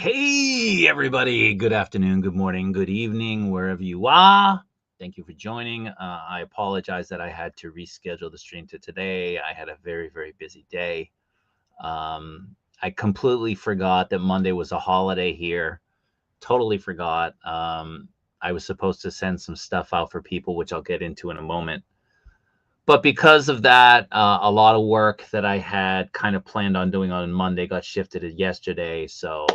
Hey, everybody. Good afternoon, good morning, good evening, wherever you are. Thank you for joining. I apologize that I had to reschedule the stream to today. I had a very, very busy day. I completely forgot that Monday was a holiday here. Totally forgot. I was supposed to send some stuff out for people, which I'll get into in a moment. But because of that, a lot of work that I had kind of planned on doing on Monday got shifted to yesterday. So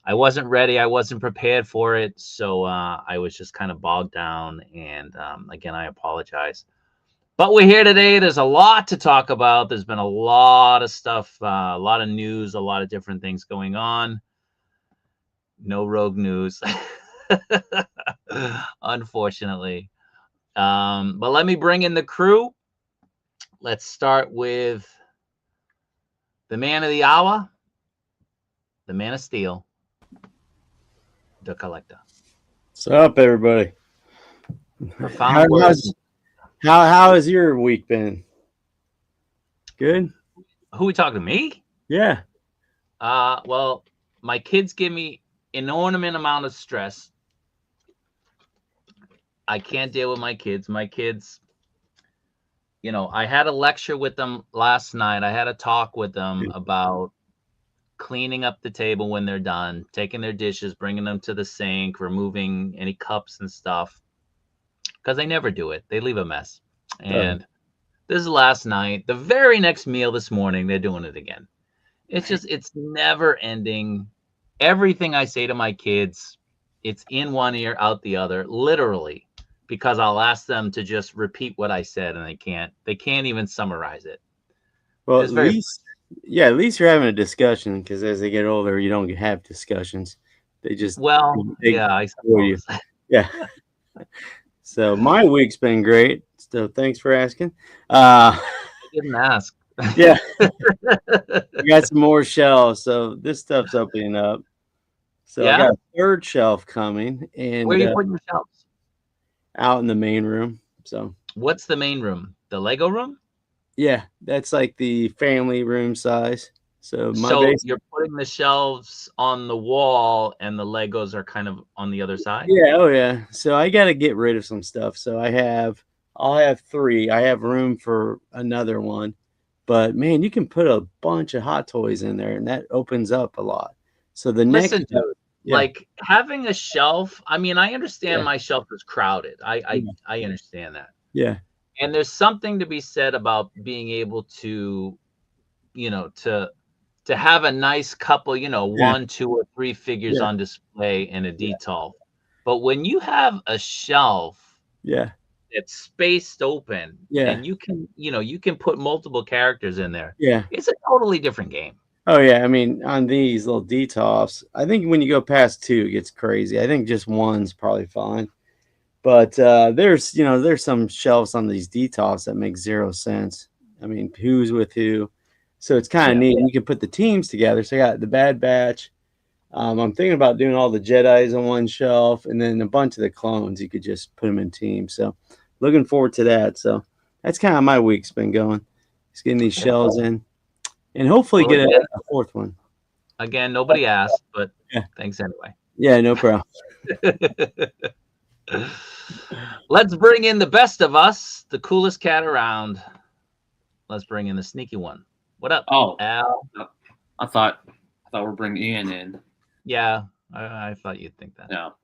I wasn't ready. I wasn't prepared for it. So I was just kind of bogged down. And again, I apologize. But we're here today. There's a lot to talk about. There's been a lot of stuff, a lot of news, a lot of different things going on. No rogue news, unfortunately. But let me bring in the crew. Let's start with the man of the hour, the man of steel, the collector. What's up, everybody? Profound words. How has your week been? Good? Who we talking to? Me? Yeah. Well, my kids give me inordinate amount of stress. I can't deal with my kids. My kids, you know, I had a lecture with them last night. I had a talk with them about cleaning up the table when they're done, taking their dishes, bringing them to the sink, removing any cups and stuff. Because they never do it. They leave a mess. And this is last night. The very next meal this morning, they're doing it again. It's never ending. Everything I say to my kids, it's in one ear, out the other, literally, because I'll ask them to just repeat what I said and they can't even summarize it. Well, at least you're having a discussion, because as they get older, you don't have discussions. They just, I suppose. Yeah. So my week's been great. So thanks for asking. I didn't ask. Yeah. We got some more shelves, so this stuff's opening up. So I got a third shelf coming. And where are you putting your shelves? Out in the main room. So what's the main room? The Lego room? Yeah, that's like the family room size. So you're putting the shelves on the wall and the Legos are kind of on the other side? Yeah, oh yeah. So I got to get rid of some stuff. So I'll have 3. I have room for another one. But man, you can put a bunch of hot toys in there and that opens up a lot. So Listen, dude, like having a shelf, I mean, I understand my shelf is crowded. I understand that. Yeah. And there's something to be said about being able to, you know, to have a nice couple, you know, 1, 2, or 3 figures on display in a detail. But when you have a shelf that's spaced open and you can, you know, you can put multiple characters in there. Yeah. It's a totally different game. Oh yeah, I mean, on these little detoffs, I think when you go past 2, it gets crazy. I think just 1's probably fine. But there's some shelves on these detoffs that make 0 sense. I mean, who's with who? So it's kind of neat. You can put the teams together. So I got the Bad Batch. I'm thinking about doing all the Jedis on one shelf, and then a bunch of the clones. You could just put them in teams. So looking forward to that. So that's kind of my week's been going. Just getting these shelves in, and hopefully get a 4th one. Again, nobody asked, but thanks anyway. Yeah, no problem. Let's bring in the best of us, the coolest cat around. Let's bring in the sneaky one. What up? Oh, Al? I thought we're bringing Ian in. Yeah, I thought you'd think that. No.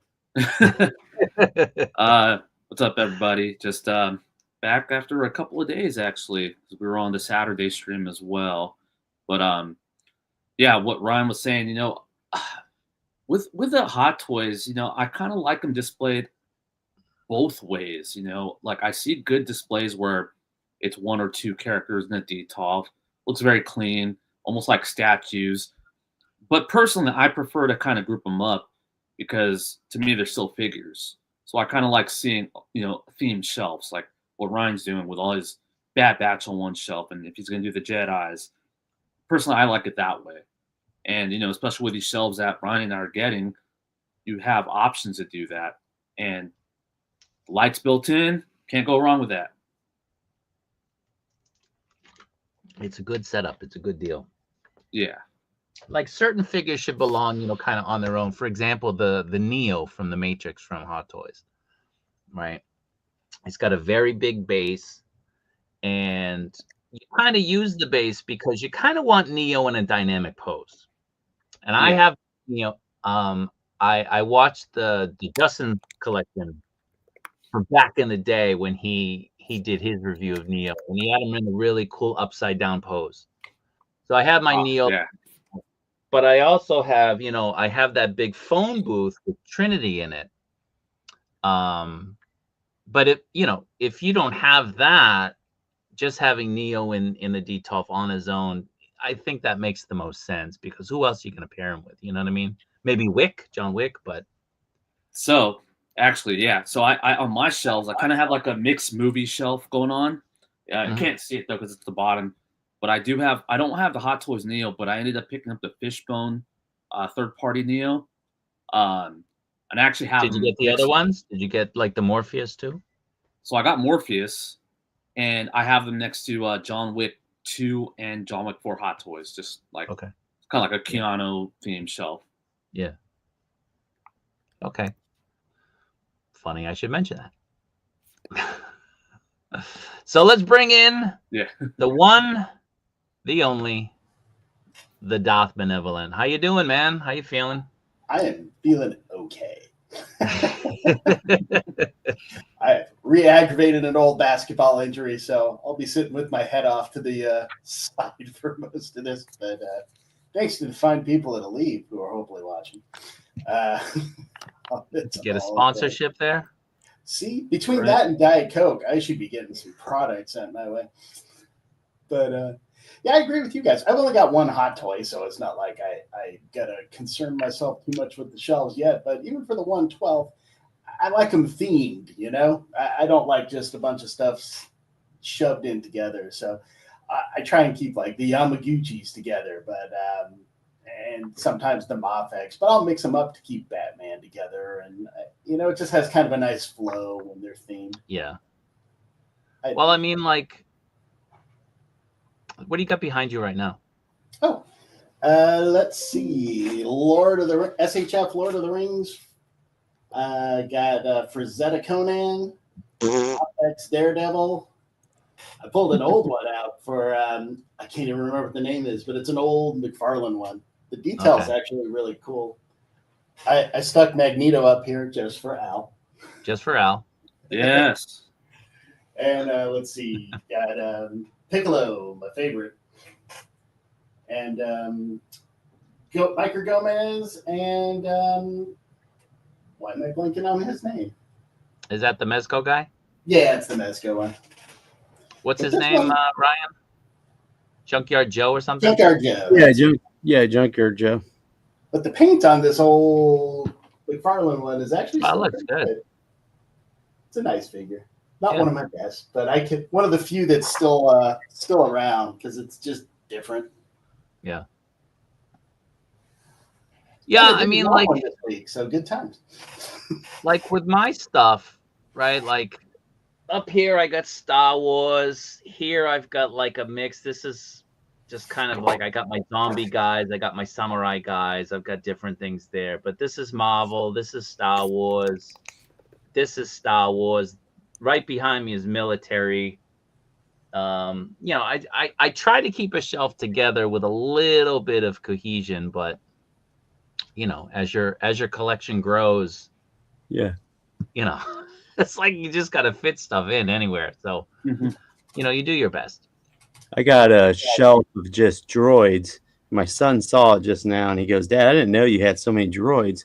What's up, everybody? Just back after a couple of days, actually. We were on the Saturday stream as well. But yeah, what Ryan was saying, you know, with the Hot Toys, you know, I kind of like them displayed both ways. You know, like I see good displays where it's 1 or 2 characters in a detail. Looks very clean, almost like statues. But personally, I prefer to kind of group them up because to me, they're still figures. So I kind of like seeing, you know, themed shelves, like what Ryan's doing with all his Bad Batch on one shelf. And if he's going to do the Jedis, personally, I like it that way. And, you know, especially with these shelves that Ryan and I are getting, you have options to do that. And lights built in, can't go wrong with that. It's a good setup. It's a good deal. Yeah. like certain figures should belong, kind of on their own. For example, the Neo from the Matrix from Hot Toys, right? It's got a very big base, and you kind of use the base because you kind of want Neo in a dynamic pose. And I have, I watched the Jazzinc collection from back in the day when he did his review of Neo, and he had him in a really cool upside down pose. So I have my Neo, but I also have, I have that big phone booth with Trinity in it. But if you don't have that, just having Neo in the DTOF on his own, I think that makes the most sense, because who else are you going to pair him with? You know what I mean? Maybe John Wick, but. So actually, yeah. So I on my shelves, I kind of have like a mixed movie shelf going on. I can't see it though because it's the bottom. But I don't have the Hot Toys Neo, but I ended up picking up the Fishbone third-party Neo. And I actually have. Did you get the other ones? Did you get like the Morpheus too? So I got Morpheus, and I have them next to John Wick 2 and John Wick 4 Hot Toys, just like kind of like a Keanu themed shelf. Yeah. Okay. Funny, I should mention that. So let's bring in the one, the only, the Doth Benevolent. How you doing, man? How you feeling? I am feeling okay. I re-aggravated an old basketball injury, so I'll be sitting with my head off to the side for most of this. But thanks to the fine people at Aleve who are hopefully watching. Did you get a sponsorship there? See, between that and Diet Coke, I should be getting some products sent my way. But yeah, I agree with you guys. I've only got one hot toy, so it's not like I gotta concern myself too much with the shelves yet. But even for the 112, I like them themed. I don't like just a bunch of stuff shoved in together. So I try and keep like the Yamaguchis together, but and sometimes the MAFEX, but I'll mix them up to keep Batman together, and it just has kind of a nice flow when they're themed. Yeah. Well, I mean, like, what do you got behind you right now? Oh, let's see, SHF Lord of the Rings. Got Frazetta Conan, MAFEX Daredevil. I pulled an old one out for I can't even remember what the name is, but it's an old McFarlane one. The detail's actually really cool. I stuck Magneto up here just for Al. Just for Al. Yes. And let's see, got Piccolo, my favorite, and Micro Gomez, and why am I blanking on his name? Is that the Mezco guy? Yeah, it's the Mezco one. What's his name, Ryan? Junkyard Joe or something? Junkyard Joe. Yeah, Junkyard Joe. But the paint on this old McFarlane one is actually looks good. It's a nice figure. Not one of my best, but one of the few that's still around because it's just different. Yeah. Yeah, I mean, like this week, so good times. Like with my stuff, right? Like up here, I got Star Wars. Here, I've got like a mix. This is just kind of like I got my zombie guys, I got my samurai guys. I've got different things there. But this is Marvel. This is Star Wars. This is Star Wars. Right behind me is military. I try to keep a shelf together with a little bit of cohesion, but as your collection grows, it's like you just got to fit stuff in anywhere. So, you do your best. I got a shelf of just droids. My son saw it just now, and he goes, "Dad, I didn't know you had so many droids."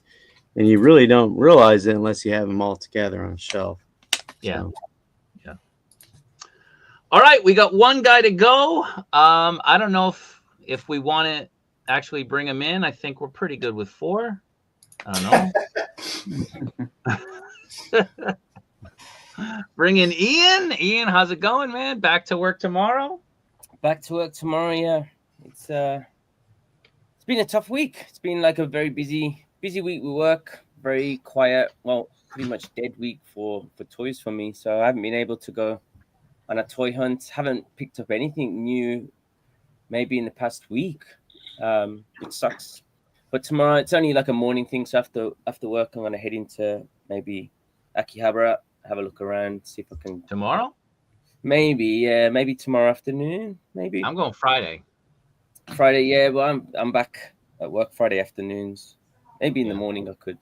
And you really don't realize it unless you have them all together on a shelf. Yeah. So. Yeah. All right, we got one guy to go. I don't know if we want to actually bring him in. I think we're pretty good with 4. I don't know. Bring in Ian. Ian, how's it going, man? Back to work tomorrow? Back to work tomorrow, yeah. It's been a tough week. It's been like a very busy week with work. Very quiet. Well, pretty much dead week for toys for me. So I haven't been able to go on a toy hunt. Haven't picked up anything new maybe in the past week. It sucks. But tomorrow it's only like a morning thing, so after work I'm gonna head into maybe Akihabara, have a look around, see if I can. Tomorrow? Maybe tomorrow afternoon. Maybe I'm going Friday. Friday. Yeah, but I'm back at work Friday afternoons. Maybe in the Yeah. morning I could.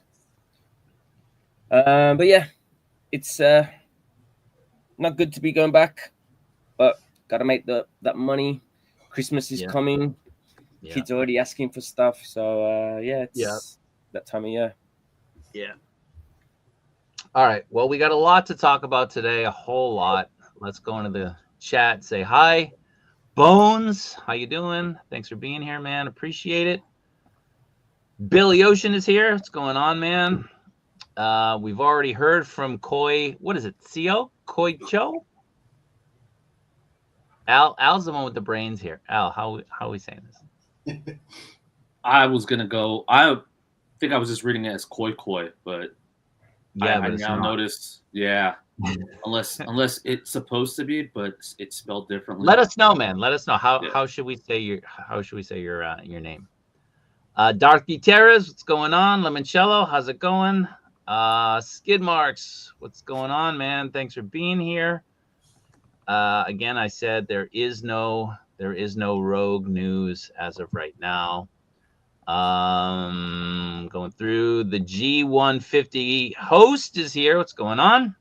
But yeah, it's not good to be going back, but gotta make that Yeah. money. Christmas is coming. Yeah. Kids are already asking for stuff, so yeah, it's that time of year. Yeah. All right. Well, we got a lot to talk about today, a whole lot. Let's go into the chat. Say hi. Bones, how you doing? Thanks for being here, man. Appreciate it. Billy Ocean is here. What's going on, man? We've already heard from Koi. What is it? Koi Cho? Al's the one with the brains here. Al, how are we saying this? I was gonna go. I think I was just reading it as Koi Koi, but Yeah, I but now noticed. Yeah, unless it's supposed to be, but it's spelled differently. Let us know, man. Let us know how Yeah. how should we say your name? Dark Gutierrez, what's going on? Limoncello, how's it going? Skid Marks, what's going on, man? Thanks for being here. Again, I said there is no rogue news as of right now. Going through the G150 host is here. What's going on?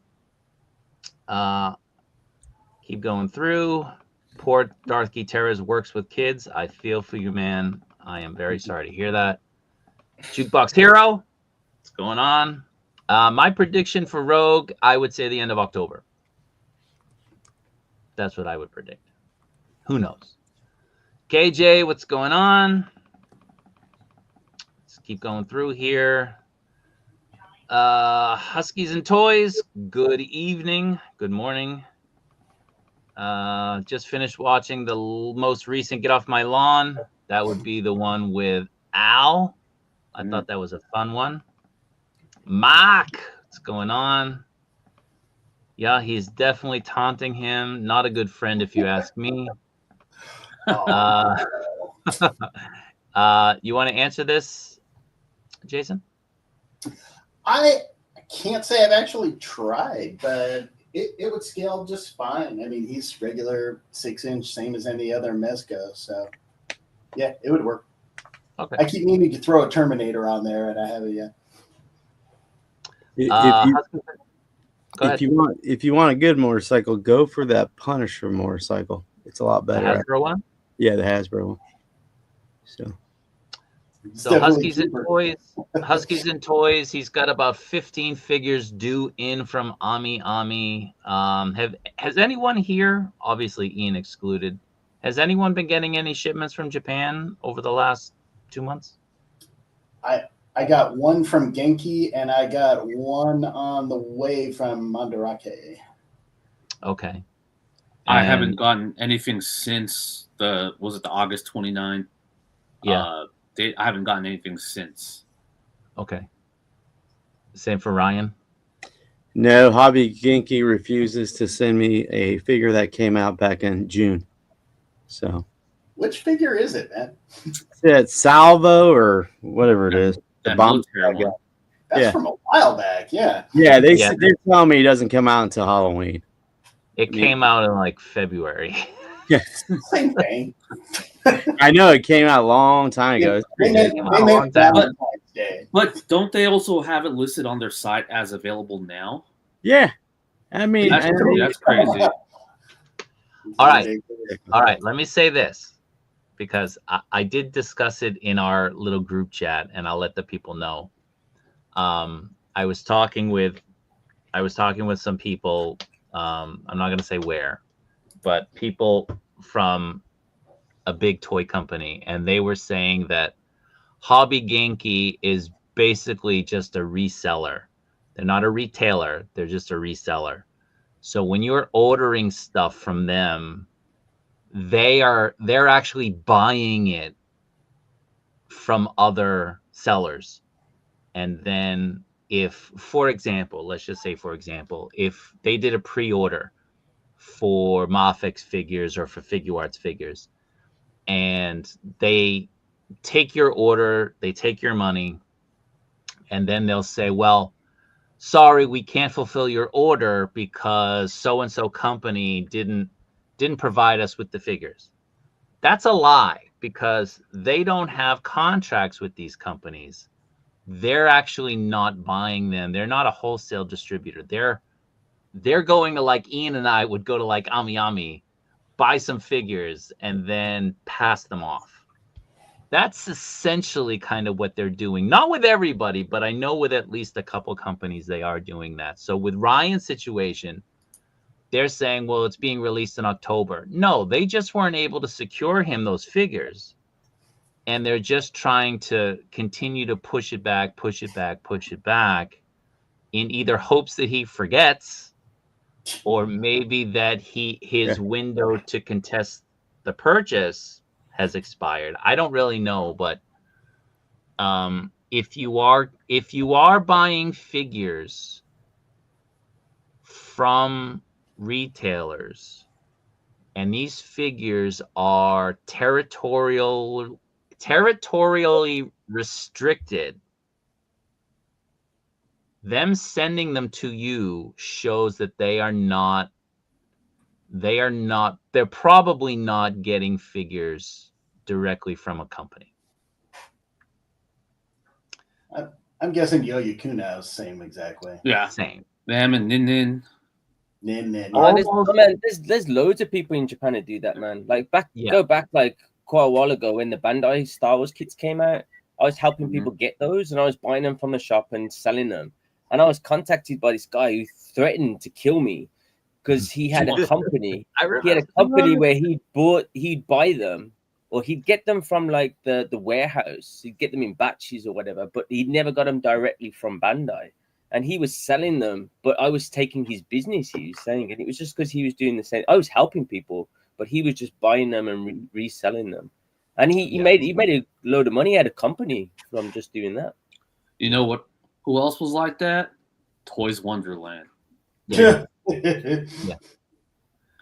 Keep going through. Poor Darth Gutierrez works with kids. I feel for you, man. I am very sorry to hear that. Jukebox Hero, what's going on? My prediction for Rogue, I would say the end of October. That's what I would predict. Who knows? KJ, what's going on? Let's keep going through here. Huskies and Toys, good evening. Good morning. Just finished watching the most recent Get Off My Lawn. That would be the one with Al. I thought that was a fun one. Mark, what's going on? Yeah, he's definitely taunting him. Not a good friend, if you ask me. You want to answer this, Jason? I can't say I've actually tried, but it would scale just fine. I mean, he's regular 6-inch, same as any other Mezco. So, yeah, it would work. Okay. I keep needing to throw a Terminator on there, and I haven't yet. If you want a good motorcycle, go for that Punisher motorcycle. It's a lot better. The Hasbro one? Yeah, the Hasbro one. So Huskies and Toys. He's got about 15 figures due in from Ami. Has anyone here, obviously Ian excluded, has anyone been getting any shipments from Japan over the last 2 months? I got one from Genki, and I got one on the way from Mandarake. Okay. I haven't gotten anything since the August 29th? Yeah. I haven't gotten anything since. Okay. Same for Ryan? No, Hobby Genki refuses to send me a figure that came out back in June. So, which figure is it, man? It's Salvo or whatever it is. The bomb one. That's from a while back, yeah. Yeah, they're telling me it doesn't come out until Halloween. It came out in like February. Yeah. Same thing. I know it came out a long time ago. But don't they also have it listed on their site as available now? Yeah. I mean, that's crazy. All right. Let me say this, because I did discuss it in our little group chat, and I'll let the people know. I was talking with some people. I'm not going to say where, but people from a big toy company, and they were saying that Hobby Genki is basically just a reseller. They're not a retailer, they're just a reseller. So when you're ordering stuff from them, they're actually buying it from other sellers. And then if, for example, let's just say, for example, if they did a pre-order for MAFEX figures or for Figuarts figures, and they take your order, they take your money, and then they'll say, well, sorry, we can't fulfill your order because so and so company didn't provide us with the figures. That's a lie, because they don't have contracts with these companies. They're actually not buying them. They're not a wholesale distributor. They're going to, like Ian and I would go to like Ami, buy some figures, and then pass them off. That's essentially kind of what they're doing. Not with everybody, but I know with at least a couple companies they are doing that. So with Ryan's situation, they're saying, well, it's being released in October. No, they just weren't able to secure him those figures. And they're just trying to continue to push it back in either hopes that he forgets, or maybe that his window to contest the purchase has expired. I don't really know, but if you are buying figures from retailers, and these figures are territorially restricted, them sending them to you shows that they're probably not getting figures directly from a company. I'm guessing Yo Yakuna is the same exact way. Yeah. Same. Them and Nin. There's loads of people in Japan that do that, man. Like go back like quite a while ago when the Bandai Star Wars kits came out. I was helping people get those, and I was buying them from the shop and selling them. And I was contacted by this guy who threatened to kill me because he had a company. He had a company where he'd buy them, or he'd get them from like the warehouse. He'd get them in batches or whatever, but he never got them directly from Bandai. And he was selling them, but I was taking his business, he was saying. And it was just because he was doing the same. I was helping people, but he was just buying them and reselling them. And he made a load of money. He had a company from just doing that. You know what? Who else was like that? Toys Wonderland. Yeah.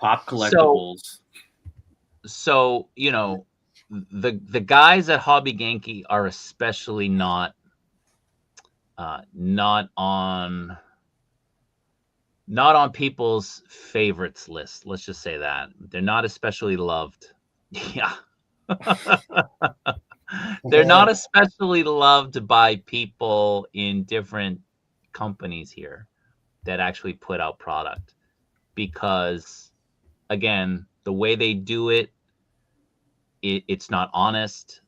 Pop collectibles. So you know, the guys at Hobby Genki are especially not on people's favorites list. Let's just say that they're not especially loved. Yeah. They're not especially loved by people in different companies here that actually put out product, because again, the way they do it's not honest.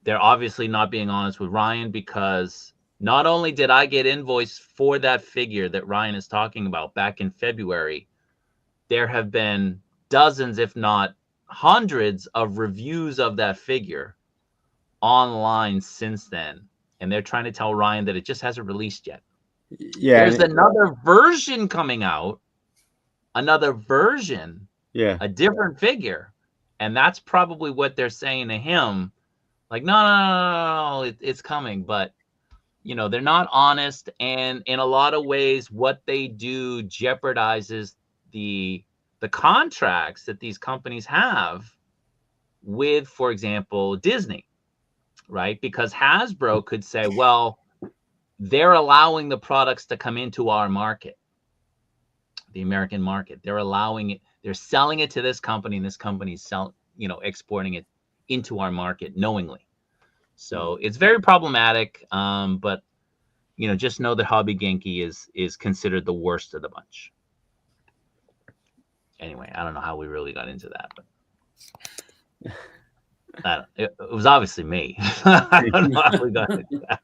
They're obviously not being honest with Ryan, because not only did I get invoiced for that figure that Ryan is talking about back in February, there have been dozens, if not hundreds, of reviews of that figure online since then. And they're trying to tell Ryan that it just hasn't released yet. Yeah. There's another version coming out, a different figure. And that's probably what they're saying to him. Like, no, it's coming. But you know, they're not honest, and in a lot of ways what they do jeopardizes the contracts that these companies have with, for example, Disney, right? Because Hasbro could say, well, they're allowing the products to come into our market, the American market. They're allowing it, they're selling it to this company, and this company's exporting it into our market knowingly. So it's very problematic, but just know that Hobby Genki is considered the worst of the bunch. Anyway, I don't know how we really got into that, but it was obviously me. I don't know how we got into that.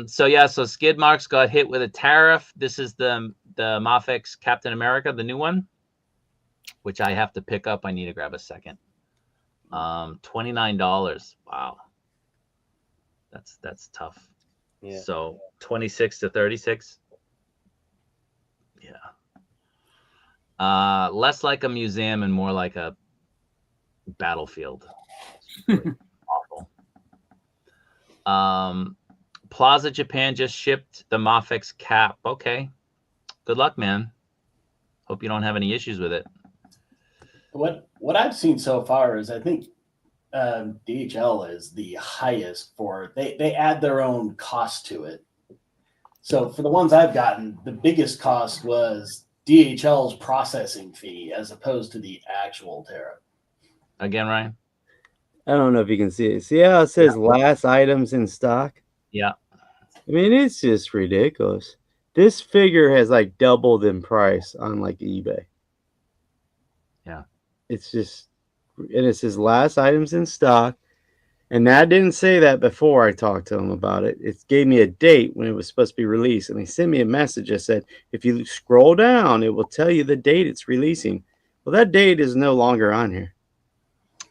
So Skid Marks got hit with a tariff. This is the MAFEX Captain America, the new one, which I have to pick up. I need to grab a second. $29. Wow, that's tough. Yeah. So 26 to 36. Yeah. Less like a museum and more like a battlefield. Really awful. Plaza Japan just shipped the MAFEX cap. Okay. Good luck, man. Hope you don't have any issues with it. What I've seen so far is I think DHL is the highest for they add their own cost to it. So for the ones I've gotten, the biggest cost was DHL's processing fee as opposed to the actual tariff. Again, Ryan? I don't know if you can see it. See how it says last items in stock? Yeah. I mean, it's just ridiculous. This figure has like doubled in price on like eBay. Yeah. It's just, and it says last items in stock. And that didn't say that before I talked to him about it. It gave me a date when it was supposed to be released. And he sent me a message that said, if you scroll down, it will tell you the date it's releasing. Well, that date is no longer on here.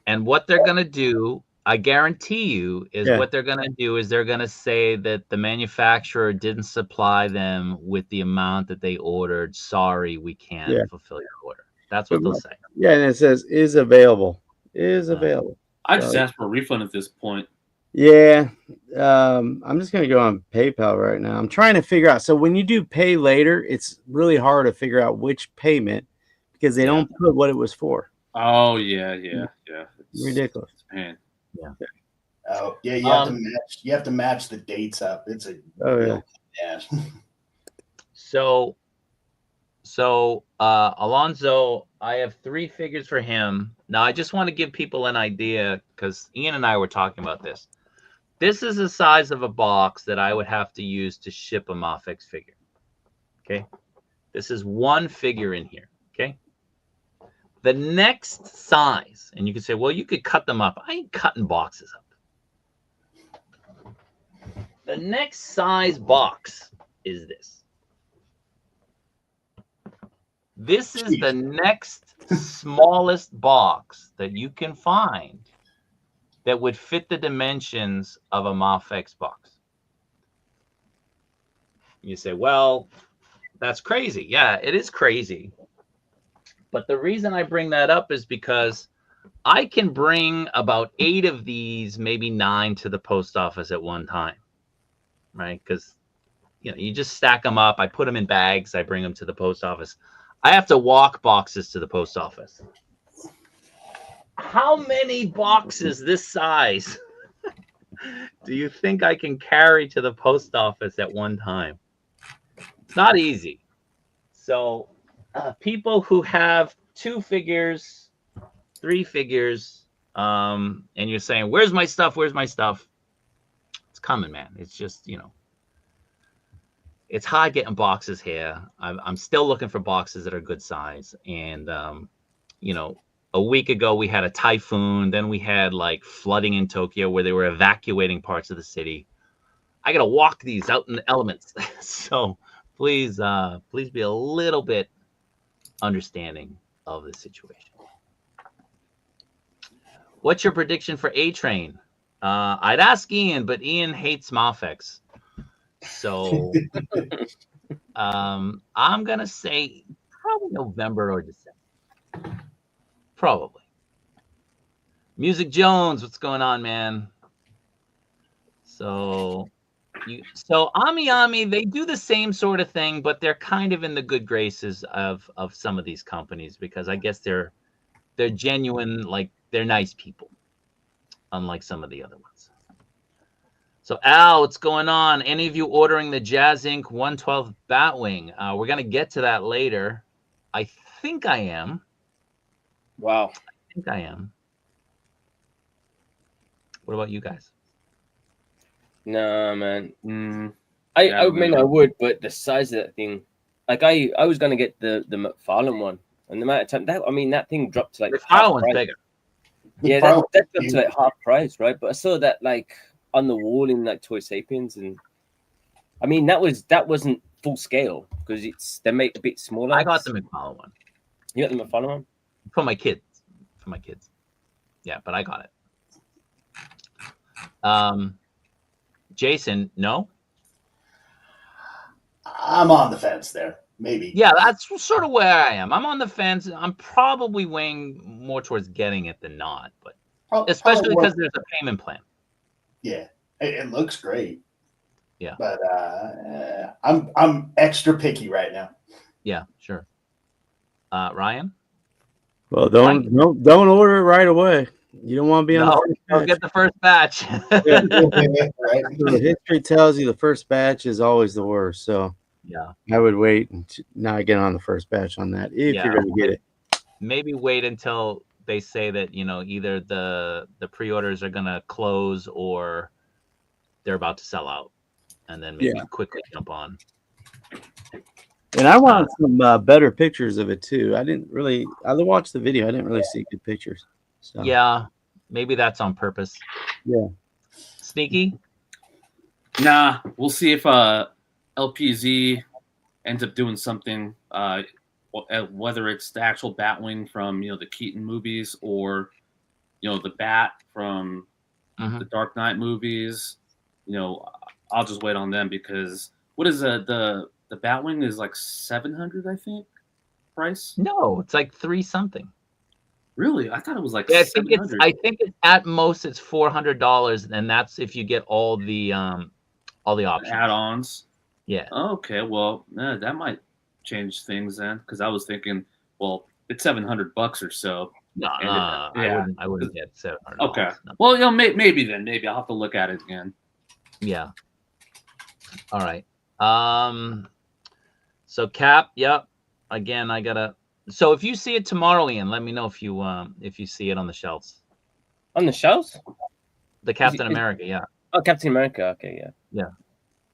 And what they're going to do, I guarantee you, is what they're going to do is they're going to say that the manufacturer didn't supply them with the amount that they ordered. Sorry, we can't fulfill your order. That's what they'll say. Yeah, and it says is available. Is available. I just asked for a refund at this point. Yeah. I'm just going to go on PayPal right now. I'm trying to figure out. So when you do pay later, it's really hard to figure out which payment because they don't put what it was for. Oh, yeah. It's ridiculous. Man. Yeah. Oh, yeah, you have to match the dates up. It's a So Alonzo, I have 3 figures for him. Now I just want to give people an idea because Ian and I were talking about this. This is the size of a box that I would have to use to ship a MAFEX figure. Okay. This is 1 figure in here. Okay. The next size, and you can say, well, you could cut them up. I ain't cutting boxes up. The next size box is this. This is the next smallest box that you can find that would fit the dimensions of a MAFEX box. You say, well, that's crazy. Yeah, it is crazy. But the reason I bring that up is because I can bring about 8 of these, maybe 9 to the post office at one time, right? Because, you just stack them up. I put them in bags. I bring them to the post office. I have to walk boxes to the post office. How many boxes this size do you think I can carry to the post office at one time? It's not easy. So people who have 2 figures, 3 figures, and you're saying, where's my stuff? Where's my stuff? It's coming, man. It's just, it's hard getting boxes here. I'm still looking for boxes that are good size. And, a week ago we had a typhoon. Then we had like flooding in Tokyo where they were evacuating parts of the city. I got to walk these out in the elements. So please be a little bit understanding of the situation. What's your prediction for A-Train? I'd ask Ian, but Ian hates MAFEX. So I'm going to say probably November or December. Probably. Music Jones, what's going on, man? So Ami, they do the same sort of thing, but they're kind of in the good graces of some of these companies because I guess they're genuine, like they're nice people, unlike some of the other ones. So Al, what's going on? Any of you ordering the Jazzinc 112 Batwing? We're gonna get to that later. I think I am. Wow. I think I am. What about you guys? Nah, man. I mean, I would, but the size of that thing, like I was gonna get the McFarlane one, and the amount of time that thing dropped to like McFarlane one's bigger. Yeah, that dropped to like half price, right? But I saw that like on the wall in like Toy Sapiens, and I mean that wasn't full scale because they're made a bit smaller. I got the McFarlane one. You got the McFarlane one? For my kids. Yeah, but I got it. Jason, no? I'm on the fence there. Maybe. Yeah, that's sort of where I am. I'm on the fence. I'm probably weighing more towards getting it than not, but especially because there's a payment plan. Yeah, it looks great. Yeah, but I'm extra picky right now. Yeah, sure. Ryan? Well, don't order it right away. You don't want to be on No, the don't first get the first batch. Right? batch. So history tells you the first batch is always the worst. So Yeah. I would wait and not get on the first batch on that if Yeah. you're going to get it. Maybe wait until they say that, either the pre-orders are going to close or they're about to sell out, and then maybe quickly jump on. And I want some better pictures of it too. I watched the video. I didn't really see good pictures. So Yeah, maybe that's on purpose. Yeah. Sneaky? Nah, we'll see if LPZ ends up doing something. Whether it's the actual Batwing from the Keaton movies or the Bat from the Dark Knight movies. I'll just wait on them because what is the Batwing is like 700, I think, price. No, it's like 3 something. Really? I thought it was like I 700. think it's at most it's $400, and that's if you get all the options, add-ons. Yeah. Okay, well, that might change things then, because I was thinking, well, it's $700 or so. No, I wouldn't get $700. Okay. No. Well, maybe I'll have to look at it again. Yeah. All right. So Cap, yep. Again, I gotta. So if you see it tomorrow, Ian, let me know if you see it on the shelves. On the shelves? The Captain America, yeah. Oh, Captain America. Okay, yeah. Yeah.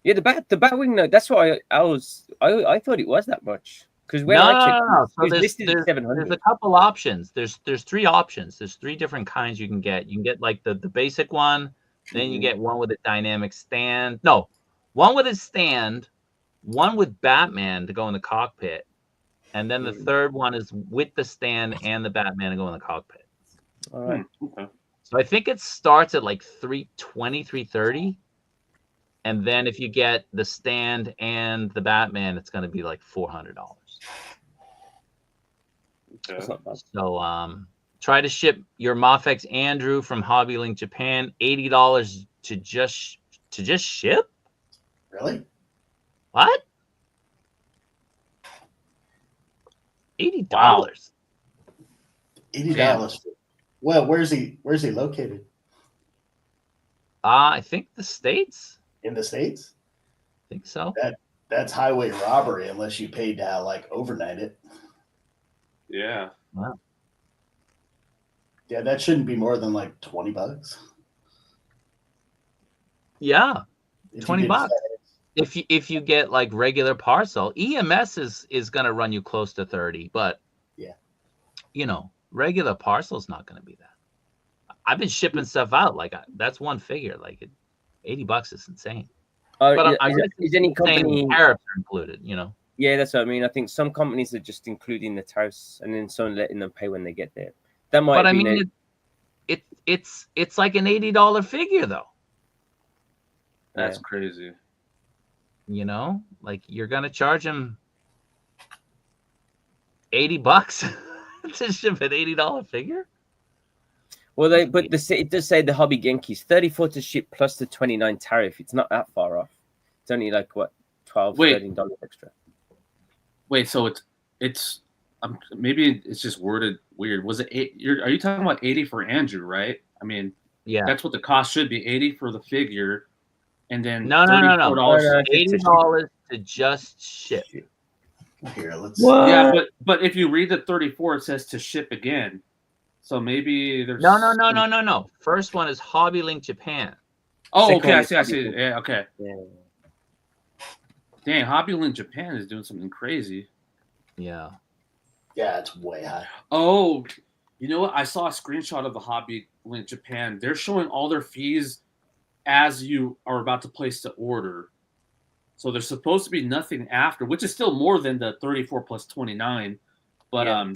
Yeah, the Batwing. No, that's why I thought it was that much. Because when I checked, no. So listed at 700. there's a couple options. There's 3 options. There's 3 different kinds you can get. You can get like the basic one, then you get one with a dynamic stand. No, one with a stand, one with Batman to go in the cockpit, and then the third one is with the stand and the Batman to go in the cockpit. All right. Okay. So I think it starts at like $320, $330. And then if you get the stand and the Batman, it's going to be like $400. Okay. So try to ship your MAFEX Andrew from Hobbylink Japan, $80 to just ship? Really? What? $80. Wow. $80. Well, where's he located? I think the States. In the States? I think so. That's highway robbery unless you paid to like overnight it. Yeah. Wow. Yeah, that shouldn't be more than like $20. Yeah, If you $20. did If you get like regular parcel, EMS is going to run you close to 30, but yeah, regular parcel is not going to be that. I've been shipping stuff out like that's one figure. Like $80 is insane. But is any company tariffs are included? Yeah, that's what I mean. I think some companies are just including the tariffs and then some letting them pay when they get there. That might. But I mean, it's like an $80 figure though. That's crazy. Like you're gonna charge them $80 to ship an $80 figure. Well, it does say the Hobby Genki's 34 to ship plus the 29 tariff. It's not that far off. It's only like what $12, $13 extra. Wait, so it's maybe it's just worded weird. Was it are you talking about 80 for Andrew, right? I mean, yeah, that's what the cost should be, 80 for the figure, and then no, $80 to just ship. Here, let's. Yeah, but if you read the 34, it says to ship again. So maybe there's no. First one is Hobbylink Japan. Oh, okay, I see. Yeah, okay. Yeah. Dang, Hobbylink Japan is doing something crazy. Yeah. Yeah, it's way high. Oh, you know what? I saw a screenshot of the Hobbylink Japan. They're showing all their fees as you are about to place the order. So there's supposed to be nothing after, which is still more than the 34 plus 29. But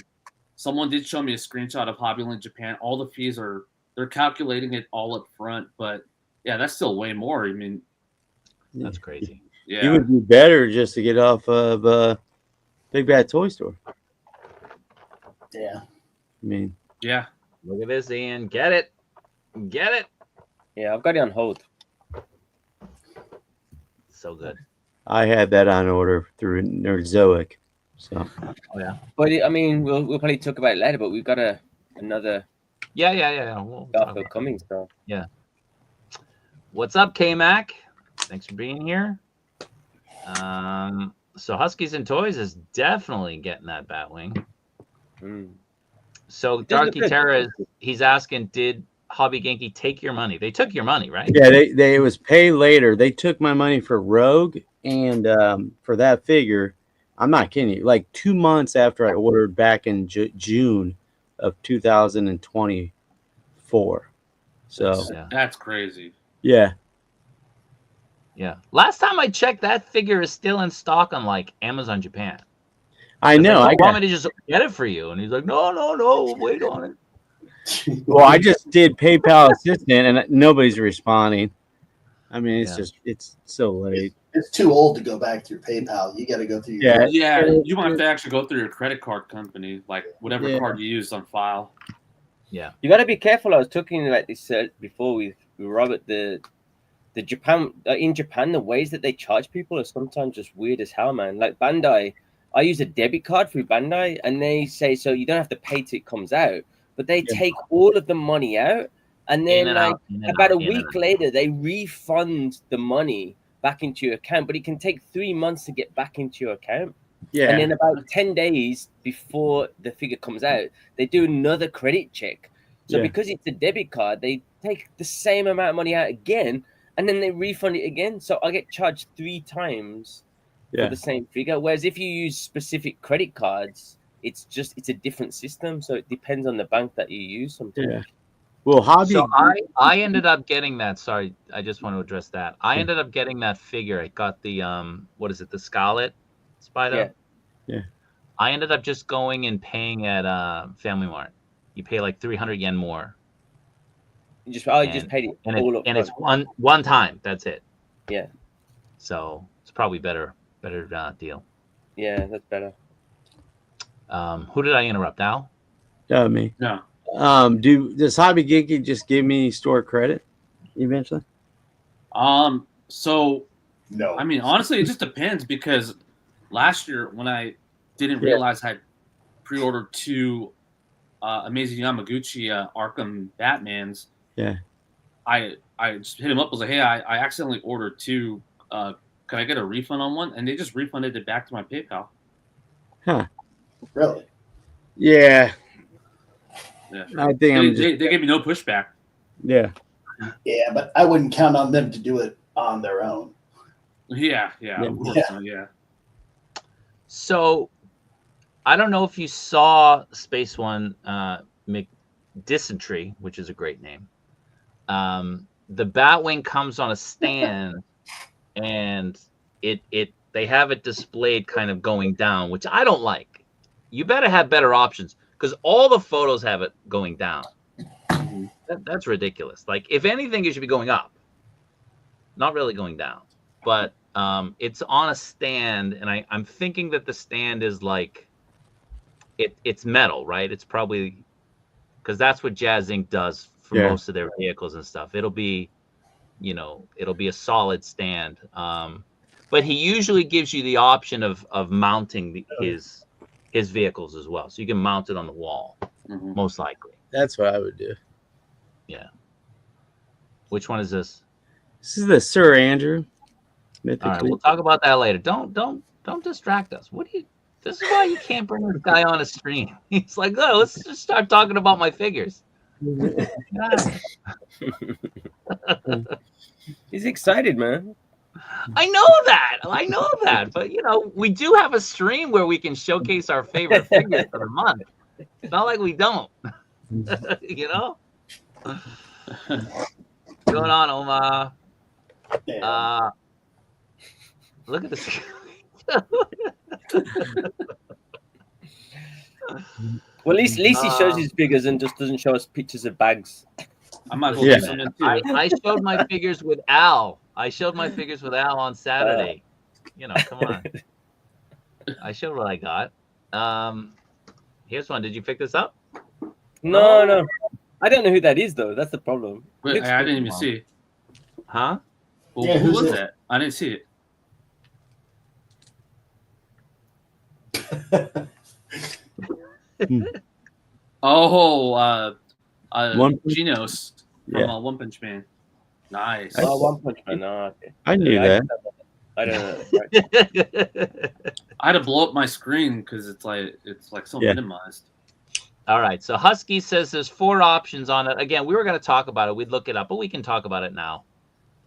someone did show me a screenshot of Hobbylink Japan. All the fees they're calculating it all up front, but yeah, that's still way more. I mean, that's crazy. Yeah, it would be better just to get off of Big Bad Toy Store. Yeah, I mean, yeah. Look at this, Ian. Get it. Yeah, I've got it on hold. So good. I had that on order through Nerdzoic. So, oh yeah. But I mean, we'll probably talk about it later. But we've got another Yeah. We'll talk Garfield about Cummings stuff. that. What's up, K-Mac? Thanks for being here. So Huskies and Toys is definitely getting that Batwing. So It does look Darky good. Terra, he's asking, did Hobby Genki take your money? They took your money, right? Yeah, they it was pay later. They took my money for Rogue and for that figure. I'm not kidding you. Like 2 months after I ordered back in June of 2024. So That's crazy. yeah. Last time I checked, that figure is still in stock on like Amazon Japan. I know. I want me to just get it for you, and he's like, no, wait on it. Well, I just did PayPal assistant, and nobody's responding. I mean, it's so late. It's too old to go back through PayPal. You got to go through Yeah. You want to actually go through your credit card company, like whatever card you use on file. Yeah, you got to be careful. I was talking like this before with Robert. The Japan in Japan, the ways that they charge people are sometimes just weird as hell, man. Like Bandai, I use a debit card through Bandai, and they say so you don't have to pay till it comes out, but they take all of the money out, and then about a week later they refund the money back into your account, but it can take 3 months to get back into your account. Yeah. And then about 10 days before the figure comes out, they do another credit check. So because it's a debit card, they take the same amount of money out again, and then they refund it again. So I get charged 3 times for the same figure. Whereas if you use specific credit cards, it's a different system. So it depends on the bank that you use sometimes. Yeah. Well, Hobby. So I ended up getting that. Sorry, I just want to address that. I ended up getting that figure. I got the what is it? The Scarlet Spider. Yeah. I ended up just going and paying at Family Mart. You pay like 300 yen more. You just paid it all up and it's one time. That's it. Yeah. So it's probably better deal. Yeah, that's better. Who did I interrupt? Al? Me. No. Does Hobby Genki just give me store credit eventually? So No. I mean, honestly, it just depends because last year when I didn't realize I pre-ordered 2 Amazing Yamaguchi Arkham Batmans. Yeah. I just hit him up. I was like, hey, I accidentally ordered 2. Can I get a refund on one? And they just refunded it back to my PayPal. Huh. Really? Yeah. Yeah. I think they gave me no pushback. Yeah. Yeah, but I wouldn't count on them to do it on their own. Yeah. Of course. Yeah. So I don't know if you saw Space One McDysentery, which is a great name. The Batwing comes on a stand, and they have it displayed kind of going down, which I don't like. You better have better options because all the photos have it going down. That's ridiculous. Like, if anything, it should be going up, not really going down. But it's on a stand, and I'm thinking that the stand is like it's metal, right? It's probably because that's what Jazzinc does for most of their vehicles and stuff. It'll be a solid stand. But he usually gives you the option of mounting his vehicles as well, so you can mount it on the wall, most likely. That's what I would do. Yeah. Which one is this? This is the Sir Andrew. Mythic. All right, we'll talk about that later. Don't distract us. This is why you can't bring this guy on a stream. He's like, oh, let's just start talking about my figures. He's excited, man. I know that, but we do have a stream where we can showcase our favorite figures for the month. It's not like we don't. What's going on, Oma? Look at this. Well, at least he shows his figures and just doesn't show us pictures of bags. I might as well do something too. I showed my figures with Al. On Saturday. Come on. I showed what I got. Here's one. Did you pick this up? No. I don't know who that is, though. That's the problem. Wait, I didn't even see it. Huh? Well, Yeah, who who's was it? that? I didn't see it. Oh, Genos from Yeah. One Punch Man. Nice. Oh, One Punch Man. No, okay. I knew Yeah, that. I don't know. I had to blow up my screen because it's like so Yeah. minimized. All right. So Husky says there's 4 options on it. Again, we were going to talk about it. We'd look it up, but we can talk about it now.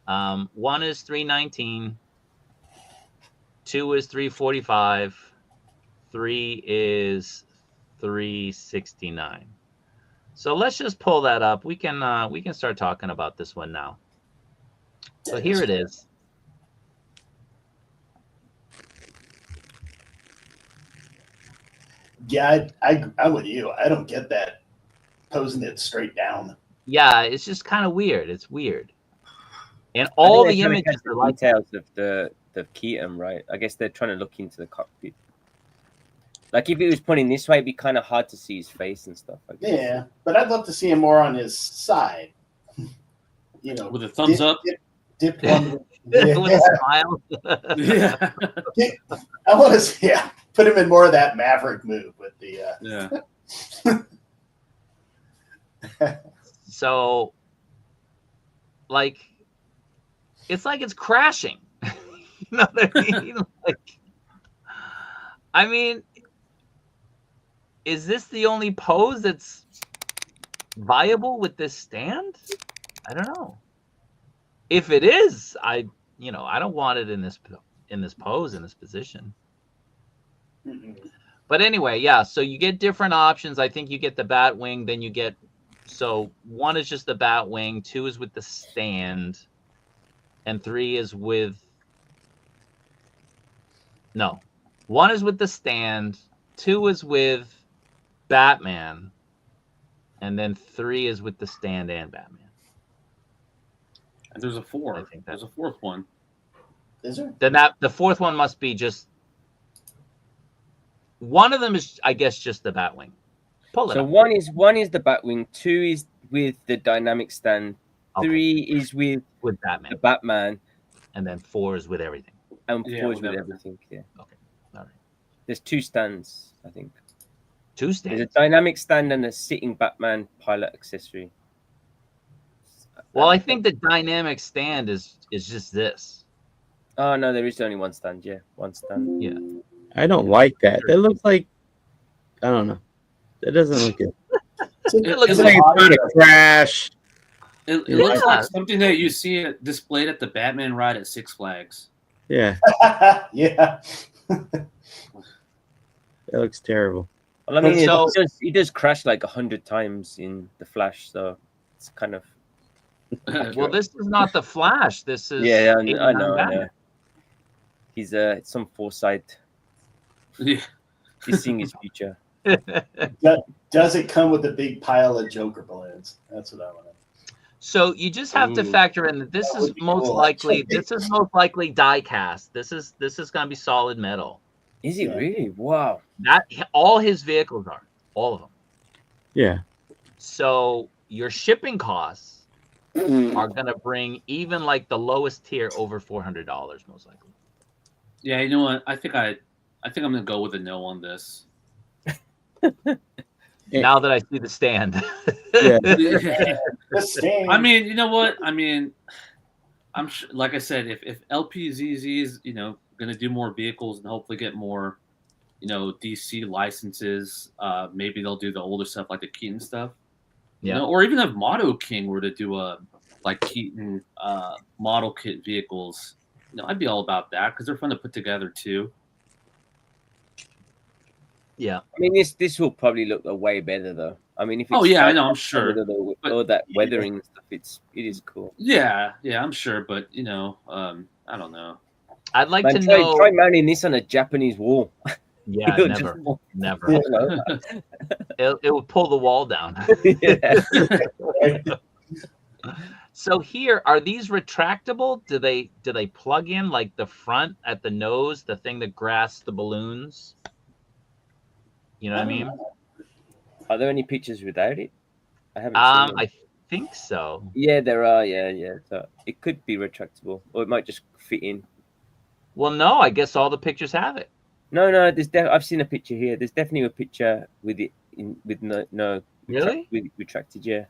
1 is 319. 2 is 345. 3 is 369. So let's just pull that up. We can start talking about this one now. So here it is. Yeah, I'm with you. I don't get that posing it straight down. Yeah, it's just kind of weird. It's weird. And all the trying to images catch the are like details of the Keaton, right? I guess they're trying to look into the cockpit. Like if it was pointing this way, it'd be kind of hard to see his face and stuff. I guess. Yeah, but I'd love to see him more on his side. You know, With a thumbs up. Dip one. with a smile. Yeah. I want to see. Yeah, put him in more of that Maverick move with the. So, like, it's like it's crashing. You know what I mean? I mean, is this the only pose that's viable with this stand? I don't know. If it is, I don't want it in this pose, in this position. But anyway, yeah. So you get different options. I think you get the Batwing, then you get. So 1 is just the Batwing, 2 is with the stand, and 3 is with. No, 1 is with the stand, 2 is with Batman, and then 3 is with the stand and Batman. And there's a 4. I think there's a 4th one. Is there? Then the 4th one must be just. One of them is, I guess, just the Batwing. Pull it So up. one is the Batwing, 2 is with the dynamic stand, 3 is with Batman, the Batman, and then 4 is with everything. and 4 Yeah, is with with everything. everything. Yeah. Okay, all right. There's 2 stands, I think. 2 stands. There's a dynamic stand and a sitting Batman pilot accessory. Well, I think the dynamic stand is just this. Oh no, there is only 1 stand. Yeah, 1 stand. Yeah. I don't like that. That looks like, I don't know. That doesn't look good. It looks It's like it's going to crash. It looks like something that you see displayed at the Batman ride at Six Flags. Yeah, Yeah. that looks terrible. Well, I mean, So- it does crash like 100 times in the Flash, so it's kind of. Well, this is not the Flash. This is Yeah, I 89 know. Batman. He's some foresight. Yeah. He's seeing his future. Does it come with a big pile of Joker balloons? That's what I want to. So you just have to factor in that this That is would be most cool, likely actually. die cast. This is going to be solid metal. Is it Yeah. really? Wow. That all his vehicles are, all of them. Yeah. So your shipping costs are going to bring even like the lowest tier over $400 most likely. Yeah, you know what? I think I'm gonna go with a no on this. Now that I see the stand. Yeah. The stand. I mean, you know what? I mean, I'm sure, like I said, if LPZZ is going to do more vehicles and hopefully get more, DC licenses, maybe they'll do the older stuff like the Keaton stuff. Yeah. Or even if Motto King were to do like Keaton model kit vehicles, I'd be all about that because they're fun to put together too. Yeah. I mean, this will probably look way better though. I mean, if it's I know, I'm sure. All that weathering and stuff, it is cool. Yeah, I'm sure, but I don't know. I'd like to try, know. try mounting this on a Japanese wall. Yeah, It'll never. just- Never. Yeah. It will pull the wall down. So here, are these retractable? Do they plug in like the front at the nose, the thing that grasps the balloons? You know what I mean? Are there any pictures without it? I haven't seen them. I think so. Yeah, there are. Yeah. So it could be retractable, or it might just fit in. Well, no, I guess all the pictures have it. No. I've seen a picture here. There's definitely a picture with it with no Really? with retracted. Yeah.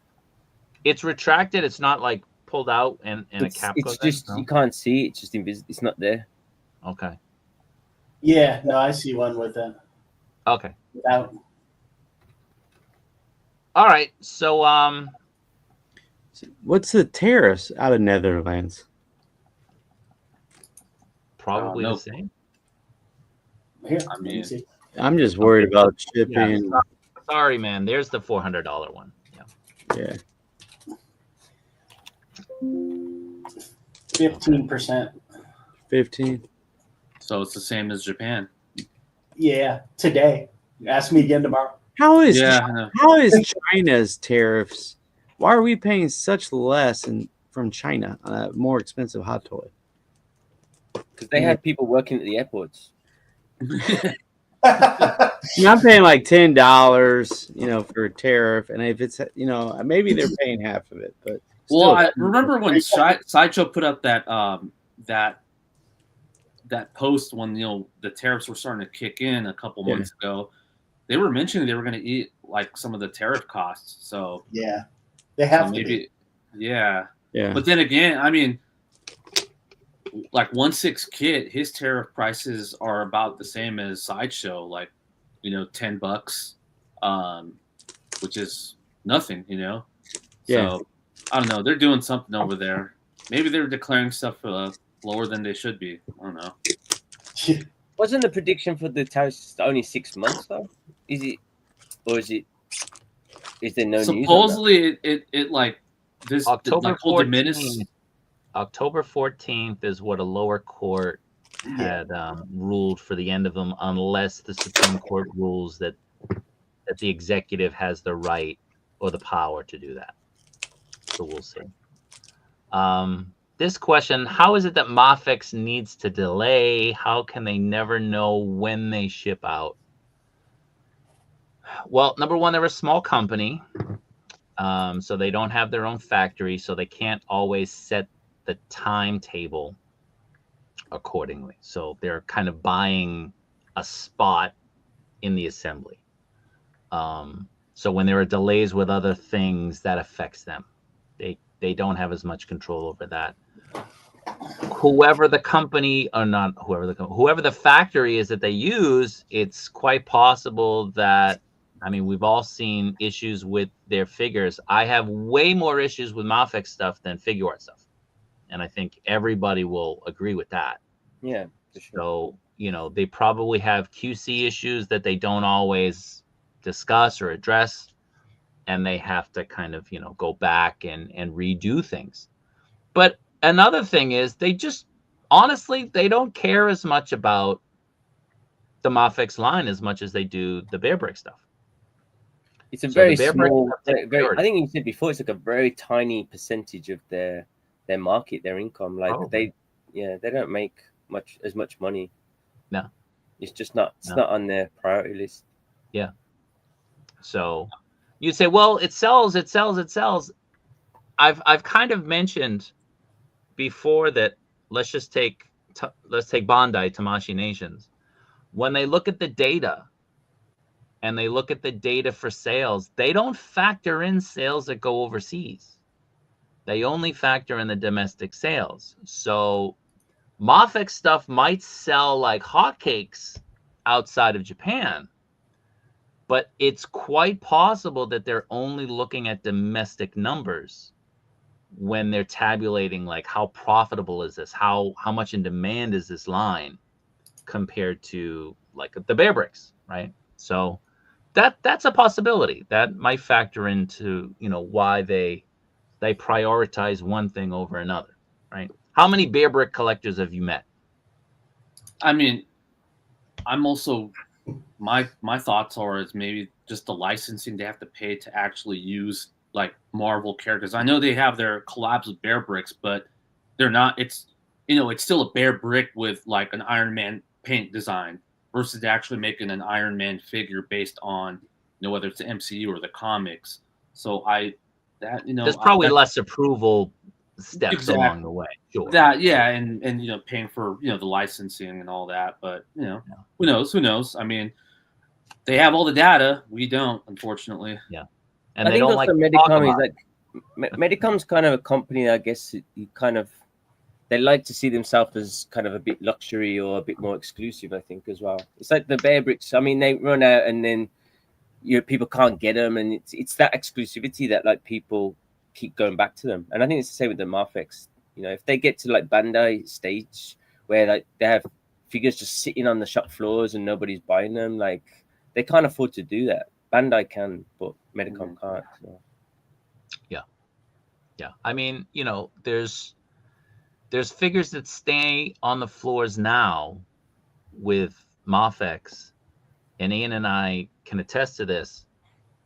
It's retracted. It's not like pulled out and a cap It's goes just in? No? you can't see it. It's just invisible. It's not there. Okay. Yeah, no, I see one with that. Okay. Without. All right. So What's the tariffs out of Netherlands? probably no. the same. Here, I let me mean- see. I'm just worried about shipping. Yeah. Sorry, man. There's the $400 one. Yeah. Yeah. 15%. 15. So it's the same as Japan. Yeah, today. Ask me again tomorrow. How is Yeah, I know. how is China's tariffs? Why are we paying such less from China on a more expensive hot toy? Because they had people working at the airports. I'm paying like $10, for a tariff, and if it's maybe they're paying half of it, but Well, still, I remember when Sideshow put up that that post when the tariffs were starting to kick in a couple months ago. They were mentioning they were going to eat like some of the tariff costs. So Yeah, they have to maybe, be. yeah. yeah. But then again, I mean, like 1/6 kit, his tariff prices are about the same as Sideshow, like $10, which is nothing, Yeah. So I don't know. They're doing something over there. Maybe they're declaring stuff lower than they should be. I don't know. Wasn't the prediction for the tariffs only 6 months though? Is it, or is it? Is there no news? Supposedly, it like this October like will diminish. October 14th is what a lower court had ruled for the end of them, unless the Supreme Court rules that the executive has the right or the power to do that. So we'll see. This question, how is it that MAFEX needs to delay? How can they never know when they ship out? Well, number one, they're a small company. So they don't have their own factory, so they can't always set the timetable accordingly. So they're kind of buying a spot in the assembly. So when there are delays with other things, that affects them. They don't have as much control over that. Whoever the company, or not whoever the factory is that they use, it's quite possible that, I mean, we've all seen issues with their figures. I have way more issues with MAFEX stuff than Figuarts stuff. And I think everybody will agree with that. Yeah, for sure. So, they probably have QC issues that they don't always discuss or address. And they have to kind of, go back and redo things. But another thing is they just, honestly, they don't care as much about the MAFEX line as much as they do the Bear Brick stuff. It's a So very the Bear Brick small, stuff takes very, I priority. think you said before, it's like a very tiny percentage of their market, their income. Like Probably. they don't make as much money. No. It's just not, not on their priority list. Yeah. So you'd say, well, it sells. I've kind of mentioned before that let's take Bandai, Tamashii Nations. When they look at the data and they look at the data for sales, they don't factor in sales that go overseas. They only factor in the domestic sales. So MAFEX stuff might sell like hotcakes outside of Japan, but it's quite possible that they're only looking at domestic numbers when they're tabulating like how profitable is this, how much in demand is this line compared to like the Bear Bricks, right? So that's a possibility that might factor into why they prioritize one thing over another, right? How many Bear Brick collectors have you met? I mean, I'm also my thoughts are is maybe just the licensing they have to pay to actually use like Marvel characters. I know they have their collabs with Bear Bricks, but they're not. It's it's still a Bear Brick with like an Iron Man paint design versus actually making an Iron Man figure based on whether it's the MCU or the comics. So there's probably less approval steps along the way. Sure. That and paying for the licensing and all that, but who knows? I mean, they have all the data. We don't, unfortunately. Yeah, and I they think don't also like to talk Medicom is about it. Medicom's kind of a company, I guess. You kind of they like to see themselves as kind of a bit luxury or a bit more exclusive, I think, as well. It's like the Bear Bricks. I mean, they run out and then people can't get them, and it's that exclusivity that like people keep going back to them. And I think it's the same with the MAFEX. You know, if they get to like Bandai stage where like they have figures just sitting on the shop floors and nobody's buying them, like they can't afford to do that. Bandai can, but Medicom can't. So. Yeah. I mean, you know, there's figures that stay on the floors now with MAFEX, and Ian and I can attest to this,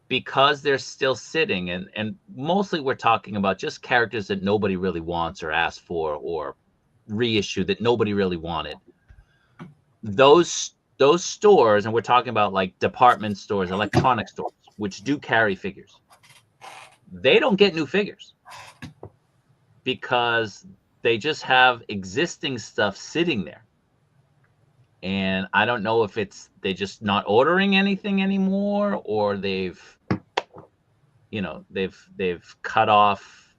because they're still sitting, and mostly we're talking about just characters that nobody really wants or asked for or reissue that nobody really wanted. Those stores, and we're talking about like department stores, electronic stores, which do carry figures, they don't get new figures because they just have existing stuff sitting there. And I don't know if it's they just not ordering anything anymore, or they've cut off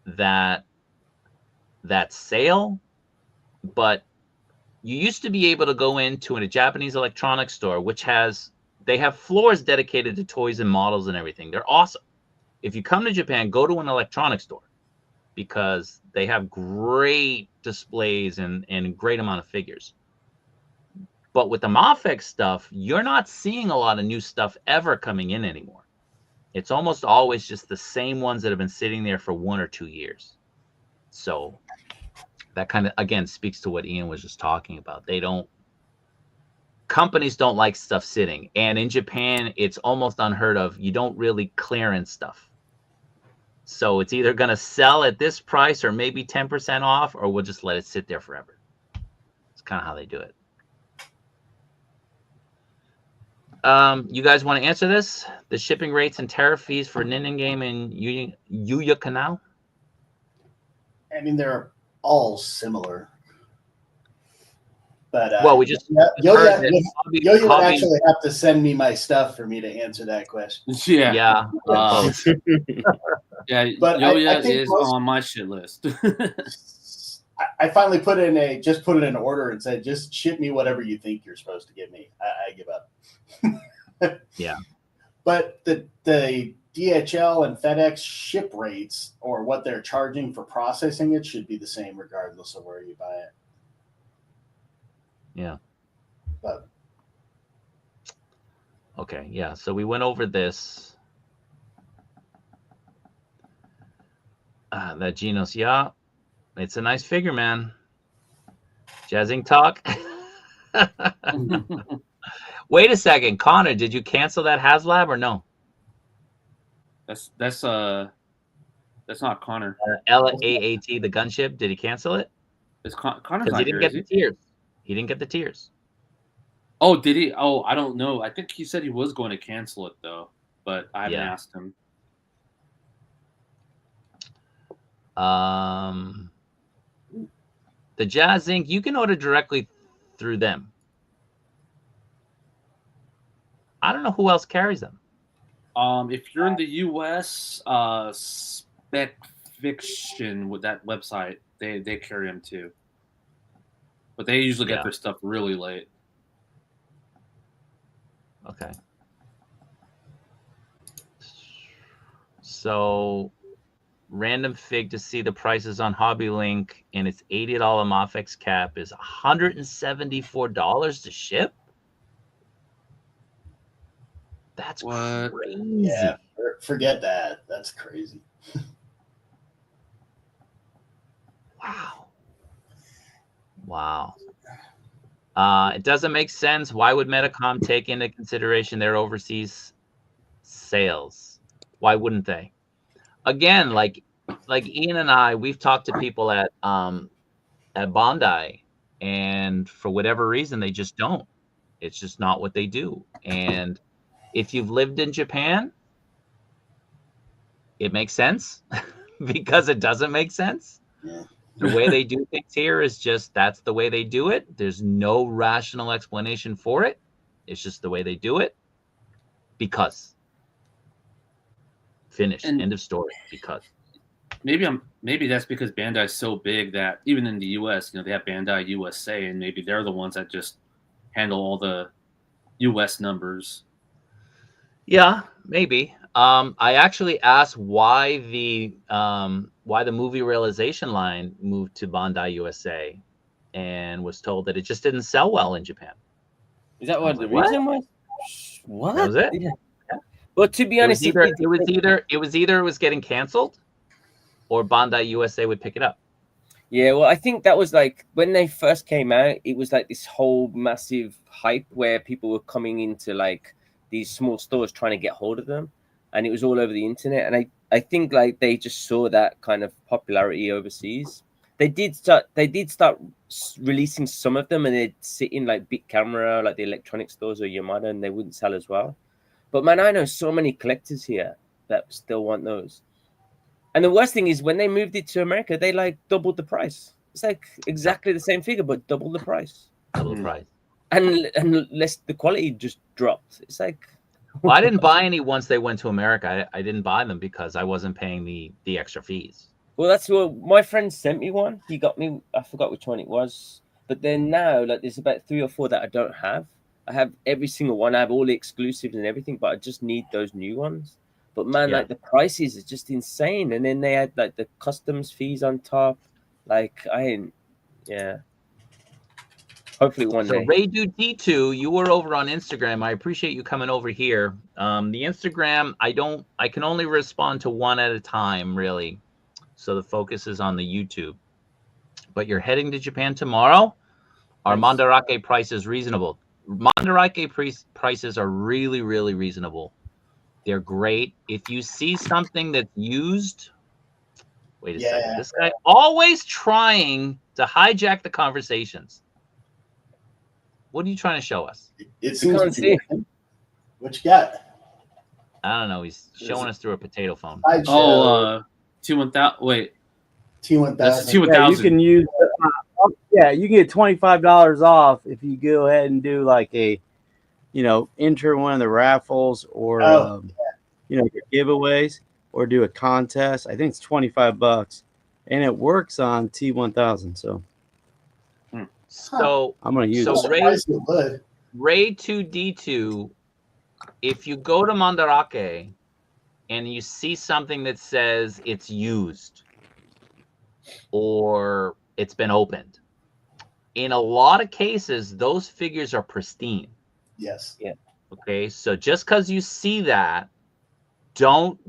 that sale. But you used to be able to go into a Japanese electronics store, which they have floors dedicated to toys and models and everything. They're awesome. If you come to Japan, go to an electronics store, because they have great displays and a great amount of figures. But with the MAFEX stuff, you're not seeing a lot of new stuff ever coming in anymore. It's almost always just the same ones that have been sitting there for 1 or 2 years. So that kind of, again, speaks to what Ian was just talking about. Companies don't like stuff sitting. And in Japan, it's almost unheard of. You don't really clearance stuff. So it's either going to sell at this price or maybe 10% off, or we'll just let it sit there forever. It's kind of how they do it. You guys want to answer this? The shipping rates and tariff fees for Endgame and Yuya Canal? I mean, they're all similar. But well, we just Yo-Yo would actually have to send me my stuff for me to answer that question. Yeah. Yeah. But Yo-Yo is on my shit list. I finally put in an order and said, just ship me whatever you think you're supposed to give me. I give up. Yeah. But the DHL and FedEx ship rates, or what they're charging for processing it, should be the same regardless of where you buy it. Yeah. But okay, yeah. So we went over this. That Genos, yeah. It's a nice figure, man. Jazzinc talk. Wait a second, Connor. Did you cancel that Haslab or no? That's not Connor. LAAT, the gunship. Did he cancel it? It's Connor's Because not he didn't here, get the tiers. He didn't get the tiers. Oh, did he? Oh, I don't know. I think he said he was going to cancel it though, but I haven't asked him. The Jazzinc, you can order directly through them. I don't know who else carries them. If you're in the US, Spec Fiction with that website, they carry them too. But they usually get their stuff really late. Okay. So random fig to see the prices on Hobby Link, and its $80 MAFEX cap is $174 to ship. That's what? Crazy. Yeah, forget that. That's crazy. Wow. It doesn't make sense. Why would Medicom take into consideration their overseas sales? Why wouldn't they? Again, like Ian and I, we've talked to people at Bondi, and for whatever reason, they just don't. It's just not what they do. And if you've lived in Japan, it makes sense because it doesn't make sense. Yeah. The way they do things here is just that's the way they do it. There's no rational explanation for it. It's just the way they do it. Because Finished. And- End of story. Because Maybe that's because Bandai's so big that even in the US, they have Bandai USA, and maybe they're the ones that just handle all the US numbers. yeah, maybe. I actually asked why the movie realization line moved to Bandai USA, and was told that it just didn't sell well in Japan. Is that what the What? reason was? What? That was it. Yeah. Well, to be It honest, was either it was getting canceled, or Bandai USA would pick it up. Yeah, well, I think that was like when they first came out, it was like this whole massive hype where people were coming into like these small stores trying to get hold of them, and it was all over the internet. And I think like they just saw that kind of popularity overseas. They did start releasing some of them, and they'd sit in like Big Camera, like the electronic stores or Yamada, and they wouldn't sell as well. But man, I know so many collectors here that still want those. And the worst thing is when they moved it to America, they like doubled the price. It's like exactly the same figure, but double the price. Double the price. And less the quality just dropped. It's like, Well, I didn't buy any once they went to America. I didn't buy them because I wasn't paying the extra fees. well, that's what my friend sent me one. He got me, I forgot which one it was. But then now, like, there's about 3 or 4 that I don't have. I have every single one. I have all the exclusives and everything, but I just need those new ones. But man, Yeah. like the prices are just insane. And then they had like the customs fees on top. Like yeah. Hopefully one So day. Raydu D2, you were over on Instagram. I appreciate you coming over here. The Instagram, I can only respond to one at a time, really. So the focus is on the YouTube. But you're heading to Japan tomorrow. Our Nice. Mandarake price is reasonable. Mandarake prices are really, really reasonable. They're great. If you see something that's used, wait a second. This guy always trying to hijack the conversations. What are you trying to show us? It seems can't to be. see. What you got? I don't know. He's showing us through a potato phone. Oh, T1000. Wait, T1000. that's Yeah, you T1000. can use. You can get $25 off if you go ahead and do like a, enter one of the raffles or your giveaways or do a contest. I think it's $25, and it works on T1000. So I'm gonna use it. Ray 2D2. If you go to Mandarake and you see something that says it's used or it's been opened, in a lot of cases, those figures are pristine. Yes. Yeah. Okay. So just because you see that, don't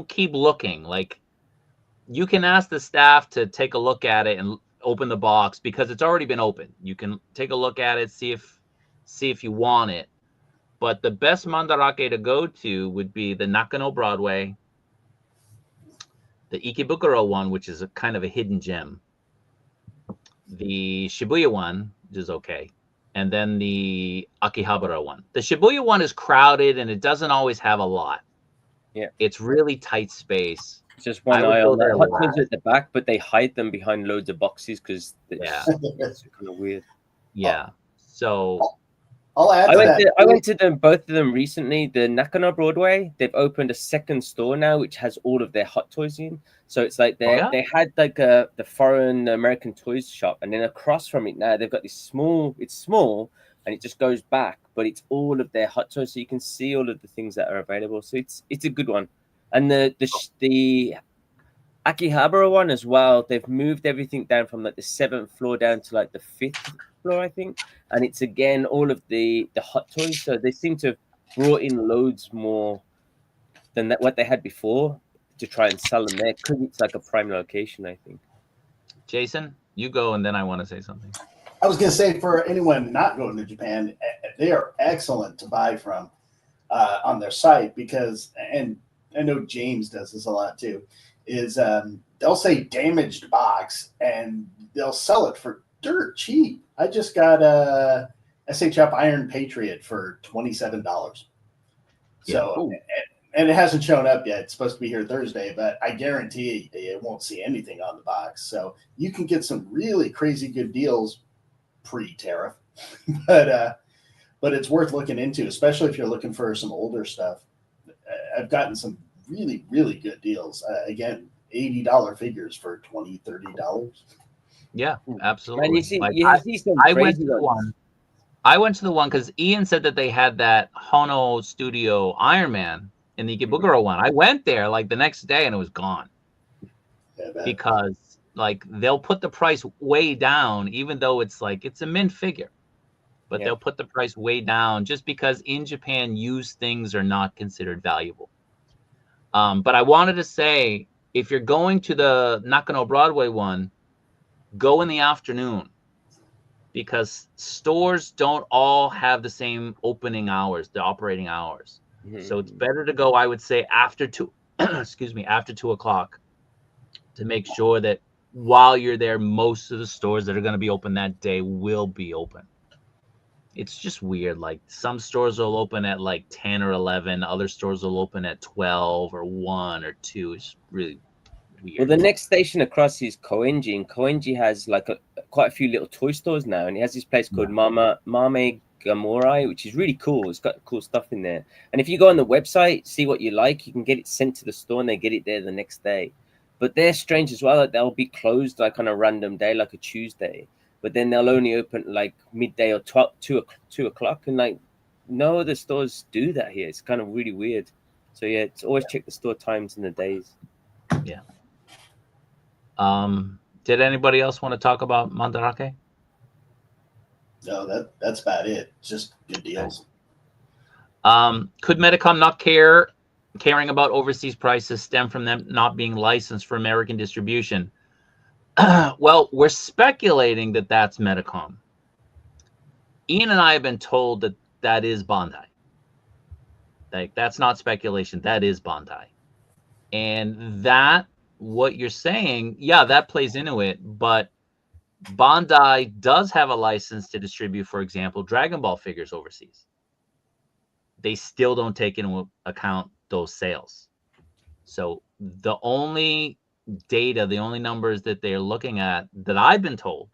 keep looking. Like, you can ask the staff to take a look at it and open the box because it's already been opened. You can take a look at it, see if you want it. But the best Mandarake to go to would be the Nakano Broadway, the Ikebukuro one, which is a kind of a hidden gem, the Shibuya one, which is okay, and then the Akihabara one. The Shibuya one is crowded and it doesn't always have a lot. Yeah. It's really tight space. It's just one I would aisle. go there Hot last. Toys at the back, but they hide them behind loads of boxes because Yeah. it's kind of weird. Yeah. So I'll add to that. I went to both of them recently. The Nakano Broadway, they've opened a second store now, which has all of their Hot Toys in. So it's like they had like the foreign American toys shop, and then across from it now they've got this small. It's small, and it just goes back, but it's all of their Hot Toys, so you can see all of the things that are available. So it's a good one. And the Akihabara one as well. They've moved everything down from like the 7th floor down to like the 5th floor, I think. And it's again all of the Hot Toys. So they seem to have brought in loads more than what they had before to try and sell them there because it's like a prime location, I think. Jason, you go, and then I want to say something. I was going to say, for anyone not going to Japan, they are excellent to buy from on their site because, and I know James does this a lot too, is they'll say damaged box and they'll sell it for dirt cheap. I just got a SHF Iron Patriot for $27. So, and it hasn't shown up yet. It's supposed to be here Thursday, but I guarantee it won't see anything on the box. So you can get some really crazy good deals pre-tariff, but it's worth looking into, especially if you're looking for some older stuff. I've gotten some really, really good deals. Again, $80 figures for $20, $30. Yeah, absolutely. And you see, Like, you see some I went crazy to the ones. one. I went to the one because Ian said that they had that Hono Studio Iron Man in the Ikebukuro one. I went there like the next day and it was gone because like they'll put the price way down, even though it's like it's a mint figure, but they'll put the price way down just because in Japan used things are not considered valuable. But I wanted to say, if you're going to the Nakano Broadway one, go in the afternoon, because stores don't all have the same opening hours, the operating hours. So it's better to go, I would say, after 2, excuse me, after 2 o'clock, to make sure that while you're there, most of the stores that are going to be open that day will be open. It's just weird. Like some stores will open at like 10 or 11. Other stores will open at 12 or 1 or 2. It's really weird. Well, the next station across is Koenji, and Koenji has like quite a few little toy stores now, and it has this place called Mame Gamorai, which is really cool. It's got cool stuff in there. And if you go on the website, see what you like, you can get it sent to the store, and they get it there the next day. But they're strange as well. Like they'll be closed like on a random day, like a Tuesday, but then they'll only open like midday or 2 o'clock, and like no other stores do that here. It's kind of really weird. So yeah, it's always check the store times and the days. Yeah. Did anybody else want to talk about Mandarake? No, that's about it. Just good deals. Could Medicom not caring about overseas prices stem from them not being licensed for American distribution? Well, we're speculating that that's Medicom. Ian and I have been told that that is Bandai. Like, that's not speculation. That is Bandai. And that, what you're saying, yeah, that plays into it. But Bandai does have a license to distribute, for example, Dragon Ball figures overseas. They still don't take into account those sales. So the only data, the only numbers that they're looking at that I've been told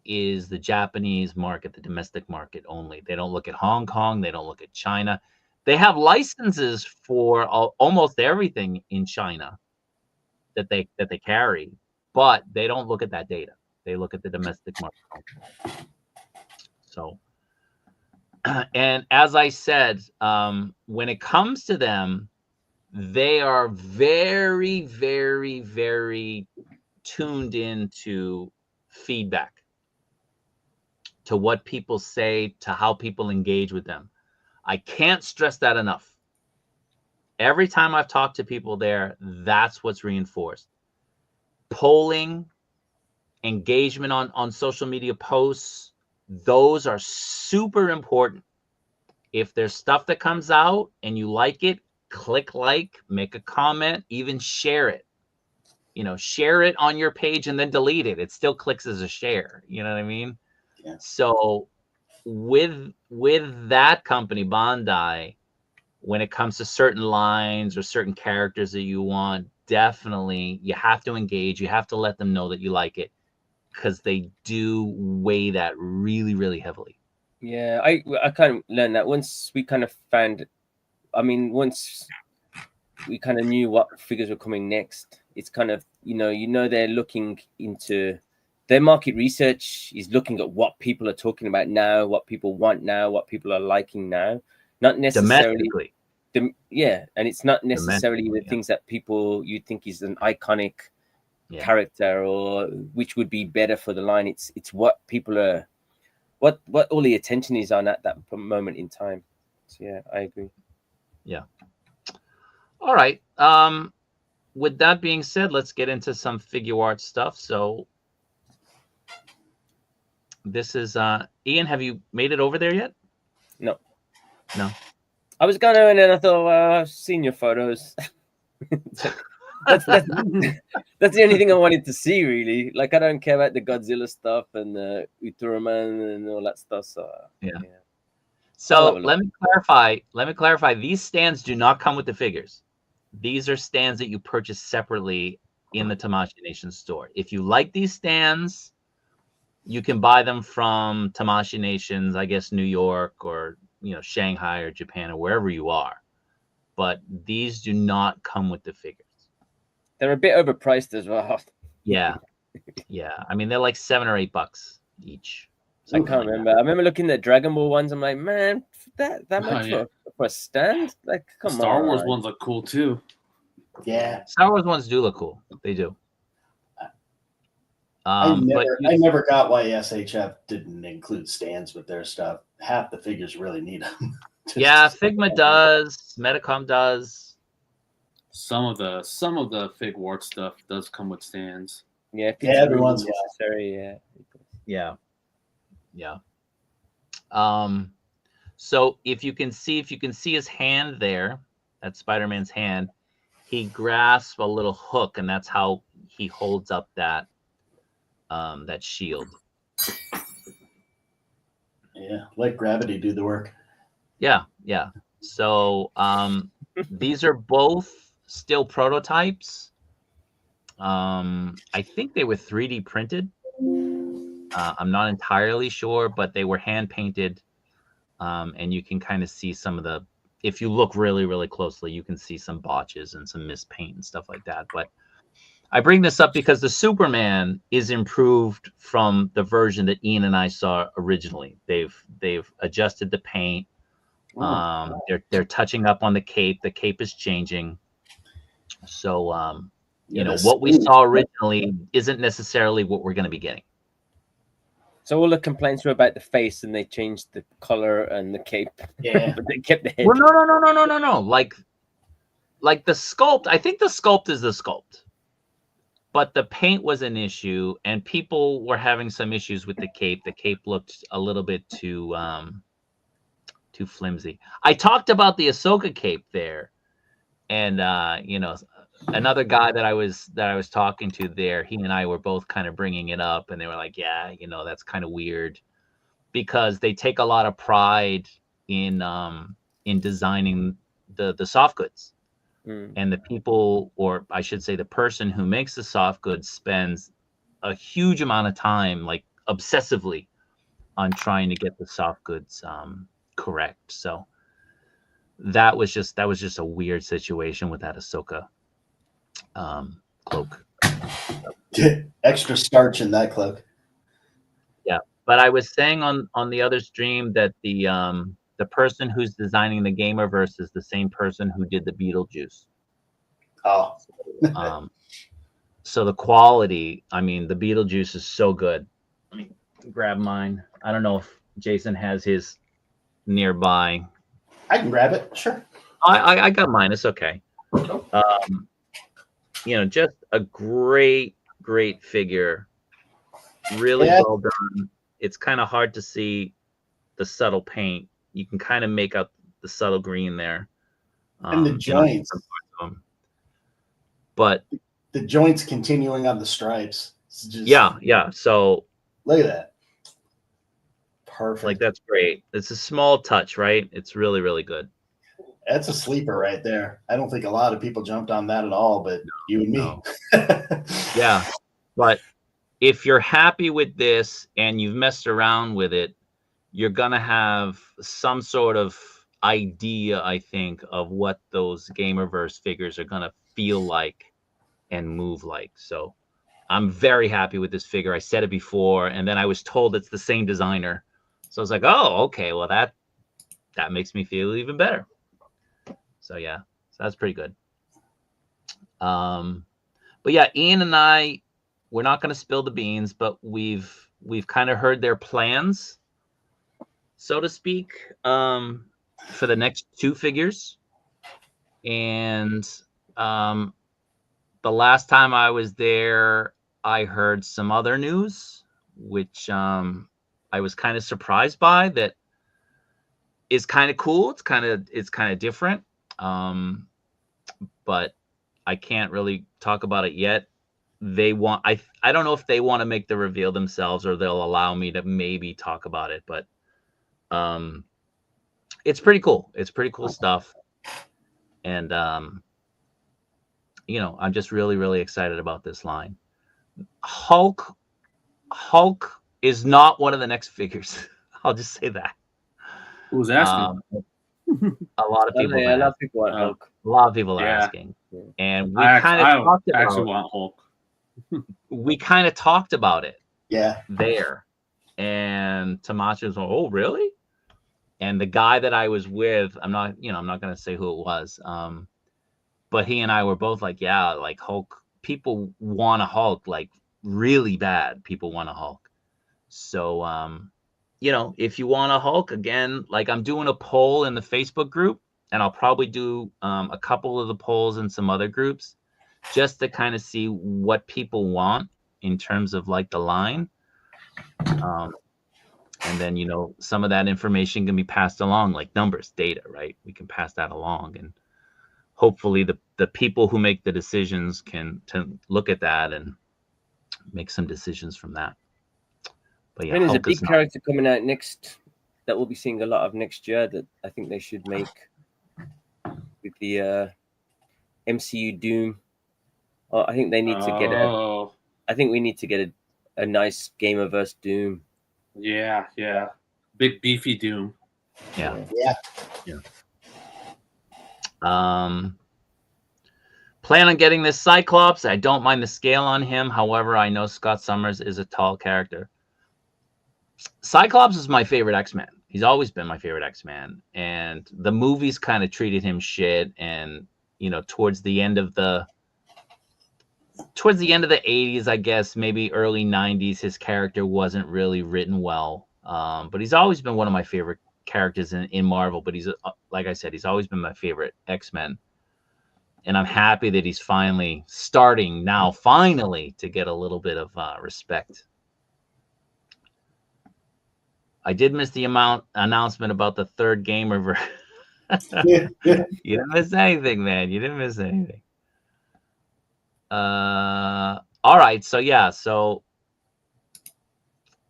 is the Japanese market, the domestic market only. They don't look at Hong Kong. They don't look at China. They have licenses for almost everything in China that they carry, but they don't look at that data. They look at the domestic market. So, and as I said, when it comes to them, they are very, very, very tuned into feedback, to what people say, to how people engage with them. I can't stress that enough. Every time I've talked to people there, that's what's reinforced. Polling, engagement on social media posts, those are super important. If there's stuff that comes out and you like it, click like, make a comment, even share it. You know, share it on your page and then delete it. It still clicks as a share. You know what I mean? Yeah. So with that company, Bandai, when it comes to certain lines or certain characters that you want, definitely you have to engage. You have to let them know that you like it, because they do weigh that really, really heavily. Yeah, I kind of learned that once we kind of found, I mean, once we kind of knew what figures were coming next, it's kind of, you know, they're looking into their market research is looking at what people are talking about now, what people want now, what people are liking now, not necessarily. Yeah, and it's not necessarily the things that people you think is an iconic character or which would be better for the line. It's what people are, what all the attention is on at that moment in time. So yeah, I agree. Yeah. All right. With that being said, let's get into some Figuarts stuff. So this is Ian, have you made it over there yet? No. I was gonna, and then I thought, well, I've seen your photos. that's the only thing I wanted to see, really. Like, I don't care about the Godzilla stuff and the Ultraman and all that stuff. So yeah. So let me clarify. These stands do not come with the figures. These are stands that you purchase separately in the Tamashii Nation store. If you like these stands, you can buy them from Tamashii Nations, I guess New York or Shanghai or Japan or wherever you are. but these do not come with the figures. They're a bit overpriced as well. Yeah. Yeah. I mean, they're like $7 or $8 each. I can't remember. I remember looking at Dragon Ball ones. I'm like, man, that much for a stand? Like, come on. Star Wars ones look cool too. Yeah. Star Wars ones do look cool. They do. I never got why SHF didn't include stands with their stuff. Half the figures really need them. Yeah, Figma does. Metacom does. Some of the Figuarts stuff does come with stands. Yeah, everyone's necessary. Yeah. So if you can see his hand there, that's Spider-Man's hand. He grasps a little hook, and that's how he holds up that shield. Yeah, let gravity do the work. Yeah. So these are both still prototypes. I think they were 3D printed. I'm not entirely sure, but they were hand painted. And you can kind of see some of the, if you look really, really closely, you can see some botches and some mispaint and stuff like that. But I bring this up because the Superman is improved from the version that Ian and I saw originally. They've adjusted the paint. They're touching up on the cape. The cape is changing. So you know, what we saw originally isn't necessarily what we're going to be getting. So all the complaints were about the face, and they changed the color and the cape. Yeah, but they kept the head. Well, no. Like the sculpt. I think the sculpt is the sculpt, but the paint was an issue, and people were having some issues with the cape. The cape looked a little bit too flimsy. I talked about the Ahsoka cape there, and you know, another guy that I was talking to there, he and I were both kind of bringing it up, and they were like, yeah, you know, that's kind of weird, because they take a lot of pride in designing the soft goods. And the people, or I should say the person who makes the soft goods, spends a huge amount of time, like obsessively, on trying to get the soft goods correct. So that was just a weird situation with that Ahsoka cloak. Extra starch in that cloak. Yeah, but I was saying on the other stream that the person who's designing the Gamerverse is the same person who did the Beetlejuice. Oh. So the quality, I mean, the Beetlejuice is so good. Let me grab mine. I don't know if Jason has his nearby. I can grab it. Sure. I got mine. It's okay. You know, just a great figure. Really well done. It's kind of hard to see the subtle paint. You can kind of make out the subtle green there. And the joints. But the joints continuing on the stripes. Just, yeah. So look at that. Perfect. Like, that's great. It's a small touch, right? It's really, really good. That's a sleeper right there. I don't think a lot of people jumped on that at all, but you and me. No. Yeah. But if you're happy with this and you've messed around with it, you're going to have some sort of idea, I think, of what those Gamerverse figures are going to feel like and move like. So I'm very happy with this figure. I said it before, and then I was told it's the same designer. So I was like, oh, okay, well, that makes me feel even better. So yeah, so that's pretty good. But yeah, Ian and I, we're not going to spill the beans, but we've kind of heard their plans, so to speak, for the next two figures. And the last time I was there, I heard some other news, which I was kind of surprised by. That is kind of cool. It's kind of different. But I can't really talk about it yet. I don't know if they want to make the reveal themselves, or they'll allow me to maybe talk about it, but it's pretty cool. It's pretty cool stuff. And you know, I'm just really, really excited about this line. Hulk is not one of the next figures. I'll just say that. Who's asking? A lot of people. A lot of people want Hulk. A lot of people are Yeah. asking, and we I kind of talked about. actually want Hulk. We kind of talked about it Yeah. there, and Tamashii was like, "Oh, really?" And the guy that I was with, I'm not going to say who it was, but he and I were both like, "Yeah, like Hulk. People want a Hulk, like really bad. People want a Hulk." So, if you want a Hulk, again, like I'm doing a poll in the Facebook group, and I'll probably do a couple of the polls in some other groups just to kind of see what people want in terms of like the line. And then, some of that information can be passed along, like numbers, data, right? We can pass that along. And hopefully the people who make the decisions can look at that and make some decisions from that. But yeah, There's a Hulk big is not. character coming out next that we'll be seeing a lot of next year that I think they should make with the MCU Doom. I think they need to get I think we need to get a nice Gamerverse Doom. Yeah, yeah. Big beefy Doom. Yeah. Yeah. Plan on getting this Cyclops. I don't mind the scale on him. However, I know Scott Summers is a tall character. Cyclops is my favorite X-Man. He's always been my favorite X-Man. And the movies kind of treated him shit. And, towards the end of the 80s, I guess, maybe early 90s, his character wasn't really written well. But he's always been one of my favorite characters in Marvel. But he's, like I said, he's always been my favorite X-Men. And I'm happy that he's finally to get a little bit of respect. I did miss the announcement about the third gamer. You didn't miss anything, man. You didn't miss anything. All right. So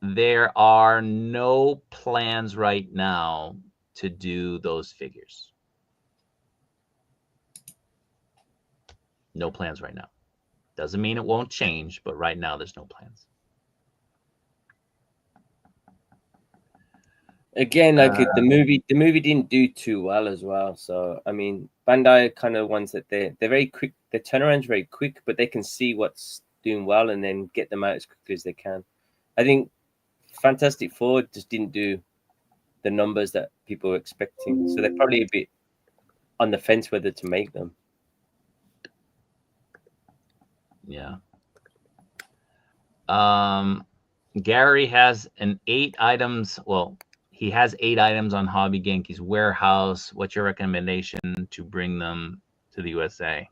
there are no plans right now to do those figures. No plans right now. Doesn't mean it won't change, but right now there's no plans. Again, like the movie didn't do too well as well. So I mean, Bandai are kind of ones that they're very quick. The turnaround's very quick, but they can see what's doing well and then get them out as quickly as they can. I think Fantastic Four just didn't do the numbers that people were expecting, so they're probably a bit on the fence whether to make them. Yeah. Gary has he has 8 items on Hobby Genki's warehouse. What's your recommendation to bring them to the USA?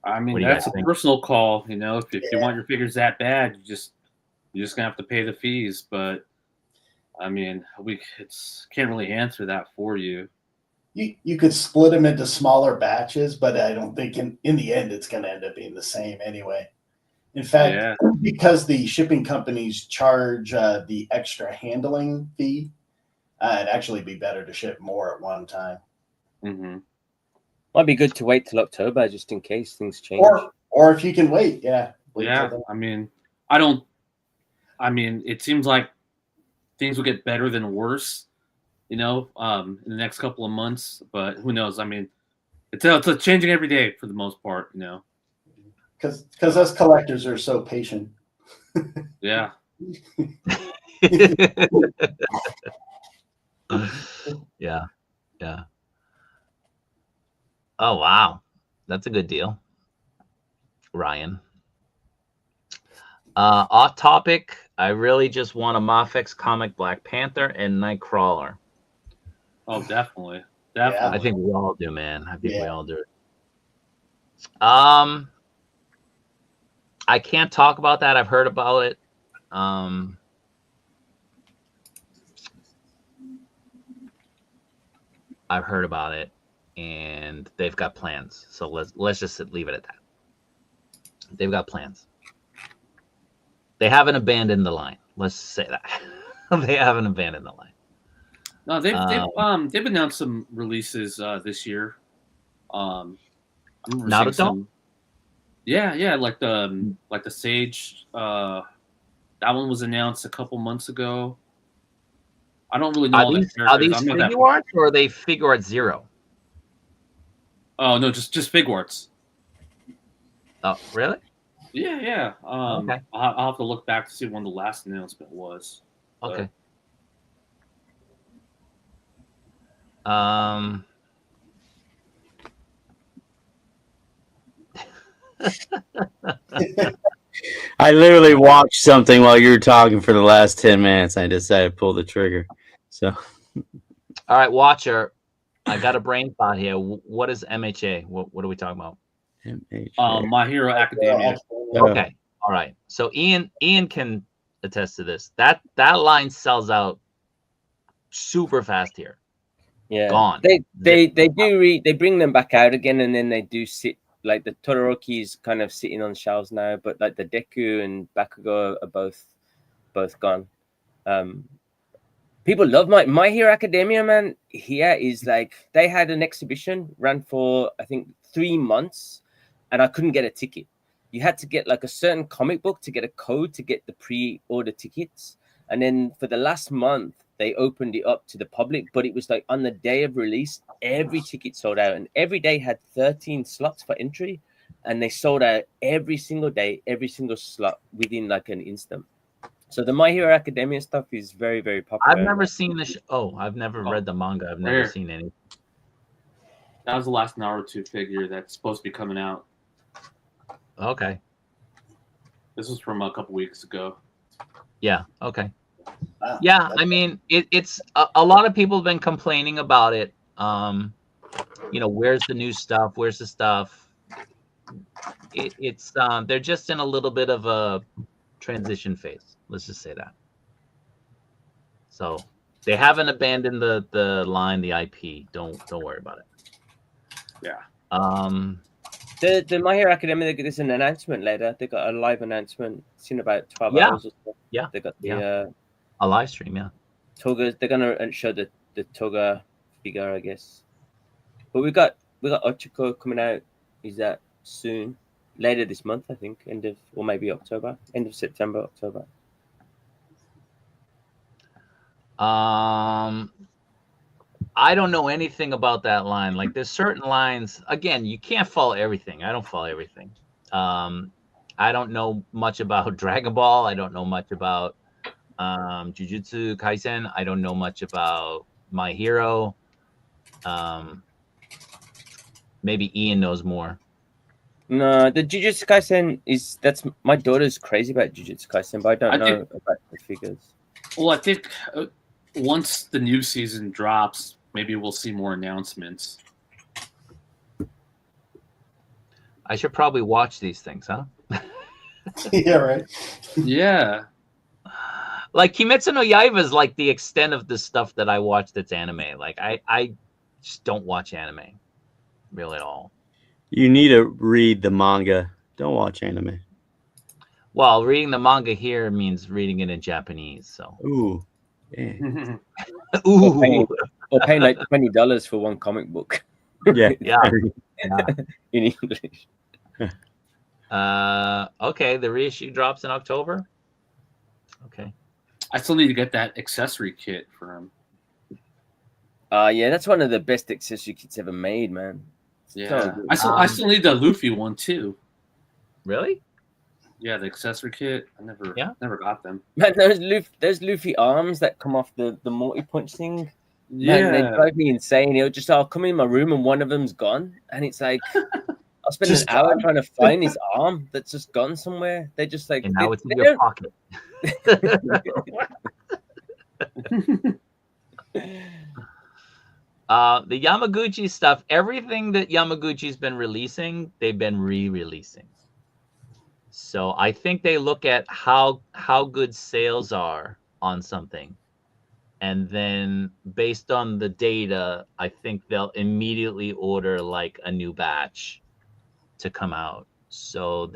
I mean, that's a personal call. If you want your figures that bad, you're just gonna have to pay the fees. But I mean, can't really answer that for you. You could split them into smaller batches, but I don't think in the end it's going to end up being the same anyway. In fact, because the shipping companies charge the extra handling fee, it'd actually be better to ship more at one time. Mm-hmm. Might be good to wait till October just in case things change. Or if you can wait, I mean, it seems like things will get better than worse, in the next couple of months. But who knows? I mean, it's changing every day for the most part, Because us collectors are so patient. Yeah. Yeah. Oh, wow. That's a good deal, Ryan. Off topic, I really just want a MAFEX comic Black Panther and Nightcrawler. Oh, definitely. I think we all do, man. I think we all do it. I can't talk about that. I've heard about it. I've heard about it, and they've got plans. So let's just leave it at that. They've got plans. They haven't abandoned the line. Let's say that. They haven't abandoned the line. No, they've announced some releases this year. I remember seeing some. Yeah, like the Sage. That one was announced a couple months ago. I don't really know Are all the these characters. I'm not that. Figuarts, or are these I'm not that. Figuarts, or are they Figuarts Zero? Oh no, just Figuarts. Oh, really? Yeah, yeah. Okay. I'll have to look back to see when the last announcement was. But Okay. I literally watched something while you were talking for the last 10 minutes. I decided to pull the trigger. So, all right, Watcher. I got a brain thought here. What is MHA? What are we talking about? MHA. My Hero Academia. Okay. All right. So Ian can attest to this. That line sells out super fast here. Yeah, Gone. They bring them back out again, and then they do sit like the Todoroki's kind of sitting on shelves now, but like the Deku and Bakugo are both gone. People love My Hero Academia, man. Here is like they had an exhibition ran for I think 3 months, and I couldn't get a ticket. You had to get like a certain comic book to get a code to get the pre-order tickets, and then for the last month they opened it up to the public, but it was like on the day of release, every ticket sold out, and every day had 13 slots for entry, and they sold out every single day, every single slot within like an instant. So the My Hero Academia stuff is very, very popular. I've never seen the I've never read the manga. I've never seen any. That was the last Naruto figure that's supposed to be coming out. Okay. This was from a couple weeks ago. Yeah. Okay. Wow. Yeah, I mean, it's a lot of people have been complaining about it. Where's the new stuff? Where's the stuff? It's they're just in a little bit of a transition phase. Let's just say that. So they haven't abandoned the line, the IP. Don't worry about it. Yeah. The My Hero Academia, there's an announcement later. They got a live announcement. It's in about 12 hours or so. Yeah. They got the a live stream, yeah. Toga. They're gonna show the Toga figure, I guess. But we got Ochiko coming out. Is that soon? Later this month, I think. End of September, October. I don't know anything about that line. Like, there's certain lines. Again, you can't follow everything. I don't follow everything. I don't know much about Dragon Ball. I don't know much about Jujutsu Kaisen. I don't know much about My Hero. Maybe Ian knows more. No, the Jujutsu Kaisen that's my daughter's crazy about Jujutsu Kaisen, but I don't know about the figures. Well, I think once the new season drops, maybe we'll see more announcements. I should probably watch these things, huh? Yeah, right. Yeah. Like Kimetsu no Yaiba is like the extent of the stuff that I watch that's anime. Like I just don't watch anime really at all. You need to read the manga. Don't watch anime. Well, reading the manga here means reading it in Japanese. So. Ooh. Yeah. Ooh. Or paying like $20 for one comic book. Yeah. Yeah. In English. Okay, the reissue drops in October. Okay. I still need to get that accessory kit for him. Yeah, that's one of the best accessory kits ever made, man. Yeah. I still need the Luffy one too. Really? Yeah, the accessory kit. I never got them. Man, those Luffy arms that come off the multi-punch thing. Yeah. Man, they drive me insane. I'll come in my room and one of them's gone. And it's like I'll spend an hour trying to find his arm that's just gone somewhere. They just like and now it's in your pocket. The Yamaguchi stuff, everything that Yamaguchi's been releasing, they've been re-releasing. So I think they look at how good sales are on something. And then based on the data, I think they'll immediately order like a new batch to come out. So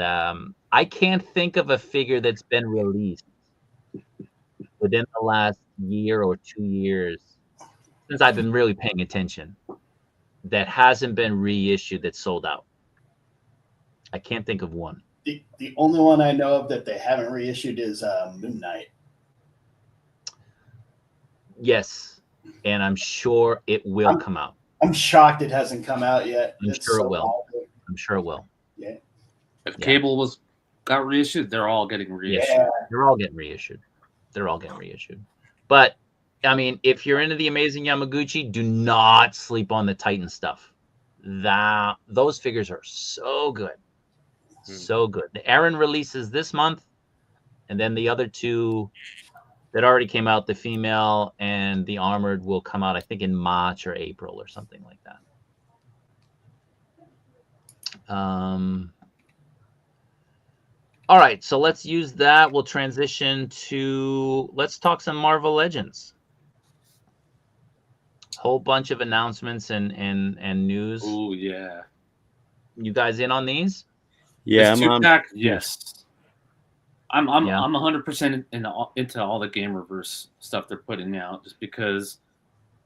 I can't think of a figure that's been released within the last year or 2 years, since I've been really paying attention, that hasn't been reissued that's sold out. I can't think of one. The only one I know of that they haven't reissued is Moon Knight. Yes, and I'm sure it will come out. I'm shocked it hasn't come out yet. I'm It's sure so it will. awful. I'm sure it will. Yeah. If Cable got reissued, they're all getting reissued. Yeah. They're all getting reissued. They're all getting reissued. But I mean, if you're into the Amazing Yamaguchi, do not sleep on the Titan stuff. Those figures are so good. So good. The Aaron releases this month, and then the other two that already came out, the female and the armored, will come out, I think, in March or April or something like that. All right, so let's use that. We'll transition to, let's talk some Marvel Legends. Whole bunch of announcements and news. Oh yeah. You guys in on these? Yeah, This I'm on. two-pack, yes. I'm Yeah. 100% into all the game reverse stuff they're putting out, just because,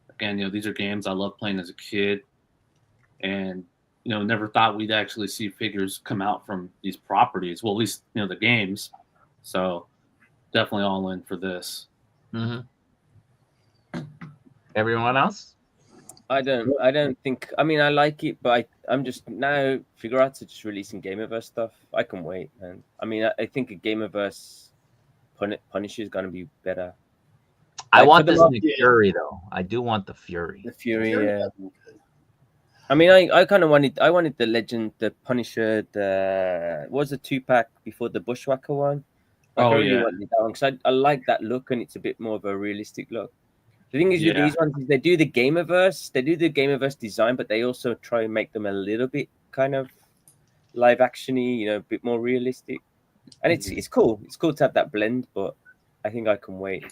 again, these are games I love playing as a kid, and never thought we'd actually see figures come out from these properties. Well, at least the games. So definitely all in for this. Everyone else? I don't think. I mean, I like it, but I'm just now. Figuarts are just releasing Gameverse stuff. I can wait, man. I mean, I think a Gameverse Punisher is gonna be better. I Like, want for the this Muff, new Fury though. I do want the Fury. The Fury, yeah. I mean, I kind of wanted. I wanted the Legend, the Punisher, what was the 2-pack before the Bushwhacker one. Like, Oh, I really yeah. wanted that one because I like that look, and it's a bit more of a realistic look. The thing is with Yeah. these ones is they do the Gameverse design, but they also try and make them a little bit kind of live actiony, a bit more realistic. And it's cool. It's cool to have that blend, but I think I can wait.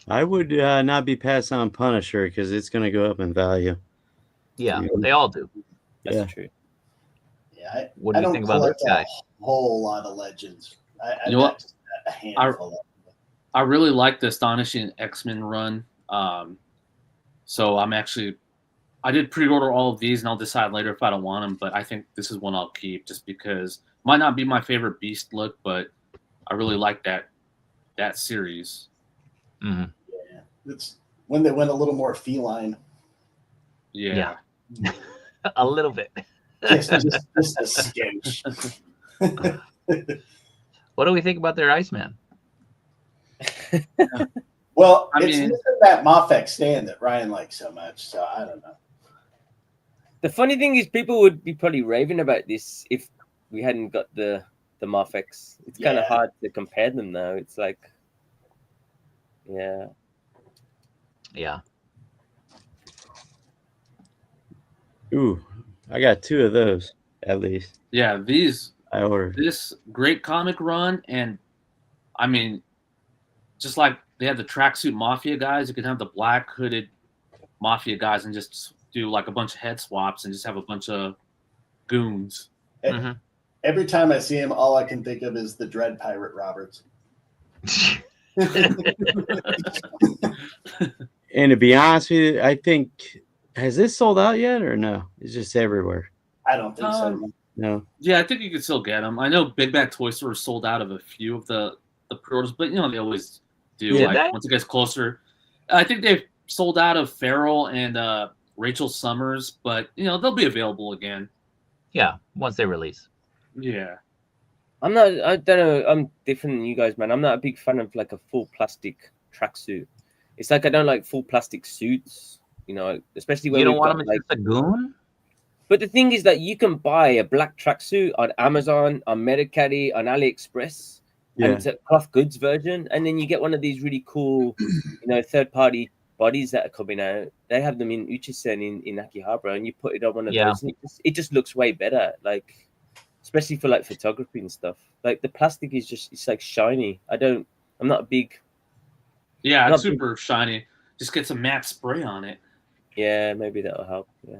I would not be passing on Punisher because it's going to go up in value. Yeah, they all do. That's true. Yeah, What do I you don't think about this collect guy? a whole lot of Legends. I You know what? got just a handful of them. I really like the Astonishing X-Men run. So I did pre-order all of these, and I'll decide later if I don't want them. But I think this is one I'll keep, just because might not be my favorite Beast look, but I really like that series. Mm-hmm. Yeah, it's when they went a little more feline. Yeah. A little bit. Just a sketch. What do we think about their Iceman? Well, I it's mean- missing that MAFEX stand that Ryan likes so much, so I don't know. The funny thing is, people would be probably raving about this if we hadn't got the MAFEX. It's kind of Yeah. hard to compare them now. It's like, yeah. Yeah. Ooh, I got 2 of those at least. Yeah, I ordered. this great comic run, and I mean, just like they had the tracksuit Mafia guys, you can have the black hooded Mafia guys and just do like a bunch of head swaps and just have a bunch of goons. Mm-hmm. Every time I see him, all I can think of is the Dread Pirate Roberts. And to be honest with you, I think, has this sold out yet or no? It's just everywhere. I don't think so. No. Yeah, I think you can still get them. I know Big Bad Toy Store sold out of a few of the pre-orders, but they always do. Yeah. Like once it gets closer, I think they've sold out of Farrell and Rachel Summers, but they'll be available again. Yeah, once they release. Yeah. I don't know. I'm different than you guys, man. I'm not a big fan of like a full plastic tracksuit. It's like I don't like full plastic suits, especially when You don't we've want got, them as like, just a goon? But the thing is that you can buy a black tracksuit on Amazon, on Medicaddy, on AliExpress, and it's a cloth goods version. And then you get one of these really cool, third-party bodies that are coming out. They have them in Uchisen in Akihabara, and you put it on one of those, and it just looks way better. Like, especially for like photography and stuff. Like the plastic is it's like shiny. I'm not a big. Yeah, it's super shiny. Just get some matte spray on it. Yeah, maybe that'll help. Yeah.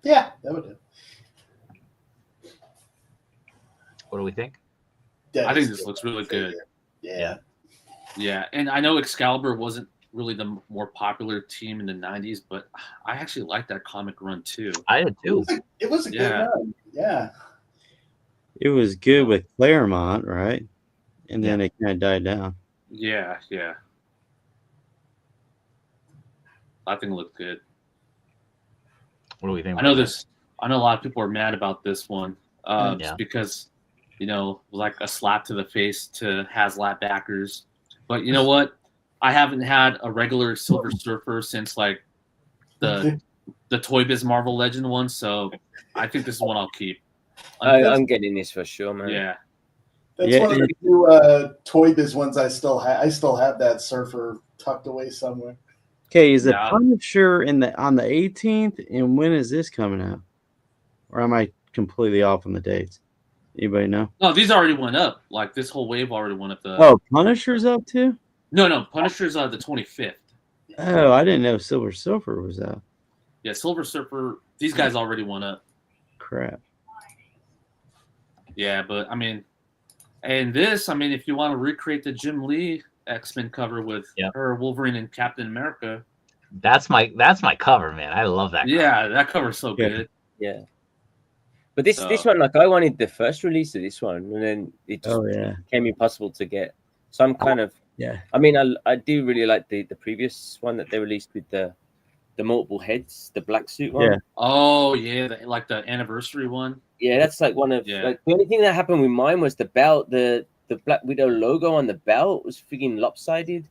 Yeah, that would do. What do we think? I think this looks really good. Yeah. Yeah, and I know Excalibur wasn't really the more popular team in the 90s, but I actually like that comic run too. I did too. It was a good run. Yeah. It was good with Claremont, right? And then it kind of died down. Yeah, yeah. I think it looked good. What do we think? I know a lot of people are mad about this one, Yeah. just because, like a slap to the face to Haslab backers. But you know what? I haven't had a regular Silver Surfer since like the Toy Biz Marvel Legend one, so I think this is one I'll keep. I'm getting this for sure, man. Yeah. That's one of the few Toy Biz ones I still have. I still have that Surfer tucked away somewhere. Okay, is the Yeah. Punisher on the 18th, and when is this coming out? Or am I completely off on the dates? Anybody know? No, these already went up. Like this whole wave already went up. Oh, Punisher's up too? No, Punisher's the 25th. Oh, I didn't know Silver Surfer was out. Yeah, Silver Surfer. These guys already went up. Crap. Yeah, but I mean, and this, I mean, if you want to recreate the Jim Lee X-Men cover with her, Wolverine, and Captain America. That's my cover, man. I love that. Yeah, that cover's so good. Yeah. But this one, like, I wanted the first release of this one, and then it just became impossible to get. So I'm kind of I mean, I do really like the previous one that they released with the multiple heads, the black suit one. Yeah. Oh yeah, like the anniversary one. Yeah, that's like one of like the only thing that happened with mine was the belt, the Black Widow logo on the belt was freaking lopsided,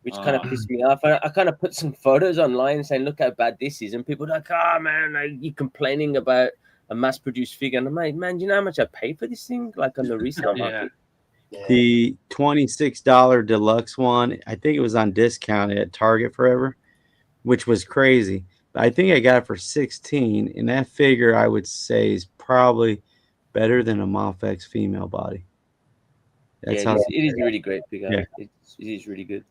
which kind of pissed me off. I kind of put some photos online saying, "Look how bad this is," and people are like, "Oh man, like, you complaining about a mass-produced figure?" And I'm like, "Man, do you know how much I pay for this thing? Like on the resale market." The $26 deluxe one, I think it was on discount at Target forever, which was crazy. I think I got it for $16, and that figure I would say is probably better than a MAFEX female body. That's how it is a really great figure. Yeah. It is really good.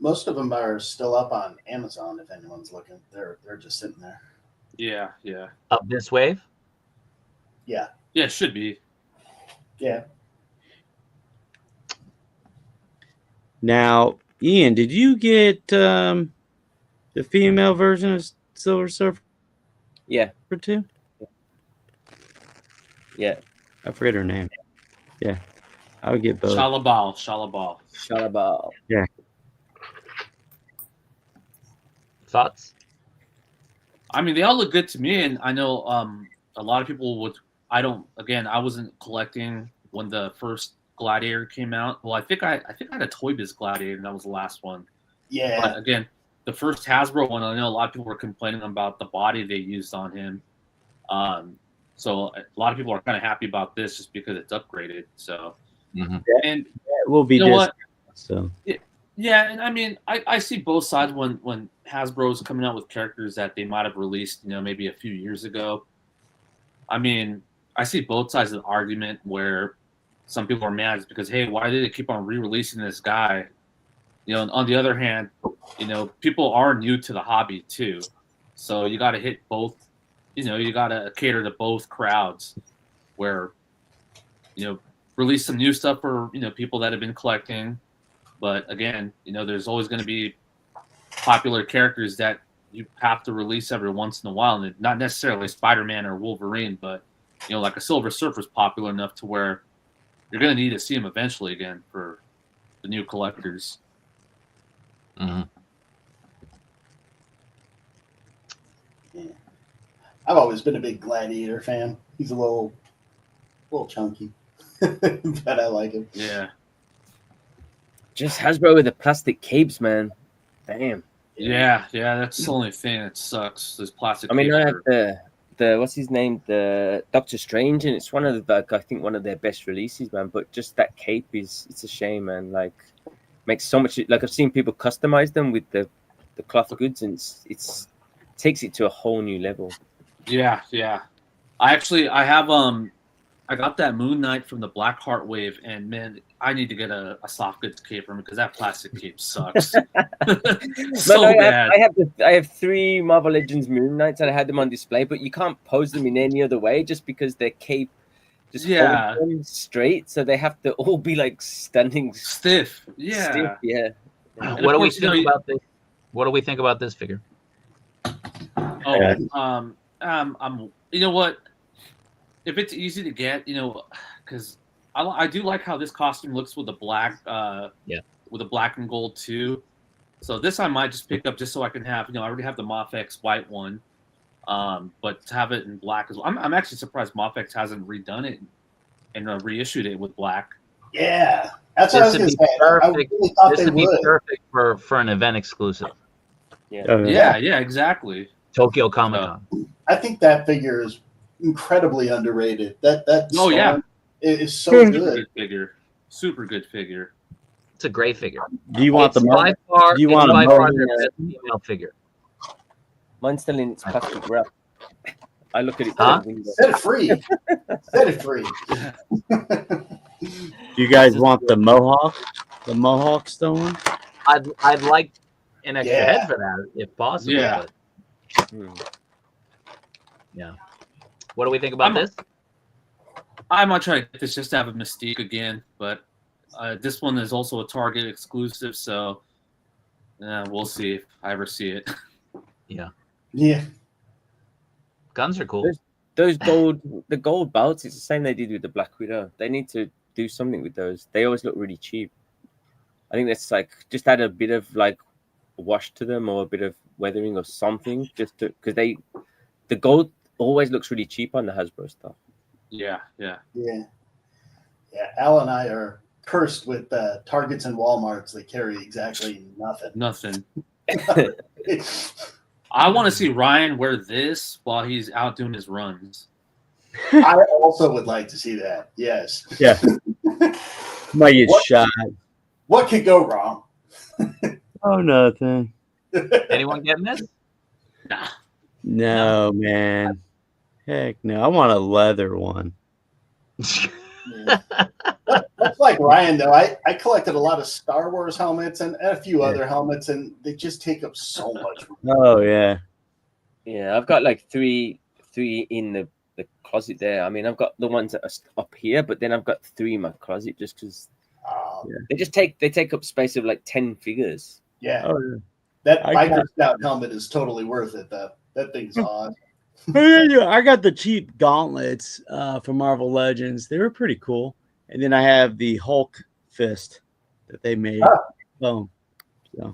Most of them are still up on Amazon if anyone's looking. They're just sitting there. Yeah. Up this wave? Yeah. Yeah, it should be. Yeah. Now, Ian, did you get the female version of Silver Surfer? Yeah. For two? Yeah. I forget her name. Yeah. I would get both. Shalabal. Yeah. Thoughts? I mean, they all look good to me, and I know a lot of people would. I wasn't collecting when the first Gladiator came out. Well, I think I had a Toy Biz Gladiator, and that was the last one. Yeah. But again, the first Hasbro one, I know a lot of people were complaining about the body they used on him. So a lot of people are kind of happy about this just because it's upgraded. So, and it will be. You know what? So. Yeah, and I mean, I see both sides when Hasbro's coming out with characters that they might have released, maybe a few years ago. I mean, I see both sides of the argument where some people are mad because, hey, why did they keep on re-releasing this guy? And on the other hand, people are new to the hobby too. So you got to hit both, you got to cater to both crowds where, release some new stuff for, people that have been collecting. But again, there's always going to be popular characters that you have to release every once in a while, and not necessarily Spider-Man or Wolverine, but like a Silver Surfer is popular enough to where you're going to need to see him eventually again for the new collectors. Mm-hmm. Yeah. I've always been a big Gladiator fan. He's a little chunky, but I like him. Yeah. Just Hasbro with the plastic capes, man. Damn. Yeah, that's the only thing that sucks. Those plastic. I mean, I have the what's his name, the Doctor Strange, and it's one of the I think one of their best releases, man. But just that cape it's a shame, man. Like, makes so much. Like, I've seen people customize them with the cloth goods, and it takes it to a whole new level. Yeah. I have I got that Moon Knight from the Black Heart wave, and man, I need to get a soft goods cape from it because that plastic cape sucks. Bad. I have 3 Marvel Legends Moon Knights, and I had them on display, but you can't pose them in any other way just because their cape just holds them straight, so they have to all be like standing stiff. Yeah. What do we think about this? What do we think about this figure? Oh, you know what? If it's easy to get, because I do like how this costume looks with the black, with the black and gold too. So this I might just pick up just so I can have, I already have the MAFEX white one, but to have it in black as well. I'm actually surprised MAFEX hasn't redone it and reissued it with black. Yeah, that's what I was going to say. I really thought This they would be would. perfect for an event exclusive. Yeah, exactly. Tokyo Comic Con. I think that figure is incredibly underrated. That yeah, it is so Super good. good figure. Super good figure. It's a great figure. Do you want It's by far, do you it's want by a far Mohawk? the best female figure. Mine's still in its plastic wrap. I look at it Huh? through the window. Set it free. Set it free. Do you guys want the Mohawk? The Mohawk stone? I'd like an extra Yeah. head for that if possible. Yeah. But, yeah. What do we think about this? I might try to get this just to have a Mystique again, but this one is also a Target exclusive, so we'll see if I ever see it. Yeah. Yeah. Guns are cool. The gold belts, it's the same they did with the Black Widow. They need to do something with those. They always look really cheap. I think that's like just add a bit of like wash to them or a bit of weathering or something, just to because the gold always looks really cheap on the Hasbro stuff. Yeah. Al and I are cursed with Targets and Walmarts. They carry exactly nothing. Nothing. I want to see Ryan wear this while he's out doing his runs. I also would like to see that. Yes. Yeah. Might get shot. What could go wrong? Oh, nothing. Anyone getting this? Nah. No, man. Heck no. I want a leather one. That's like Ryan, though. I collected a lot of Star Wars helmets and a few other helmets, and they just take up so much room. Oh, yeah. Yeah, I've got like three in the closet there. I mean, I've got the ones that are up here, but then I've got 3 in my closet just because they take up space of like 10 figures. Yeah. Oh, yeah. That Biker Scout helmet is totally worth it, though. That thing's awesome. I got the cheap gauntlets from Marvel Legends. They were pretty cool. And then I have the Hulk fist that they made. So The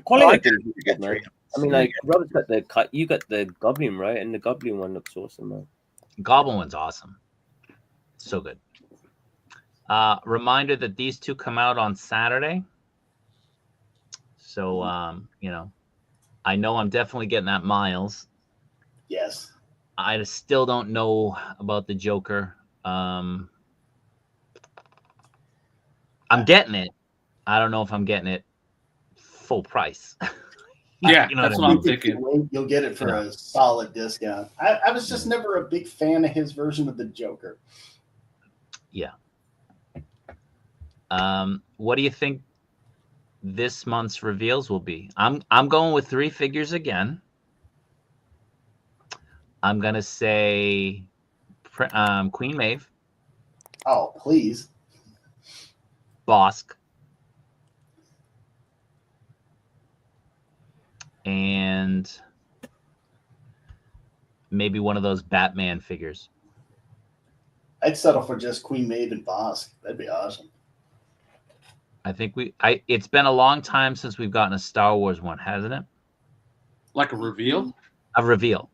quality is good, man. I mean, like Robert's got the cut. You got the Goblin, right? And the Goblin one looks awesome, man. Goblin one's awesome. So good. Reminder that these two come out on Saturday. So, I know I'm definitely getting that Miles. Yes. I still don't know about the Joker. I'm getting it. I don't know if I'm getting it full price. Yeah, You know that's what I what mean? I'm thinking. You'll get it for a solid discount. I was just never a big fan of his version of the Joker. Yeah. What do you think this month's reveals will be? I'm going with 3 figures again. I'm gonna say Queen Maeve, Oh, please. Bosk, and maybe one of those Batman figures. I'd settle for just Queen Maeve and Bosk. That'd be awesome. I think it's been a long time since we've gotten a Star Wars one, hasn't it? Like a reveal? A reveal.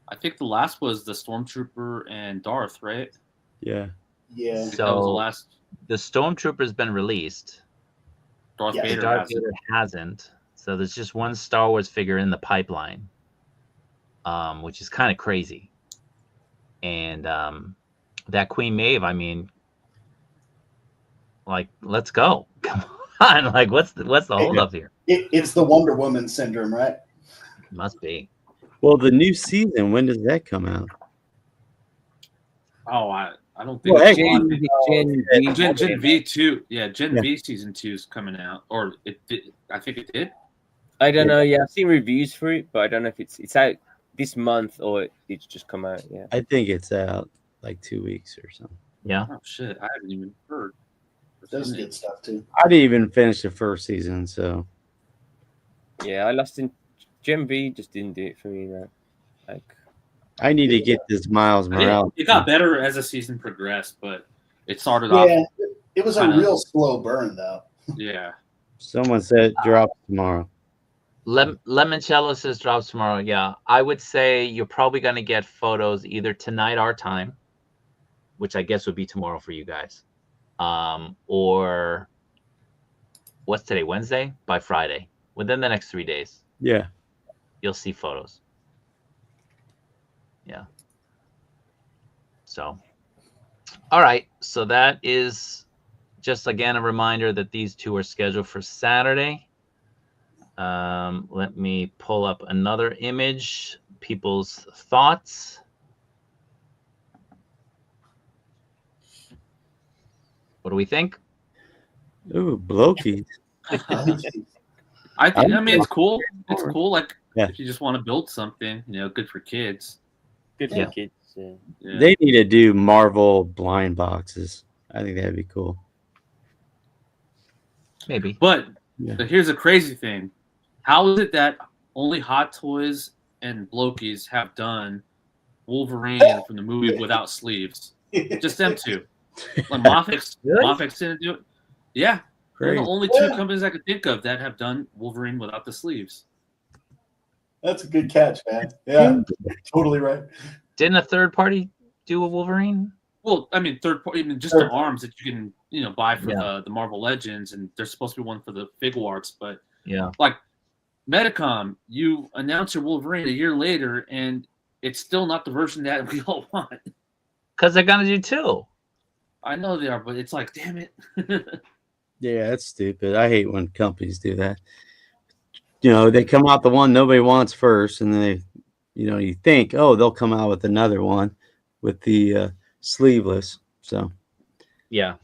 I think the last was the Stormtrooper and Darth, right? yeah. Yeah. That was the So last. the Stormtrooper's been released. Darth Yeah, Vader Darth hasn't. Vader hasn't. So there's just one Star Wars figure in the pipeline, which is kind of crazy. And that Queen Maeve, I mean, like, let's go. Come on. Like, what's the hold up here? It's the Wonder Woman syndrome, right? Must be. Well, the new season, when does that come out? Oh, I don't think Well, it's heck, Gen V2. Yeah, Gen Yeah. V season 2 is coming out, or it did. I think it did. I don't know. Yeah, I've seen reviews for it, but I don't know if it's out this month or it's just come out. Yeah. I think it's out like 2 weeks or something. Yeah. Oh shit, I haven't even heard. Does good stuff too. I didn't even finish the first season, so Yeah, I lost in Gen V. Just didn't do it for me, man. Like, I need to get this Miles Morales. It got better as the season progressed, but it started off. Yeah, it was a kinda- real slow burn, though. Yeah. Someone said it drops tomorrow. Lemoncello says drops tomorrow. Yeah, I would say you're probably going to get photos either tonight our time, which I guess would be tomorrow for you guys, or what's today, Wednesday? By Friday, within the next 3 days, Yeah. you'll see photos. Yeah. So, all right. So that is just again a reminder that these two are scheduled for Saturday. Let me pull up another image. People's thoughts. What do we think? Ooh, Blokies. I mean, it's cool. It's cool. Like, Yeah. if you just want to build something, good for kids. Good for Yeah. kids. Yeah. They need to do Marvel blind boxes. I think that'd be cool. Maybe. But Yeah. here's a crazy thing. How is it that only Hot Toys and Blokies have done Wolverine from the movie without sleeves? Just them two. Like MAFEX didn't do it. Yeah. They're the Crazy. only two companies I could think of that have done Wolverine without the sleeves. That's a good catch, man. Yeah, totally right. Didn't a third party do a Wolverine? Well, I mean, third party, just the arms that you can, buy for the Marvel Legends, and there's supposed to be one for the Figuarts, but Yeah. like Medicom, you announce your Wolverine a year later, and it's still not the version that we all want. Because they're gonna do two. I know they are, but it's like, damn it. Yeah, that's stupid. I hate when companies do that. They come out the one nobody wants first, and then they, you think, oh, they'll come out with another one with the sleeveless. So Yeah.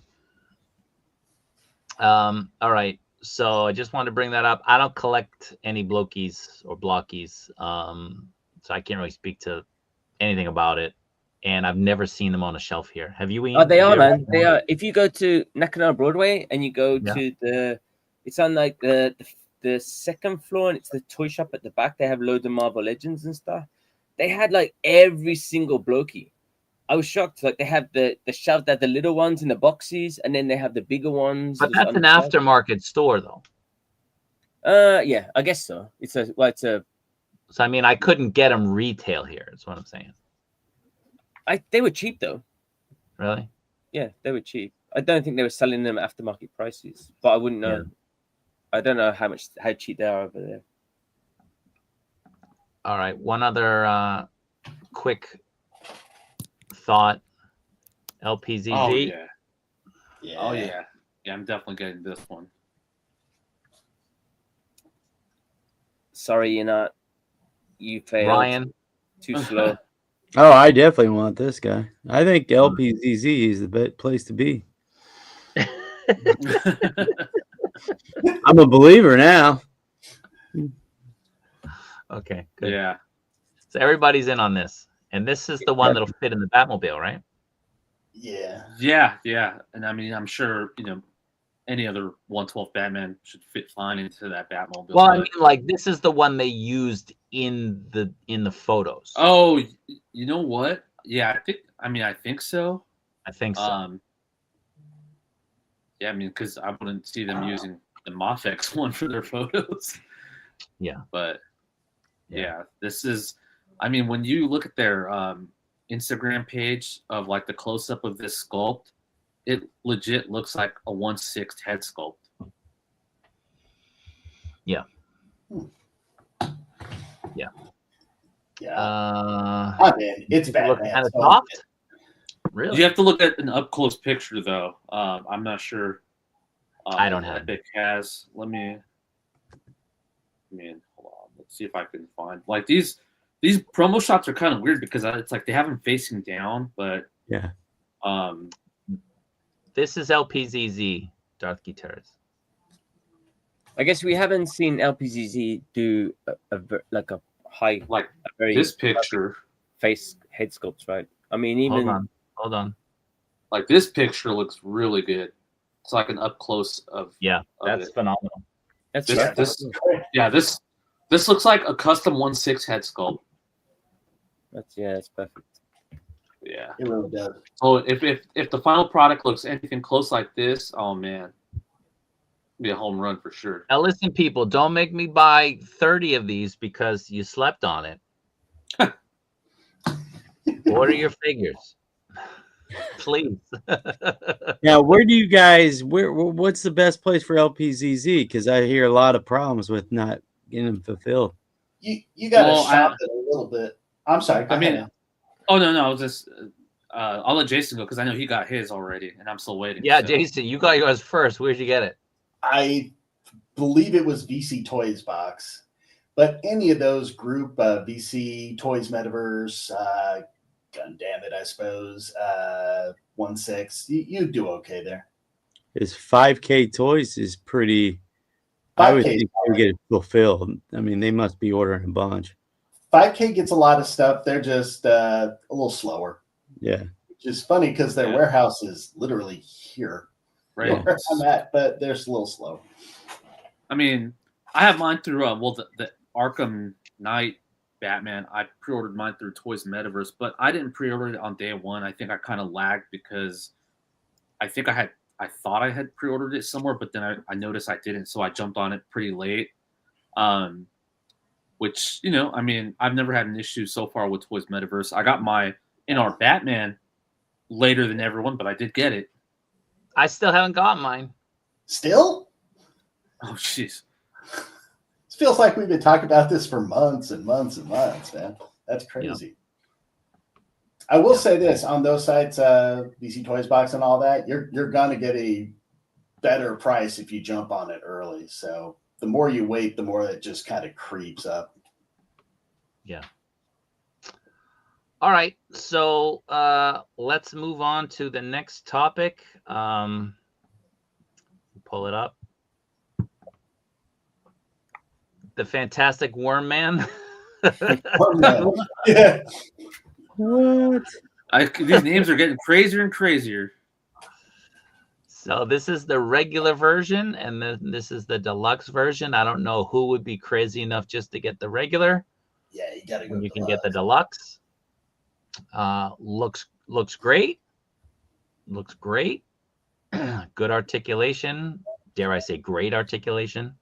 All right. So I just wanted to bring that up. I don't collect any Blokies or Blockies, so I can't really speak to anything about it. And I've never seen them on a shelf here. Have you? Ian? Oh, they Have are, you ever man. seen They one? are. If you go to Nakano Broadway and you go Yeah. to it's on like the second floor, and it's the toy shop at the back. They have loads of Marvel Legends and stuff. They had like every single Blokey. I was shocked. Like they have the shelf that the little ones in the boxes, and then they have the bigger ones. But that's on an the shelf. aftermarket store, though. Yeah, I guess so. It's a So I mean, I couldn't get them retail here. Is what I'm saying. they were cheap though. Really? Yeah, they were cheap. I don't think they were selling them at aftermarket prices, but I wouldn't know. Yeah. I don't know how cheap they are over there. All right. One other quick thought. LPZZ. Oh, yeah. Yeah. Oh, yeah. Yeah, I'm definitely getting this one. Sorry, you failed. Ryan. Too slow. Oh, I definitely want this guy. I think LPZZ is the best place to be. I'm a believer now. Okay. Good. Yeah. So everybody's in on this, and this is the one that'll fit in the Batmobile, right? Yeah. Yeah, yeah. And I mean, I'm sure, any other 112 Batman should fit fine into that Batmobile. Well, I mean, like this is the one they used in the photos. Oh, you know what? Yeah, I think so. I think so. Yeah, I mean, because I wouldn't see them using the MAFEX one for their photos. Yeah. But yeah, this is, I mean, when you look at their Instagram page of like the close up of this sculpt, it legit looks like a 1/6 head sculpt. Yeah. Yeah. Yeah. It's Batman. Kind of so- soft. Really? You have to look at an up close picture though. I'm not sure. I don't have Epic has. Let me. Hold on. Let's see if I can find like these promo shots are kind of weird because it's like they have them facing down, but Yeah. This is LPZZ, Darth Guitars. I guess we haven't seen LPZZ do a high, like a very this picture. face head sculpts, right? I mean, even Hold on. Like this picture looks really good. It's like an up close of that's it. phenomenal. that's This looks like a custom 1/6 head sculpt. that's perfect. Yeah. It really does. So if the final product looks anything close like this, oh man. Be a home run for sure. Now listen, people, don't make me buy 30 of these because you slept on it. Order your figures, please. Now, where do you guys? What's the best place for LPZZ? Because I hear a lot of problems with not getting them fulfilled. You got to shop it a little bit. I'm sorry. Go ahead. Oh no, I was just. I'll let Jason go because I know he got his already, and I'm still waiting. Yeah, so. Jason, you got yours first. Where'd you get it? I believe it was VC Toys box, but any of those group VC Toys Metaverse, Gundam, I suppose, 1/6, you do okay there. His 5K Toys is pretty. I would think they get it fulfilled. I mean, they must be ordering a bunch. 5K gets a lot of stuff. They're just a little slower. Yeah, which is funny because their warehouse is literally here. Right. Where I'm at, but they're a little slow. I mean, I have mine through the Arkham Knight Batman. I pre-ordered mine through Toys Metaverse, but I didn't pre-order it on day one. I think I kind of lagged because I thought I had pre-ordered it somewhere, but then I noticed I didn't, so I jumped on it pretty late. Which, I mean, I've never had an issue so far with Toys Metaverse. I got my InArt Batman later than everyone, but I did get it. I still haven't got mine. Still? Oh, jeez. It feels like we've been talking about this for months and months and months, man. That's crazy. Yep. I will say this on those sites, VC Toys Box and all that, you're gonna get a better price if you jump on it early. So the more you wait, the more it just kind of creeps up. Yeah. All right, so let's move on to the next topic. Pull it up. The Fantastic Worm Man. Yeah. What? These names are getting crazier and crazier. So this is the regular version, and then this is the deluxe version. I don't know who would be crazy enough just to get the regular. Yeah, you gotta go. You can get the deluxe. Looks great. Looks great. Good articulation. Dare I say great articulation.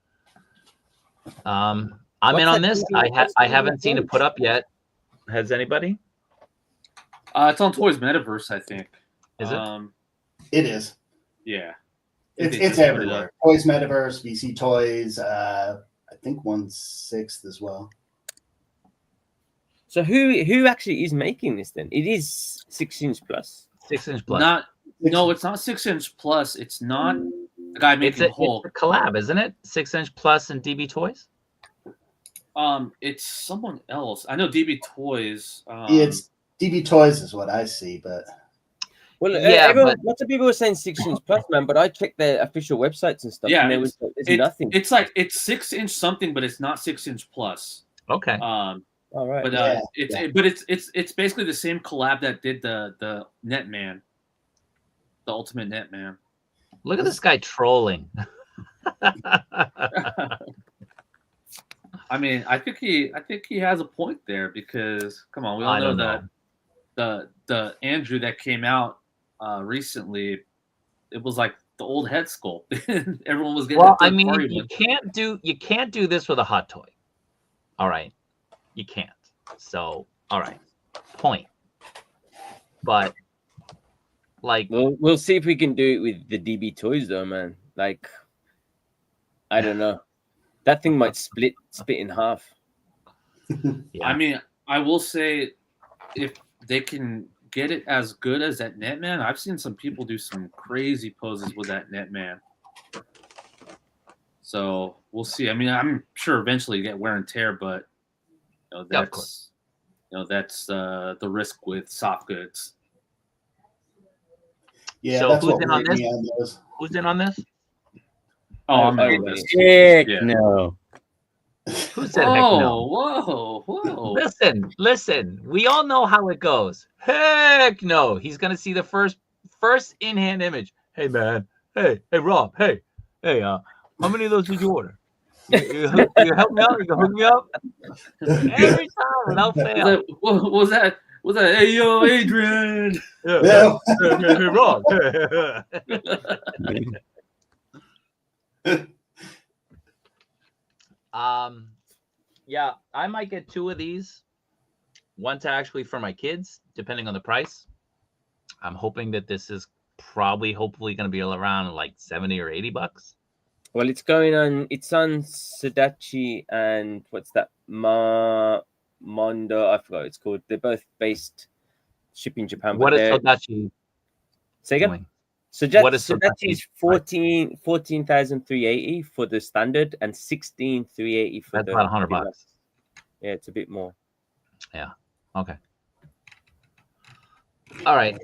I'm in on this. I haven't seen it put up yet. Has anybody? It's on Toys Metaverse, I think. Is it? It is. Yeah. It's everywhere. Toys Metaverse, VC Toys, I think 1/6 as well. So who actually is making this then? It is 6-inch plus. 6-inch plus. No, it's not 6-inch plus. It's not the guy making the whole. It's a collab, isn't it? 6-inch plus and DB Toys. It's someone else. I know DB Toys. It's DB Toys is what I see, but well, yeah, lots of people were saying 6-inch plus, man. But I checked their official websites and stuff, and there's nothing. It's like it's 6-inch something, but it's not 6-inch plus. Okay. All right. But it's basically the same collab that did the Netman, the Ultimate Netman. Look at this guy trolling. I mean, I think he has a point there because come on, we all know that the Andrew that came out recently, it was like the old head sculpt. Everyone was getting. Well, I mean, you can't do this with a hot toy. All right, you can't. So, all right, point. But like, we'll see if we can do it with the DB Toys, though, man. Like, I don't know. That thing might split in half. Yeah. I mean, I will say, if they can get it as good as that Netman, I've seen some people do some crazy poses with that Netman. So we'll see. I mean, I'm sure eventually you get wear and tear, but that's that's the risk with soft goods. Yeah, so that's who's what in on this? Who's in on this? Oh, I'm not on this. No. Who said heck no? Whoa. Listen. We all know how it goes. Heck no. He's gonna see the first in-hand image. Hey man. Hey Rob. Hey. How many of those did you order? You help me out? You can hook me up? Every time without fail. Was that? Hey yo, Adrian. Yeah. Hey Rob. Yeah, I might get 2 of these. One's actually for my kids, depending on the price. I'm hoping that this is hopefully going to be around like 70 or 80 bucks. Well, it's going on. It's on Sadachi and what's that? Mondo. I forgot what it's called. They're both based shipping Japan. What but is they're Sodachi say again. doing? What is Sadachi is Sodachi? 14,380 for the standard and 16,380 for That's the about 100 deluxe. bucks. Yeah, it's a bit more. Yeah. Okay. All right.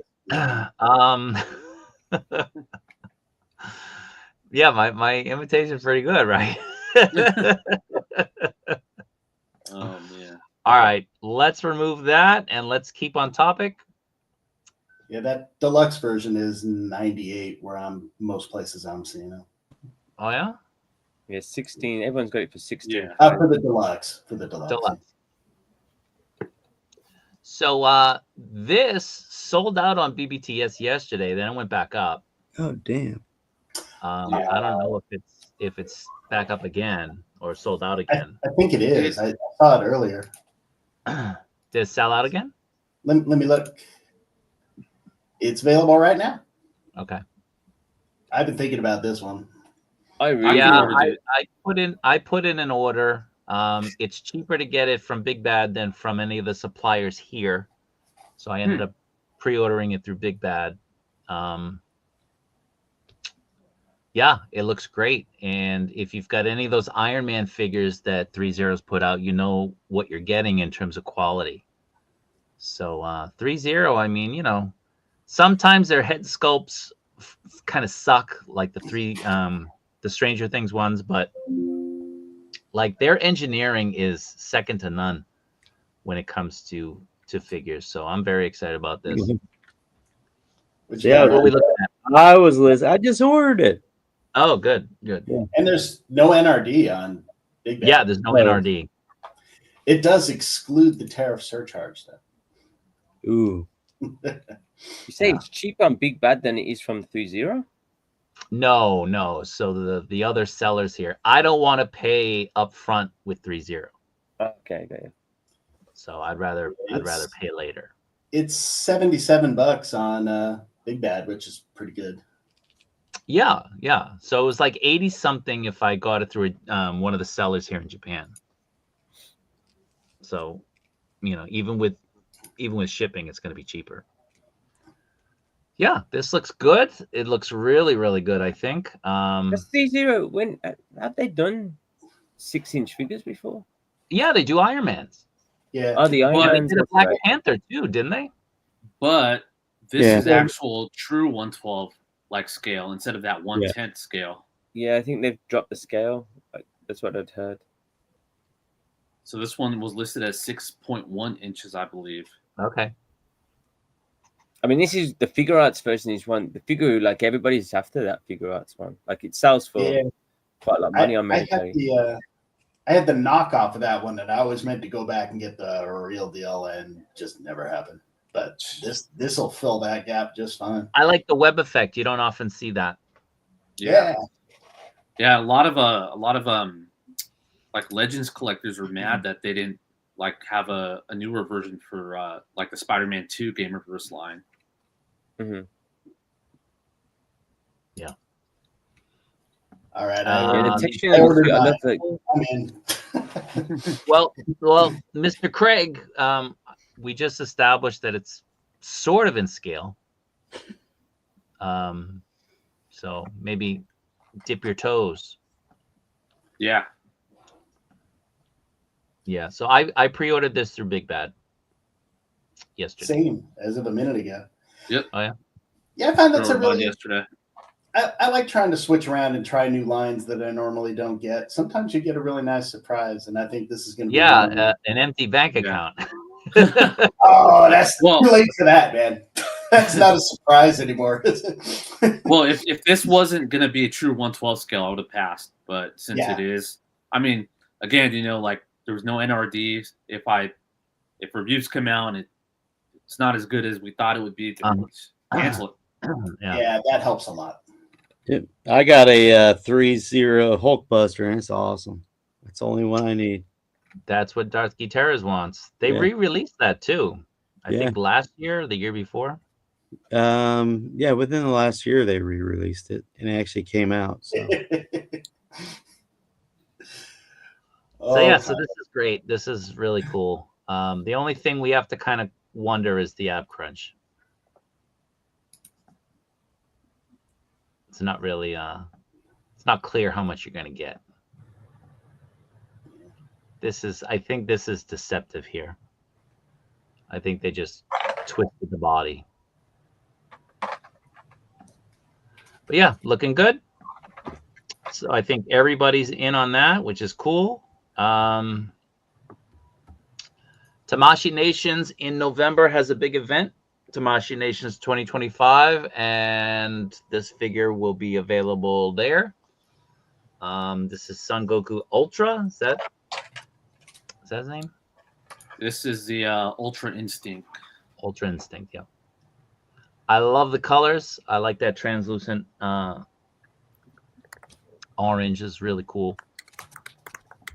Yeah, my invitation's pretty good, right? Oh man. All right, let's remove that and let's keep on topic. Yeah, that deluxe version is 98 where I'm most places I'm seeing it. Oh yeah? Yeah, 16. Everyone's got it for 16. Yeah. For the deluxe. For the deluxe. Deluxe. So this sold out on BBTS yesterday, then it went back up. Oh damn! I don't know if it's back up again or sold out again. I think it is. I saw it earlier. Did it sell out again? Let me look. It's available right now. Okay. I've been thinking about this one. I really I put in an order. It's cheaper to get it from Big Bad than from any of the suppliers here, so I ended up pre-ordering it through Big Bad. Yeah, it looks great, and if you've got any of those Iron Man figures that Threezero's put out, you know what you're getting in terms of quality. So Threezero, I mean, you know, sometimes their head sculpts kind of suck, like the Stranger Things ones, but like their engineering is second to none when it comes to figures. So I'm very excited about this. Yeah, What are we looking at? I was listening. I just ordered it. Oh, good. Yeah. And there's no NRD on Big Bad. Yeah, there's no NRD. It does exclude the tariff surcharge, though. Ooh. You say it's cheaper on Big Bad than it is from Threezero? No. So the other sellers here, I don't want to pay up front with Threezero. Okay, got you. So I'd rather pay later. It's $77 on Big Bad, which is pretty good. Yeah. So it was like 80 something if I got it through one of the sellers here in Japan. So, you know, even with shipping, it's going to be cheaper. Yeah, this looks good. It looks really, really good, I think. That's Threezero. When have they done 6-inch figures before? Yeah, they do Iron Mans. Yeah. Oh, the Iron Well, they Mans. did a Black Panther too, didn't they? But this Yeah. is actual true 112 like scale instead of that 1/10 scale. Yeah, I think they've dropped the scale. That's what I'd heard. So this one was listed as 6.1 inches, I believe. Okay. I mean, this is the Figuarts version. Is one the figure like everybody's after that Figuarts one. Like it sells for quite a lot of money on Mezco. I had the knockoff of that one, and I always meant to go back and get the real deal, and just never happened. But this will fill that gap just fine. I like the web effect. You don't often see that. Yeah. Yeah, a lot of like Legends collectors were mad that they didn't like have a newer version for like the Spider-Man 2 Gamerverse line. Mm-hmm. Yeah. All right. The texture I ordered I love mine. the, I mean, Well, Mr. Craig, we just established that it's sort of in scale. So maybe dip your toes. Yeah. Yeah. So I pre-ordered this through Big Bad yesterday. same as of a minute ago. Yep. Oh yeah. Yeah, I find that's a Wrote about really. yesterday. I like trying to switch around and try new lines that I normally don't get. Sometimes you get a really nice surprise, and I think this is going to be. Yeah, an empty bank account. Oh, that's Well- too late for that, man. That's not a surprise anymore. Well, if this wasn't going to be a true 112 scale, I would have passed. But since Yeah. it is, I mean, again, you know, like there was no NRD. If reviews come out and it's not as good as we thought it would be, then cancel it. Yeah. Yeah, that helps a lot. Yep. I got a 3-0 Hulkbuster, and it's awesome. That's the only one I need. That's what Darth Gutierrez wants. They Yeah. re-released that too. I Yeah. think last year, or the year before. Yeah, within the last year they re-released it, and it actually came out. So So yeah, so this is great. This is really cool. The only thing we have to kind of wonder is the app crunch. It's not really it's not clear how much you're going to get. I think this is deceptive here. I think they just twisted the body. But yeah, looking good. So I think everybody's in on that, which is cool. Tamashii Nations in November has a big event, Tamashii Nations 2025, and this figure will be available there. This is Son Goku Ultra. Is that his name? This is the Ultra Instinct. Ultra Instinct, yeah. I love the colors. I like that translucent orange is really cool.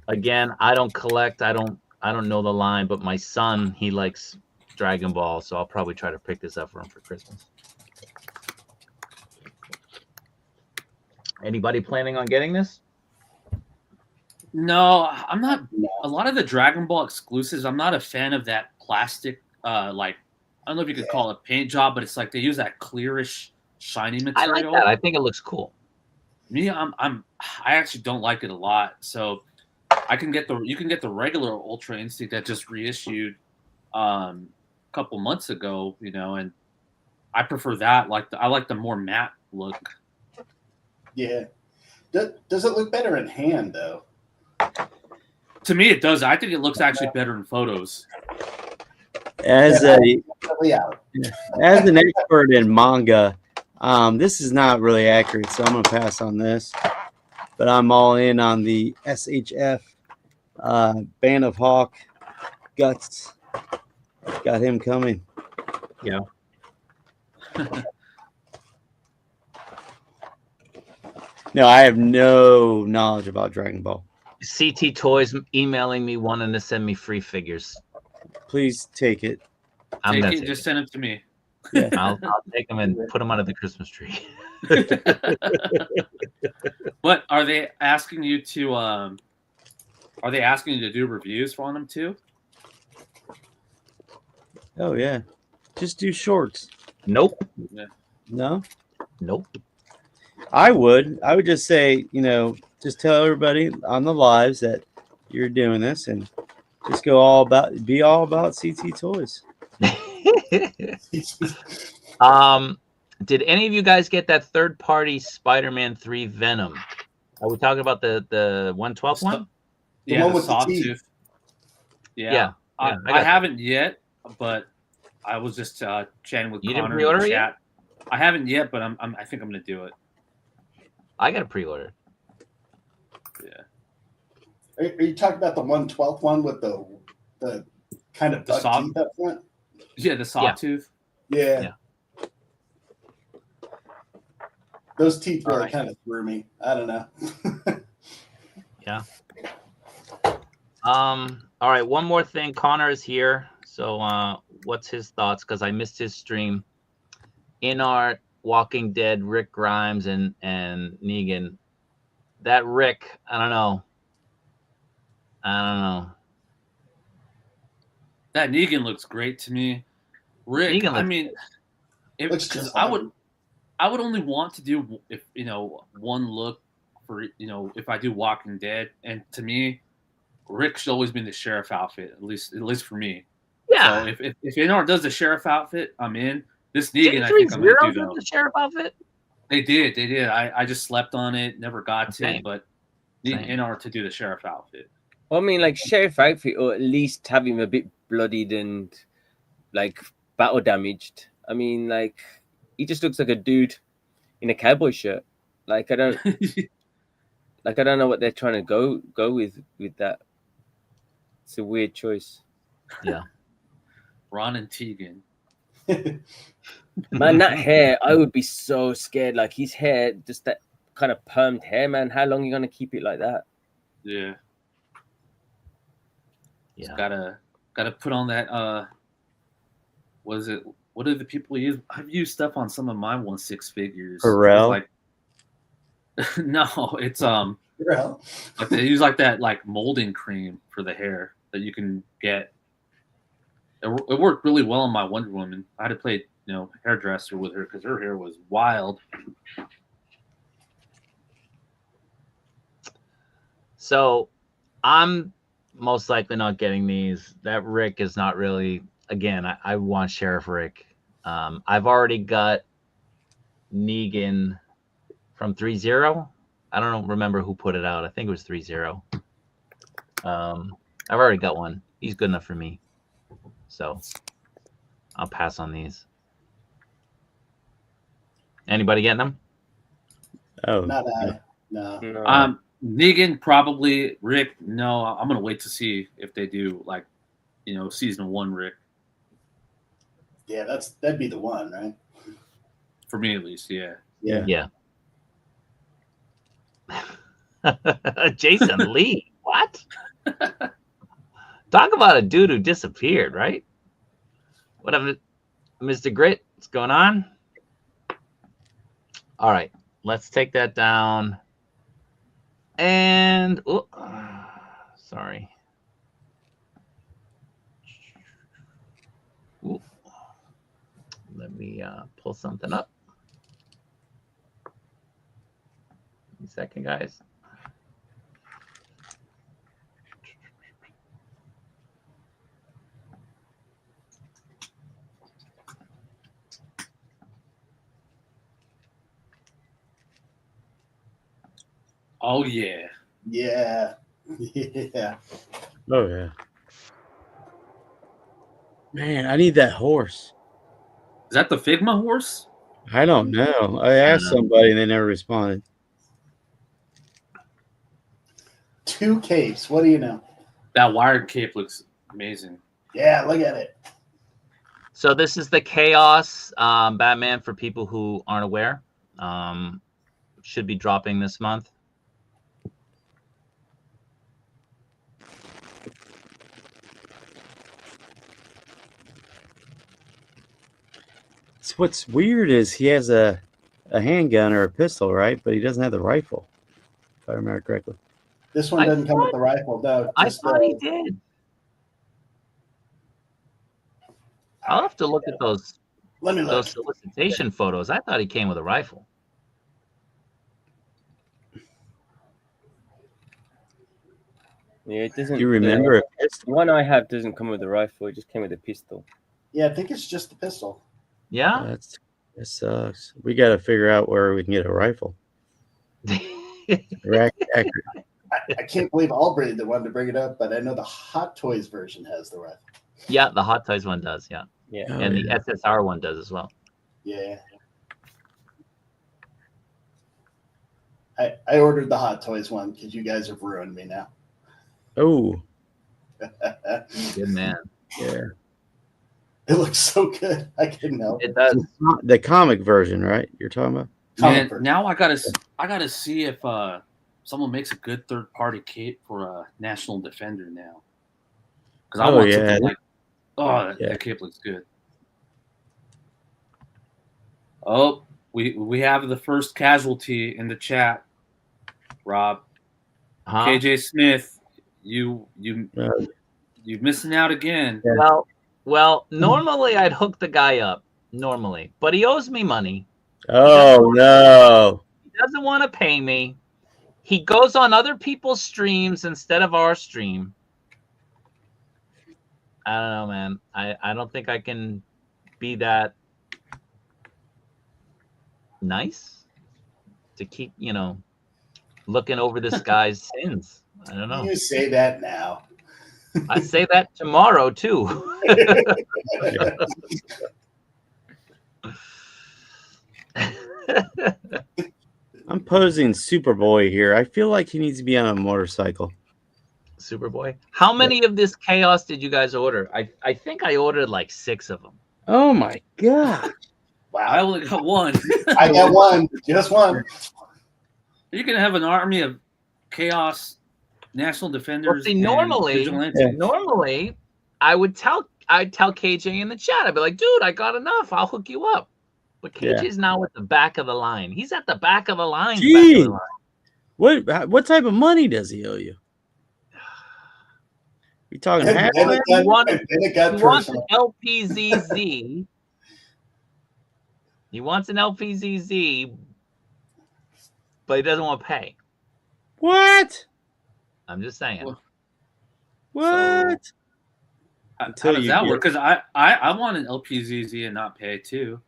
Again, I don't collect. I don't know the line, but my son, he likes Dragon Ball, so I'll probably try to pick this up for him for Christmas. Anybody planning on getting this? No, I'm not. A lot of the Dragon Ball exclusives, I'm not a fan of that plastic. Like, I don't know if you could call it a paint job, but it's like they use that clearish, shiny material. I like that. I think it looks cool. Me, I actually don't like it a lot. So you can get the regular Ultra Instinct that just reissued a couple months ago, and I prefer that. I like the more matte look. Yeah. Does it look better in hand though? To me, it does. I think it looks actually better in photos. As an expert in manga, this is not really accurate, so I'm gonna pass on this. But I'm all in on the SHF Band of Hawk Guts. Got him coming. Yeah. No, I have no knowledge about Dragon Ball. CT Toys emailing me wanting to send me free figures. Please take it. Just send it to me. Yeah. I'll take them and put them under the Christmas tree. What are they asking you to? Are they asking you to do reviews on them too? Oh yeah, just do shorts. Nope. Yeah. No. Nope. I would just say, just tell everybody on the lives that you're doing this, and just be all about CT Toys. Did any of you guys get that third-party Spider-Man 3 Venom? Are we talking about the 1/12 one? Yeah, one the with the teeth. sawtooth. Yeah. I haven't yet, but I was just chatting with You Connor didn't pre-order in the it chat. I haven't yet, but I think I'm gonna do it. I got a pre-order. Yeah. Are you talking about the 1/12 one with the kind of buck teeth up front? Yeah, the sawtooth. Yeah. Those teeth really Right. kind of threw me. I don't know. Yeah. All right, one more thing. Connor is here. So what's his thoughts? Because I missed his stream. InArt, Walking Dead, Rick Grimes, and Negan. That Rick, I don't know. That Negan looks great to me. Rick, Negan I mean, I would only want to do if one look for if I do Walking Dead, and to me, Rick should always be in the sheriff outfit, at least for me. Yeah. So if InArt does the sheriff outfit, I'm in. This Negan, I think I'm gonna do though. The sheriff outfit. They did. I just slept on it, never got to Same. it, but need InArt to do the sheriff outfit. Well, I mean, like sheriff outfit, or at least have him a bit bloodied and like battle damaged. I mean, like he just looks like a dude in a cowboy shirt. Like I don't know what they're trying to go with that. It's a weird choice. Yeah. Ron and Tegan. Man, that hair, I would be so scared. Like his hair, just that kind of permed hair, man. How long are you gonna keep it like that? Yeah. Yeah. Gotta put on that what is it? What do the people use? I've used stuff on some of my 1/6 figures. Pharrell? Like no, it's Well, like they use like that like molding cream for the hair that you can get. It worked really well on my Wonder Woman. I had to play, hairdresser with her because her hair was wild. So I'm most likely not getting these. That Rick is not really. Again, I want Sheriff Rick. I've already got Negan from Threezero. I don't remember who put it out. I think it was Threezero. I've already got one. He's good enough for me. So I'll pass on these. Anybody getting them? Oh, not I. No. No. Negan probably. Rick, no. I'm gonna wait to see if they do like, season 1 Rick. Yeah, that'd be the one, right? For me at least, yeah. Yeah. Jason Lee. What? Talk about a dude who disappeared, right? What up, Mr. Grit? What's going on? All right, let's take that down. And sorry. Ooh. Let me pull something up. Give me a second, guys. Oh yeah. Yeah. Yeah. oh yeah. Man, I need that horse. Is that the Figma horse? I don't know. I asked somebody and they never responded. 2 capes. What do you know? That wired cape looks amazing. Yeah, look at it. So this is the Chaos Batman for people who aren't aware. Should be dropping this month. So what's weird is he has a handgun or a pistol, right? But he doesn't have the rifle, if I remember correctly. This one doesn't come with the rifle, though. I thought he did. I'll have to look at those Let me look. those solicitation photos. I thought he came with a rifle. Yeah, it doesn't. Do you remember a pistol? The one I have doesn't come with a rifle. It just came with a pistol. Yeah, I think it's just the pistol. Yeah. That sucks. We got to figure out where we can get a rifle. Accurate. I can't believe Albright the one to bring it up, but I know the Hot Toys version has the rifle. Yeah, the Hot Toys one does. Yeah, Yeah. Oh, and yeah. the SSR one does as well. Yeah. I ordered the Hot Toys one because you guys have ruined me now. Oh, Good man. yeah. It looks so good. I couldn't help. It does. The comic version, right? You're talking about? Man, Comfort. now I gotta see if someone makes a good third-party cape for a National Defender now. Because I want something like, that cape looks good. Oh, we have the first casualty in the chat. Rob, Huh? KJ Smith, you're missing out again. Yeah. Well, normally I'd hook the guy up, but he owes me money. Oh, no. He doesn't want to pay me. He goes on other people's streams instead of our stream. I don't know, man. I don't think I can be that nice to keep, looking over this guy's sins. I don't know. You say that now. I say that tomorrow too. I'm posing Superboy here. I feel like he needs to be on a motorcycle. Superboy. How many of this chaos did you guys order? I think I ordered like 6 of them. Oh, my God. Wow. I only got one. I got one, just one. You can have an army of chaos national defenders. see, and normally, vigilantes. normally, I'd tell KJ in the chat. I'd be like, dude, I got enough. I'll hook you up. But KJ's now at the back of the line. He's at the back of the line. Gee. What type of money does he owe you? You talking half? He wants an LPZZ. He wants an LPZZ, but he doesn't want to pay. What? I'm just saying. What? So, how does that work? Because I want an LPZZ and not pay too.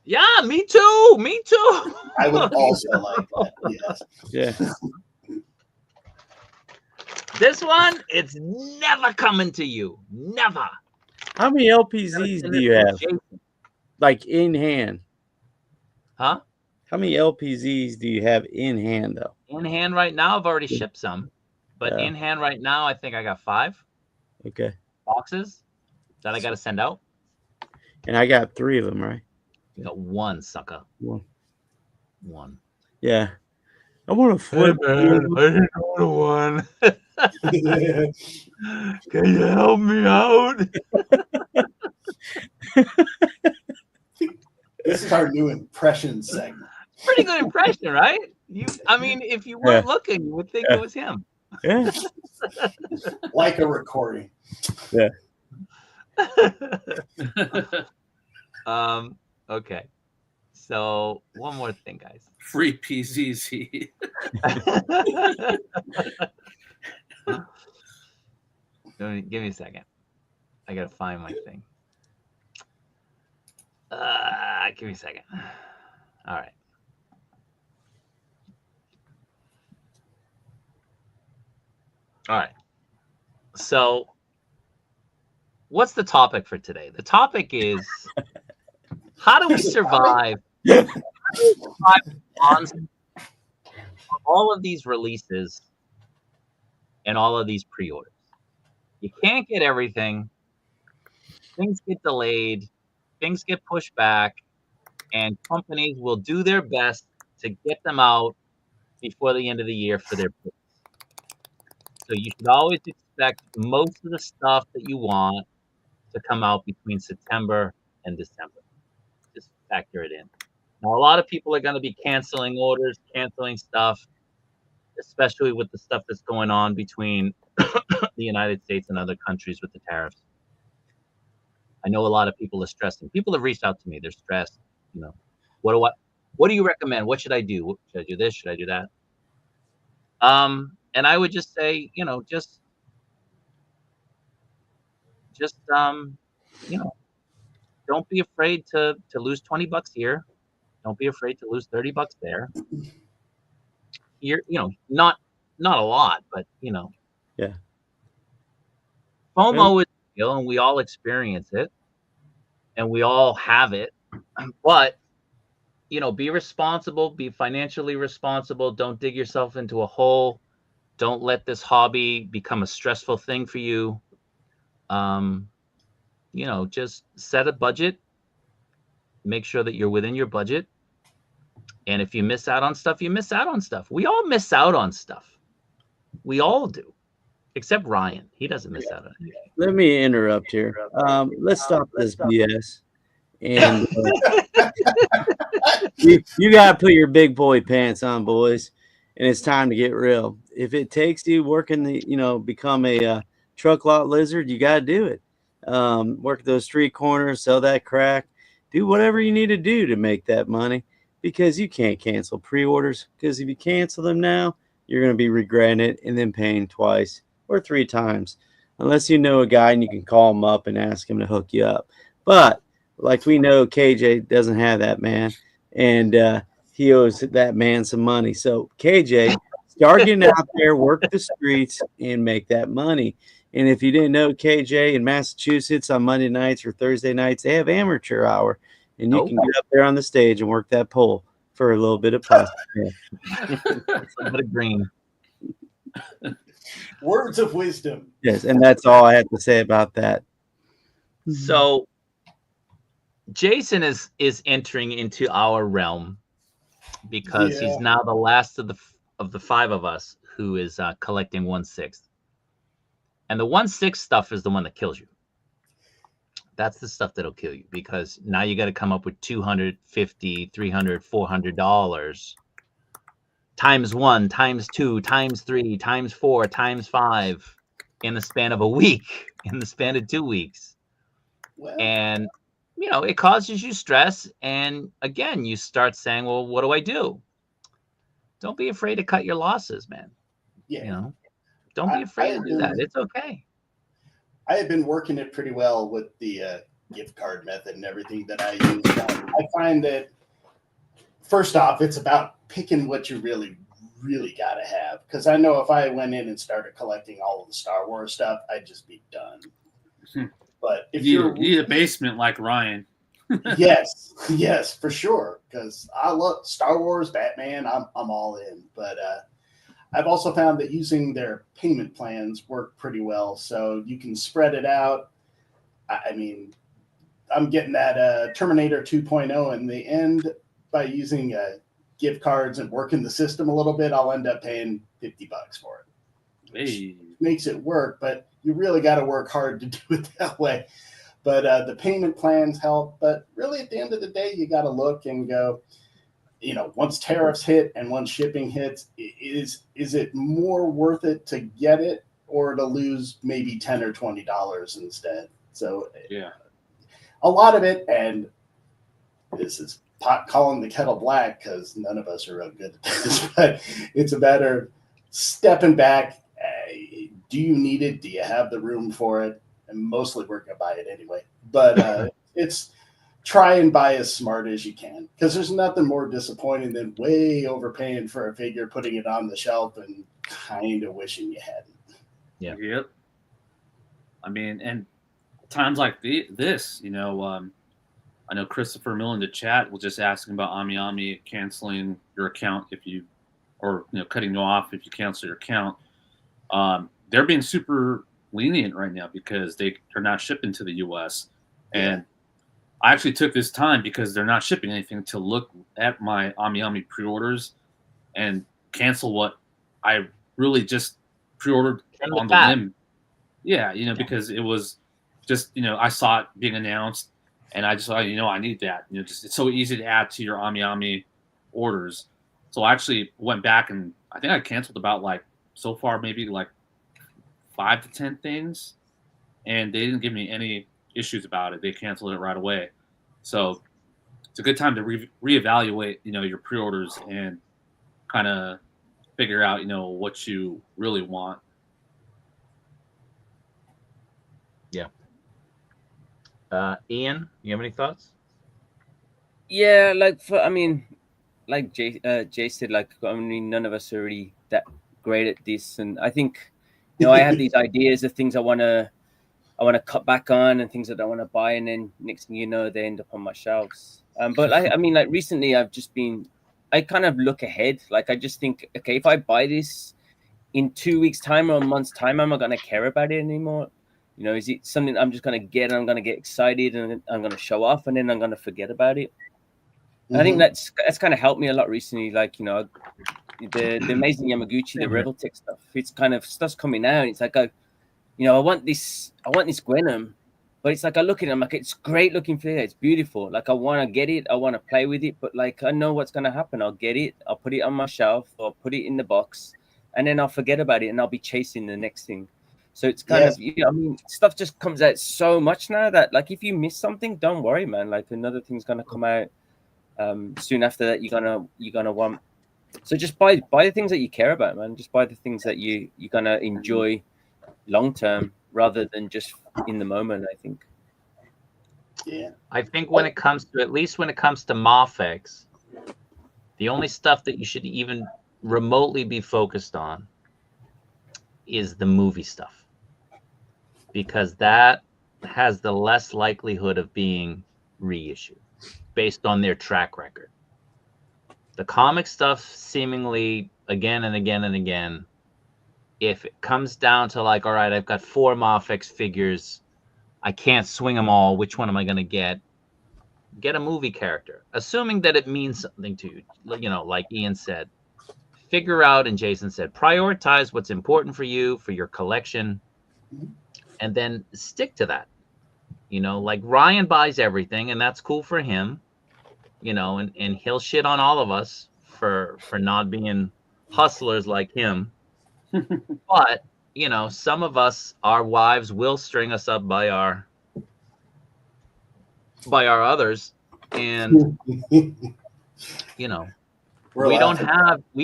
Yeah, me too. Me too. I would also like that. Yes. Yeah. This one, it's never coming to you. Never. How many LPZs do you have? Like in hand? Huh? How many LPZs do you have in hand though? In hand right now, I've already shipped some. But in hand right now, I think I got 5 boxes that I got to send out. And I got 3 of them, right? You got 1, sucker. 1. Yeah. I want to flip. Hey man, I didn't order one. Can you help me out? This is our new impression segment. Pretty good impression, right? I mean, if you weren't looking, you would think it was him. Yeah. Like a recording. Yeah. Okay. So one more thing, guys. Free PZZ. Give me a second. I gotta find my thing. Give me a second. All right. All right. So what's the topic for today? The topic is how do we survive on all of these releases and all of these pre-orders? You can't get everything. Things get delayed. Things get pushed back. And companies will do their best to get them out before the end of the year for their picks. So you should always expect most of the stuff that you want to come out between September and December. Just factor it in. Now, a lot of people are going to be canceling orders, canceling stuff, especially with the stuff that's going on between the United States and other countries with the tariffs. I know a lot of people are stressing. People have reached out to me. They're stressed. You know, what do you recommend? What should I do? Should I do this? Should I do that? And I would just say, you know, just you know, don't be afraid to lose $20 here. Don't be afraid to lose $30 there. You know, not a lot, but you know, yeah. FOMO is real, and we all experience it, and we all have it. But you know, be responsible, be financially responsible. Don't dig yourself into a hole. Don't let this hobby become a stressful thing for you. You know, just set a budget. Make sure that you're within your budget. And if you miss out on stuff, you miss out on stuff. We all miss out on stuff. We all do. Except Ryan. He doesn't miss out on anything. Let me interrupt here. Let's stop this BS. And you got to put your big boy pants on, boys. And it's time to get real. If it takes you working the, you know, become a truck lot lizard, you got to do it. Work those street corners, sell that crack, do whatever you need to do to make that money, because you can't cancel pre-orders, because if you cancel them now, you're going to be regretting it and then paying twice or 3 times, unless you know a guy and you can call him up and ask him to hook you up. But like we know, KJ doesn't have that man, and he owes that man some money. So KJ, start getting out there, work the streets, and make that money. And if you didn't know, KJ, in Massachusetts on Monday nights or Thursday nights, they have amateur hour, and you can get up there on the stage and work that pole for a little bit of plastic. A bit of green. Words of wisdom. Yes, and that's all I have to say about that. So Jason is entering into our realm because he's Yeah. now the last of the five of us who is collecting 1/6. And the 1/6 stuff is the one that kills you. That's the stuff that'll kill you, because now you got to come up with $250, $300, $400 times 1, times 2, times 3, times 4, times 5 in the span of a week, in the span of 2 weeks. Well, And it causes you stress, and again you start saying, well, what do I do? Don't be afraid to cut your losses, man. yeah. Don't be I afraid to have do that. been It's okay. I have been working it pretty well with the gift card method and everything that I use. I find that first off, it's about picking what you really, really got to have. Because I know if I went in and started collecting all of the Star Wars stuff, I'd just be done. But if you need a basement like Ryan. yes, for sure. Because I love Star Wars, Batman. I'm all in. But I've also found that using their payment plans work pretty well. So you can spread it out. I mean, I'm getting that Terminator 2.0 in the end by using gift cards and working the system a little bit. I'll end up paying $50 for it. Hey. Makes it work, but you really got to work hard to do it that way. But the payment plans help. But really, at the end of the day, you got to look and go, once tariffs hit and once shipping hits, is it more worth it to get it or to lose maybe $10 or $20 instead? So yeah, a lot of it, and this is pot calling the kettle black because none of us are real good at this, but it's a matter stepping back. Do you need it? Do you have the room for it? And mostly we're going to buy it anyway. But it's try and buy as smart as you can, because there's nothing more disappointing than way overpaying for a figure, putting it on the shelf, and kind of wishing you hadn't. Yeah. Yep. I mean, and times like this, I know Christopher Mill in the chat was just asking about Ami canceling your account or cutting you off if you cancel your account. They're being super lenient right now because they're not shipping to the U.S. And I actually took this time, because they're not shipping anything, to look at my Ami pre-orders and cancel what I really just pre-ordered on the whim. Yeah, because it was just, I saw it being announced, and I just thought, I need that. Just it's so easy to add to your Ami orders. So I actually went back, and I think I canceled about so far maybe 5 to 10 things, and they didn't give me any issues about it. They canceled it right away. So it's a good time to reevaluate, your pre-orders and kind of figure out, what you really want. Yeah. Ian, you have any thoughts? Yeah, like Jay said, none of us are really that great at this, and I think I have these ideas of things I want to cut back on and things that I want to buy, and then next thing you know, they end up on my shelves. But recently I kind of look ahead. I just think, okay, if I buy this in 2 weeks' time or a month's time, am I going to care about it anymore? Is it something I'm just going to get, and I'm going to get excited, and I'm going to show off, and then I'm going to forget about it? I think that's kind of helped me a lot recently. The amazing Yamaguchi, the Rebel Tech stuff. It's kind of stuff's coming out. It's I want this Gwenum, but it's I look at it, I'm it's great looking figure. It's beautiful. I want to get it. I want to play with it, but I know what's going to happen. I'll get it. I'll put it on my shelf, or put it in the box, and then I'll forget about it, and I'll be chasing the next thing. So it's kind of, stuff just comes out so much now that if you miss something, don't worry, man. Another thing's going to come out soon after that. You're gonna want. So just buy the things that you care about, man. Just buy the things that you're gonna enjoy long term, rather than just in the moment, I think. Yeah. I think when it comes to MAFEX, the only stuff that you should even remotely be focused on is the movie stuff, because that has the less likelihood of being reissued based on their track record. The comic stuff, seemingly again and again and again, if it comes down to all right, I've got 4 MAFEX figures, I can't swing them all, which one am I going to get? get a movie character, assuming that it means something to you. You know, like Ian said, figure out, and Jason said, prioritize what's important for you, for your collection, and then stick to that. You know, like Ryan buys everything, and that's cool for him. You know, and he'll shit on all of us for not being hustlers like him. But you know, some of us, our wives will string us up by our others, and you know, we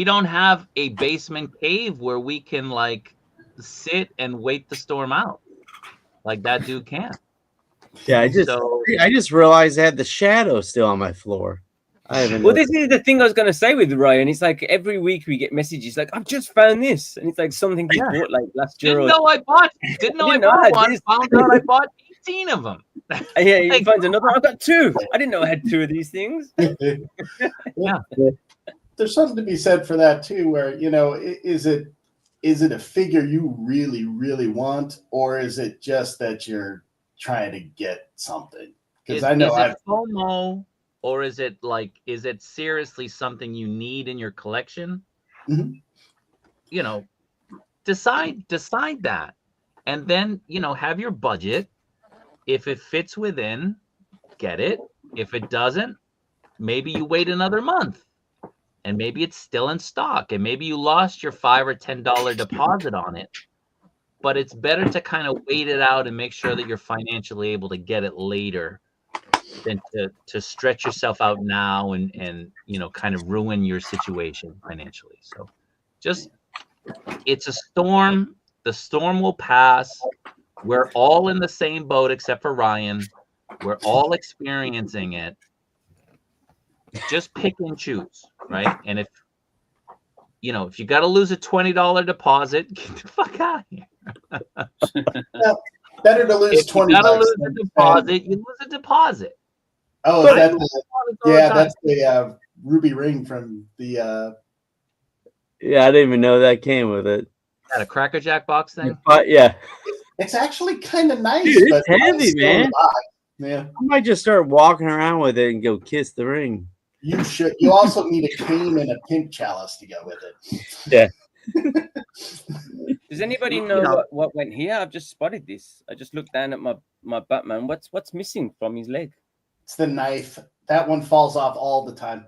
don't have a basement cave where we can like sit and wait the storm out like that dude can. Yeah, I just realized I had the shadow still on my floor. Well, this is the thing I was going to say with Ryan. It's like every week we get messages like, I've just found this. And it's like something he bought like last year. Didn't know I bought one. Found out I bought 18 of them. Yeah, he finds another. I've got 2. I didn't know I had 2 of these things. Yeah. There's something to be said for that too, where, you know, is it a figure you really, really want, or is it just that you're trying to get something? Because I know I've FOMO. Or is it seriously something you need in your collection? Mm-hmm. You know, decide that. And then, you know, have your budget. If it fits within, get it. If it doesn't, maybe you wait another month. And maybe it's still in stock. And maybe you lost your $5 or $10 deposit on it. But it's better to kind of wait it out and make sure that you're financially able to get it later than to stretch yourself out now and you know, kind of ruin your situation financially. So just, it's a storm. The storm will pass. We're all in the same boat except for Ryan. We're all experiencing it. Just pick and choose, right? And if you know, if you got to lose a $20 deposit, get the fuck out of here. Better to lose 20 bucks. You got to lose a deposit, you lose a deposit. Oh, that's the ruby ring from the. Yeah, I didn't even know that came with it. That a Cracker Jack box thing? Yeah. It's actually kind of nice. Dude, but it's heavy, man. Yeah. I might just start walking around with it and go kiss the ring. You should. You also need a cane and a pink chalice to go with it. Yeah. Does anybody know what went here? I've just spotted this. I just looked down at my Batman. What's missing from his leg? It's the knife. That one falls off all the time.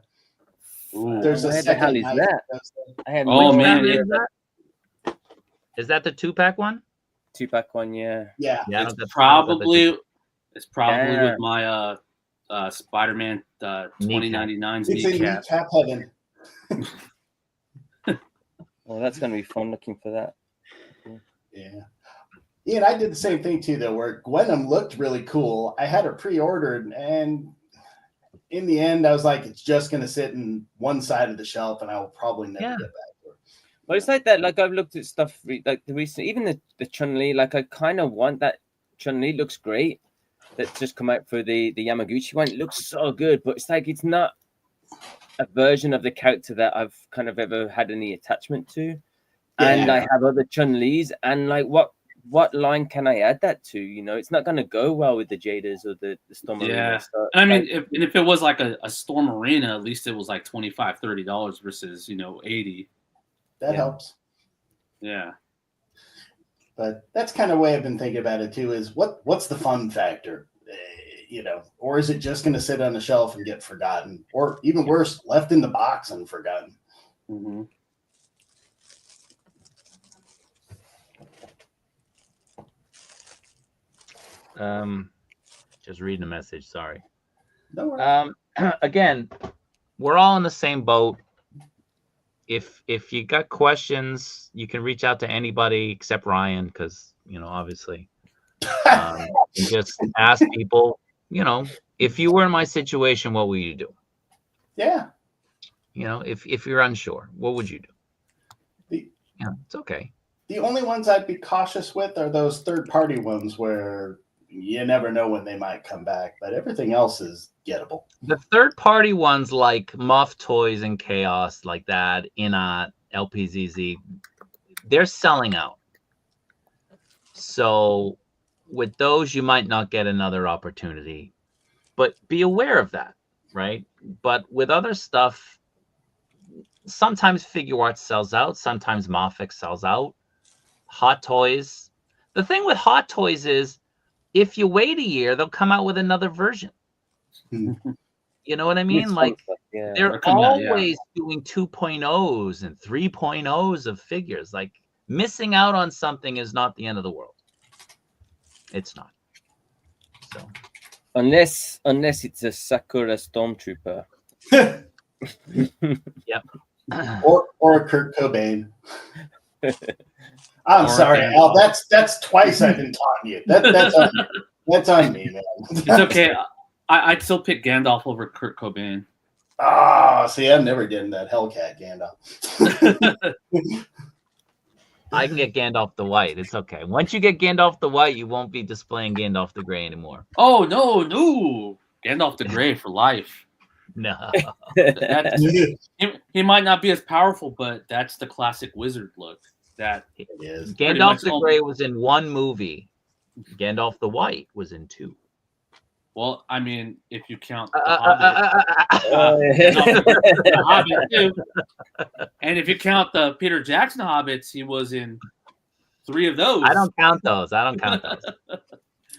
Ooh, there's a second knife. I had man. Is that the 2-pack one? 2-pack one, yeah. Yeah. It's probably with my Spider-Man 2099's kneecap. It's in kneecap heaven. Well, that's going to be fun looking for that. Yeah. Ian, I did the same thing too, though, where Gwenum looked really cool. I had her pre-ordered, and in the end, I was like, it's just going to sit in one side of the shelf, and I will probably never get back to her. Well, it's like that. Like, I've looked at stuff like the recent, even the Chun-Li. Like, I kind of want that. Chun-Li looks great. That's just come out for the Yamaguchi one. It looks so good, but it's like it's not a version of the character that I've kind of ever had any attachment to. Yeah. And I have other Chun-Li's, and like what line can I add that to? You know, it's not going to go well with the Jadas or the Storm Arena. Yeah. So, I mean, if it was like a Storm Arena, at least it was like $25, $30 versus, you know, $80. That helps. Yeah. But that's kind of the way I've been thinking about it too, is what's the fun factor? You know, or is it just going to sit on the shelf and get forgotten? Or even worse, left in the box and forgotten? Mm-hmm. Just reading a message. Sorry. No worries. Again, we're all in the same boat. If you got questions, you can reach out to anybody except Ryan, because you know, obviously, just ask people. You know, if you were in my situation, what would you do? Yeah. You know, if you're unsure, what would you do? Yeah, it's okay. The only ones I'd be cautious with are those third-party ones where you never know when they might come back, but everything else is gettable. The third-party ones like Muff Toys and Chaos, like that, InArt, LPZZ, they're selling out. So with those, you might not get another opportunity. but be aware of that, right? But with other stuff, sometimes Figuarts sells out, sometimes MAFEX sells out. Hot Toys. The thing with Hot Toys is if you wait a year, they'll come out with another version. You know what I mean? Like yeah. they're always doing 2.0s and 3.0s of figures. Like missing out on something is not the end of the world. It's not. So unless it's a Sakura Stormtrooper. Yep. or Kurt Cobain. I'm sorry, Al. That's twice I've been taunting you. That's on you. That's on me, man. It's okay. I'd still pick Gandalf over Kurt Cobain. Ah, see, I'm never getting that Hellcat Gandalf. I can get Gandalf the White. It's okay. Once you get Gandalf the White, you won't be displaying Gandalf the Gray anymore. Oh no, Gandalf the Gray for life. No. He might not be as powerful, but that's the classic wizard look. That it is. Gandalf the Gray was in one movie. Gandalf the White was in two. Well, I mean, if you count The Hobbit too, and if you count the Peter Jackson Hobbits, he was in 3 of those. I don't count those.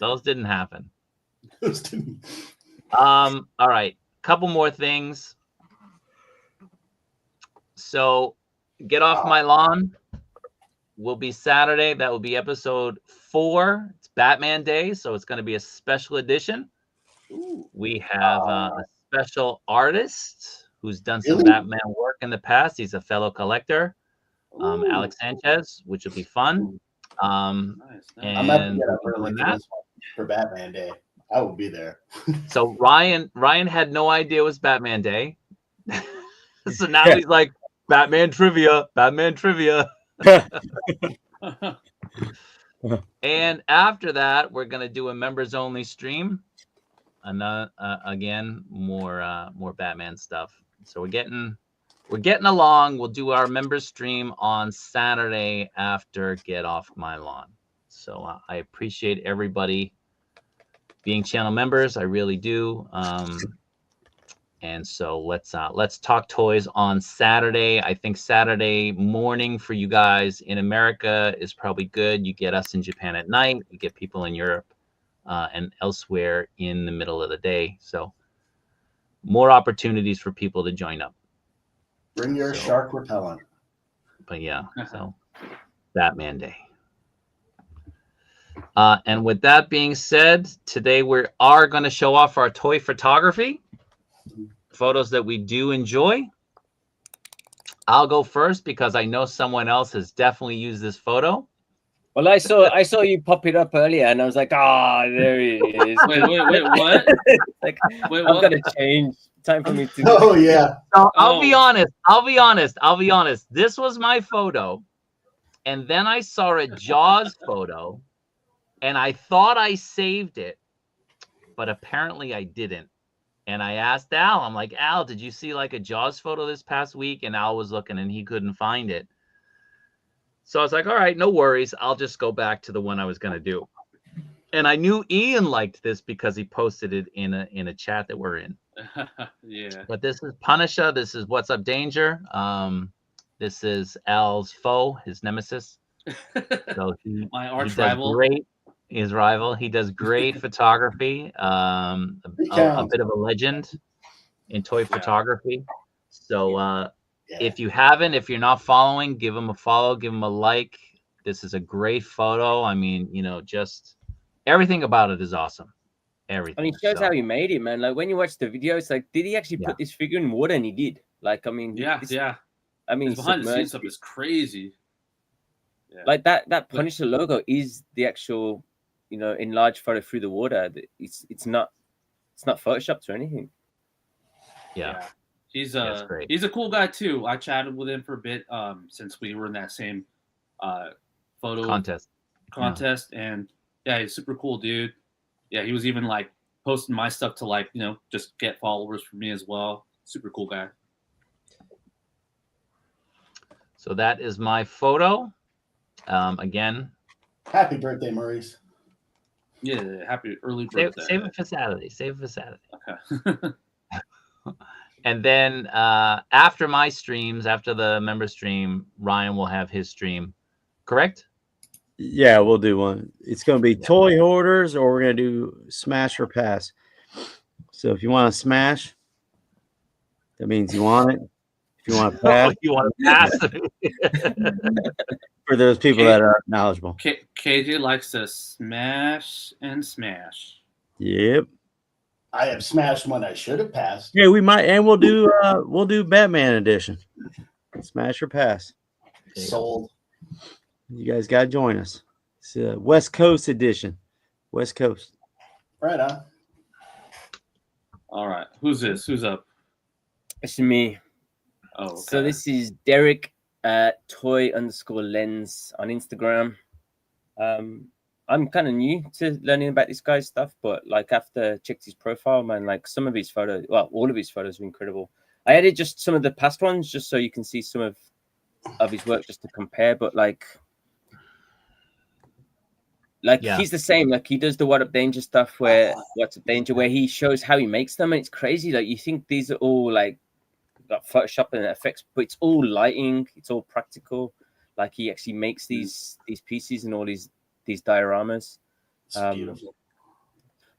Those didn't happen. All right. Couple more things. So Get Off My Lawn will be Saturday. That will be episode 4. It's Batman Day, so it's going to be a special edition. We have a special artist who's done some Batman work in the past. He's a fellow collector, Alex Sanchez, which will be fun. Nice. I'm about to get up early for Batman Day. I will be there. So Ryan had no idea it was Batman Day. So now he's like, Batman trivia. And after that, we're gonna do a members only stream. And again, more Batman stuff. So we're getting along. We'll do our members stream on Saturday after Get Off My Lawn. So I appreciate everybody being channel members. I really do. And so let's talk toys on Saturday. I think Saturday morning for you guys in America is probably good. You get us in Japan at night. You get people in Europe and elsewhere in the middle of the day. So more opportunities for people to join up. Bring your shark repellent. But yeah, so Batman Day. And with that being said, today we are going to show off our toy photography. Photos that we do enjoy. I'll go first because I know someone else has definitely used this photo. Well, I saw you pop it up earlier, and I was like, there he is. Wait, what? Like, Wait, I'm what? gonna change. Time for me to. Oh yeah. So I'll be honest. This was my photo, and then I saw a Jaws photo, and I thought I saved it, but apparently I didn't. And I asked Al, I'm like, Al, did you see like a Jaws photo this past week? And Al was looking and he couldn't find it. So I was like, all right, no worries. I'll just go back to the one I was going to do. And I knew Ian liked this because he posted it in a chat that we're in. Yeah. But this is Punisher. This is What's Up Danger. This is Al's foe, his nemesis. So My arch does rival. Great. His rival. He does great photography. A bit of a legend in toy photography. So if you're not following, give him a follow, give him a like. This is a great photo. I mean, just everything about it is awesome. Everything. And it shows how he made it, man. Like when you watch the video, it's like, did he actually put this figure in water? And he did. Like, I mean, I mean, his behind the scenes stuff is crazy. Yeah. Like that Punisher logo is the actual, enlarged photo through the water. It's not photoshopped or anything. Yeah. He's a cool guy too. I chatted with him for a bit since we were in that same photo contest, and yeah, he's a super cool dude. Yeah, he was even like posting my stuff to like just get followers for me as well. Super cool guy. So that is my photo. Again, happy birthday, Maurice. Yeah, happy early Save, birthday. save it for Saturday. Save it for Saturday. Okay. And then after my streams, after the member stream, Ryan will have his stream. Correct? Yeah, we'll do one. It's going to be toy hoarders, or we're going to do smash or pass. So if you want to smash, that means you want it. If you want to pass, You want to pass? for those people that are knowledgeable. KJ likes to smash and smash. Yep. I have smashed one I should have passed. Yeah, we might, and we'll do Batman edition. Smash or pass. Sold. You guys got to join us. It's a West Coast edition. West Coast. Right on. All right. Who's this? Who's up? It's me. Oh, okay. So this is Derek at toy_lens on Instagram. I'm kind of new to learning about this guy's stuff, but like after checked his profile, man, like some of his photos, well, all of his photos are incredible. I added just some of the past ones just so you can see some of his work just to compare, but like he's the same. Like he does the What Up Danger stuff where What's Up Danger, where he shows how he makes them, and it's crazy. Like you think these are all like got Photoshop and effects, but it's all lighting, it's all practical. Like he actually makes these pieces and all these dioramas. It's beautiful.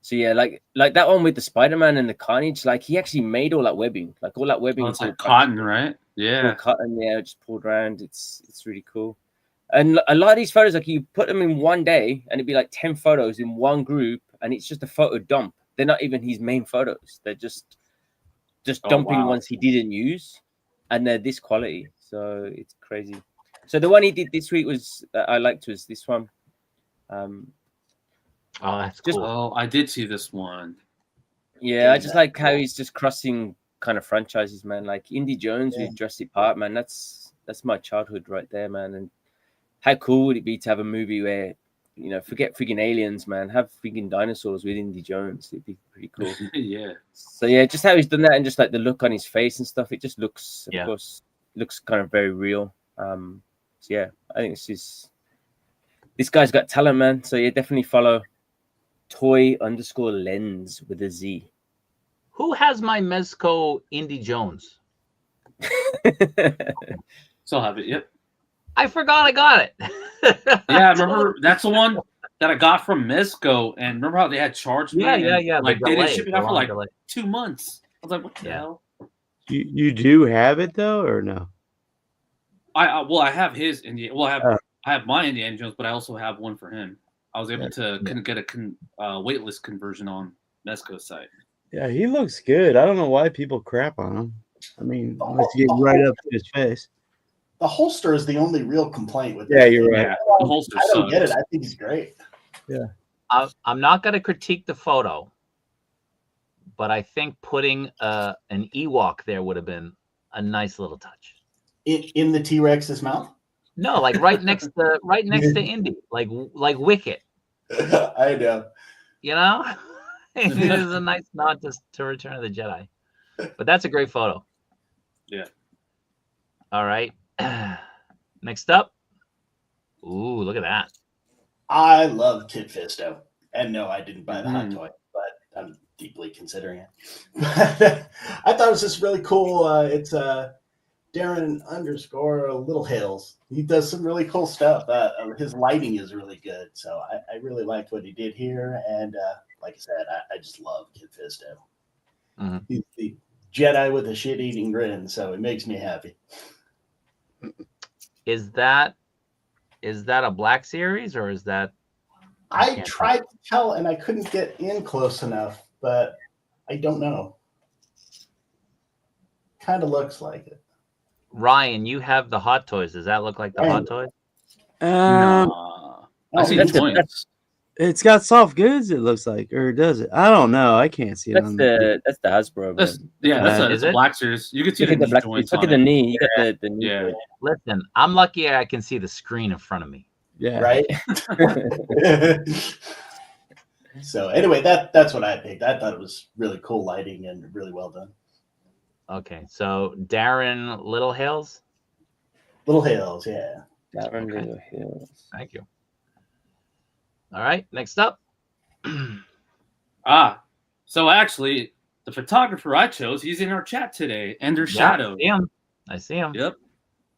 So yeah, like that one with the Spider-Man and the Carnage, like he actually made all that webbing, like all that webbing. Oh, it's like cotton, right? Yeah, cotton. Yeah, just pulled around. It's really cool. And a lot of these photos, like you put them in one day, and it'd be like 10 photos in one group, and it's just a photo dump. They're not even his main photos. They're just dumping ones he didn't use, and they're this quality. So it's crazy. So the one he did this week was I liked was this one. Oh, that's cool. Oh, I did see this one. Yeah, I just like how he's just crossing kind of franchises, man. Like Indy Jones with Jurassic Park, man. That's my childhood right there, man. And how cool would it be to have a movie where, you know, forget freaking aliens, man, have freaking dinosaurs with Indy Jones? It'd be pretty cool. Yeah. So yeah, just how he's done that, and just like the look on his face and stuff, it just looks, of course, looks kind of very real. So yeah, I think this guy's got talent, man. So yeah, definitely follow toy_lens with a Z. Who has my Mezco Indy Jones? Still have it. Yep. I forgot I got it. Yeah, remember that's the one that I got from Mezco, and remember how they had charged me? Yeah. Like they didn't ship it out for like delay. 2 months. I was like, what the hell? You do have it though, or no? I have his Indiana. Well, I have my Indiana Jones, but I also have one for him. I was able to get a waitlist conversion on Mezco's site. Yeah, he looks good. I don't know why people crap on him. I mean, let's get right up to his face. The holster is the only real complaint with Yeah, you're right. Yeah, the holster I don't sucks. get it. I think he's great. Yeah. I'm not going to critique the photo, but I think putting an Ewok there would have been a nice little touch. In the T-Rex's mouth? No, like right next to Indy, like Wicket. I know. You know, it is a nice nod to Return of the Jedi. But that's a great photo. Yeah. All right. Next up. Ooh, look at that. I love Kid Fisto. And no, I didn't buy the hot toy, but I'm deeply considering it. I thought it was just really cool. It's Darren _ Little Hills. He does some really cool stuff. His lighting is really good. So I really liked what he did here. And like I said, I just love Kid Fisto. Mm-hmm. He's the Jedi with a shit-eating grin, so it makes me happy. Is that a Black Series, or is that? I tried to tell and I couldn't get in close enough, but I don't know. Kind of looks like it. Ryan, you have the Hot Toys. Does that look like the Hot Toys? I see that's joints. It's got soft goods. It looks like, or does it? I don't know. I can't see it. That's the Hasbro. That's a Black Series. You can see look the at the black. joints Look on at the it. knee. You got the knee. Yeah. Listen, I'm lucky I can see the screen in front of me. Yeah. Right? So anyway, that's what I picked. I thought it was really cool lighting and really well done. Okay, so Darren Little Hills. Little Hills, yeah. Darren Little Hills. Thank you. All right, next up. So actually, the photographer I chose, he's in our chat today, Ender Shadow. I see him. Yep.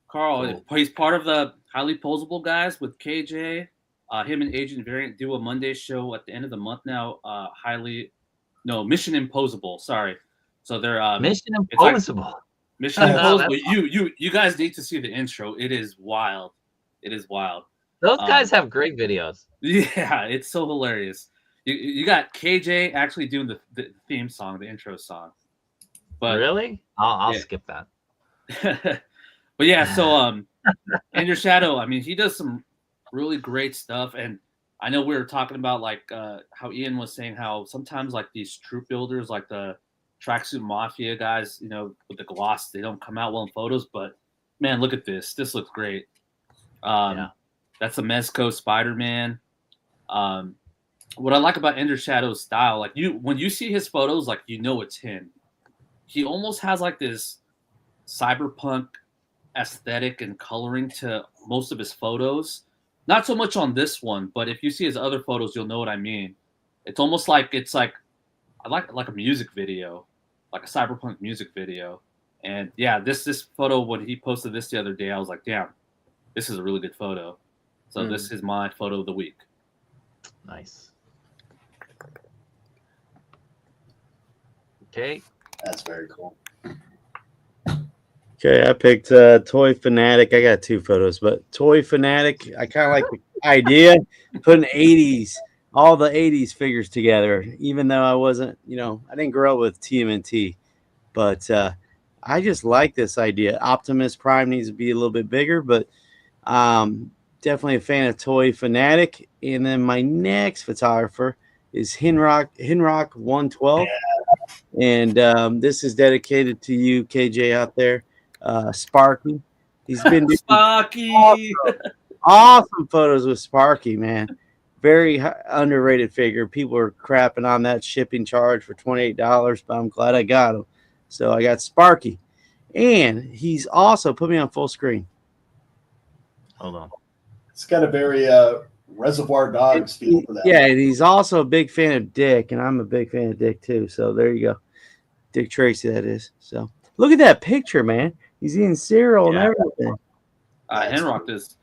Carl, he's part of the highly posable guys with KJ. Him and Agent Variant do a Monday show at the end of the month now. Mission Imposable. Sorry. So they're Mission Imposable. Mission Imposable. You guys need to see the intro. It is wild. It is wild. Those guys have great videos. Yeah, it's so hilarious. You got KJ actually doing the theme song, the intro song. But really? I'll skip that. But yeah, so Ender Shadow, I mean, he does some really great stuff. And I know we were talking about like how Ian was saying how sometimes like these troop builders, like the Tracksuit Mafia guys, you know, with the gloss, they don't come out well in photos. But man, look at this. This looks great. That's a Mezco Spider-Man. What I like about Ender Shadow's style, like when you see his photos, like you know it's him. He almost has like this cyberpunk aesthetic and coloring to most of his photos. Not so much on this one, but if you see his other photos, you'll know what I mean. It's almost like I like a music video, like a cyberpunk music video. And yeah, this photo, when he posted this the other day, I was like, damn, this is a really good photo. So this is my photo of the week. Nice. Okay. That's very cool. Okay, I picked Toy Fanatic. I got 2 photos, but Toy Fanatic, I kind of like the idea, putting all the 80s figures together, even though I wasn't, I didn't grow up with TMNT, but I just like this idea. Optimus Prime needs to be a little bit bigger, but definitely a fan of Toy Fanatic. And then my next photographer is Hinrock 112. Yeah. And this is dedicated to you, KJ, out there. Sparky. He's been doing Sparky. Awesome photos with Sparky, man. Very underrated figure. People are crapping on that shipping charge for $28, but I'm glad I got him. So I got Sparky. And he's also put me on full screen. Hold on. It's got a very Reservoir Dogs feel for that. Yeah, and he's also a big fan of Dick, and I'm a big fan of Dick too. So there you go. Dick Tracy, that is. So look at that picture, man. He's eating cereal and everything. Henrock does.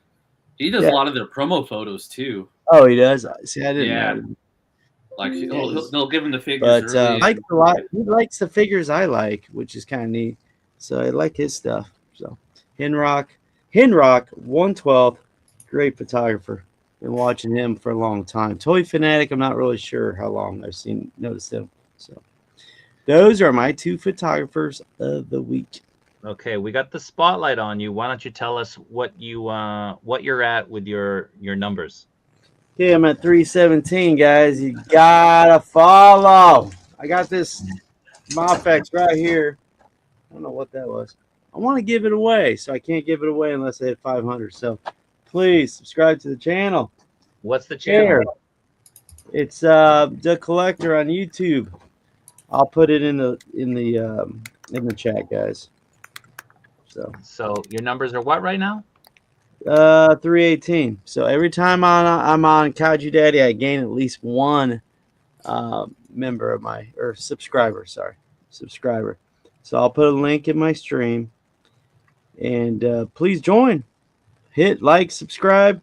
He does a lot of their promo photos too. Oh, he does. See, I didn't know. Like they'll give him the figures. But he likes the figures I like, which is kind of neat. So I like his stuff. So Henrock 112, great photographer. Been watching him for a long time. Toy Fanatic, I'm not really sure how long I've noticed him. So those are my 2 photographers of the week. Okay, we got the spotlight on you. Why don't you tell us what you're at with your numbers? Okay, I'm at 317, guys. You gotta follow. I got this MAFEX right here. I don't know what that was. I want to give it away, so I can't give it away unless I hit 500. So please subscribe to the channel. What's the channel? It's The Collector on YouTube. I'll put it in the chat, guys. So your numbers are what right now? 318. So every time I'm on Kaiju Daddy, I gain at least 1 member of subscriber. So I'll put a link in my stream, and please join. Hit like, subscribe,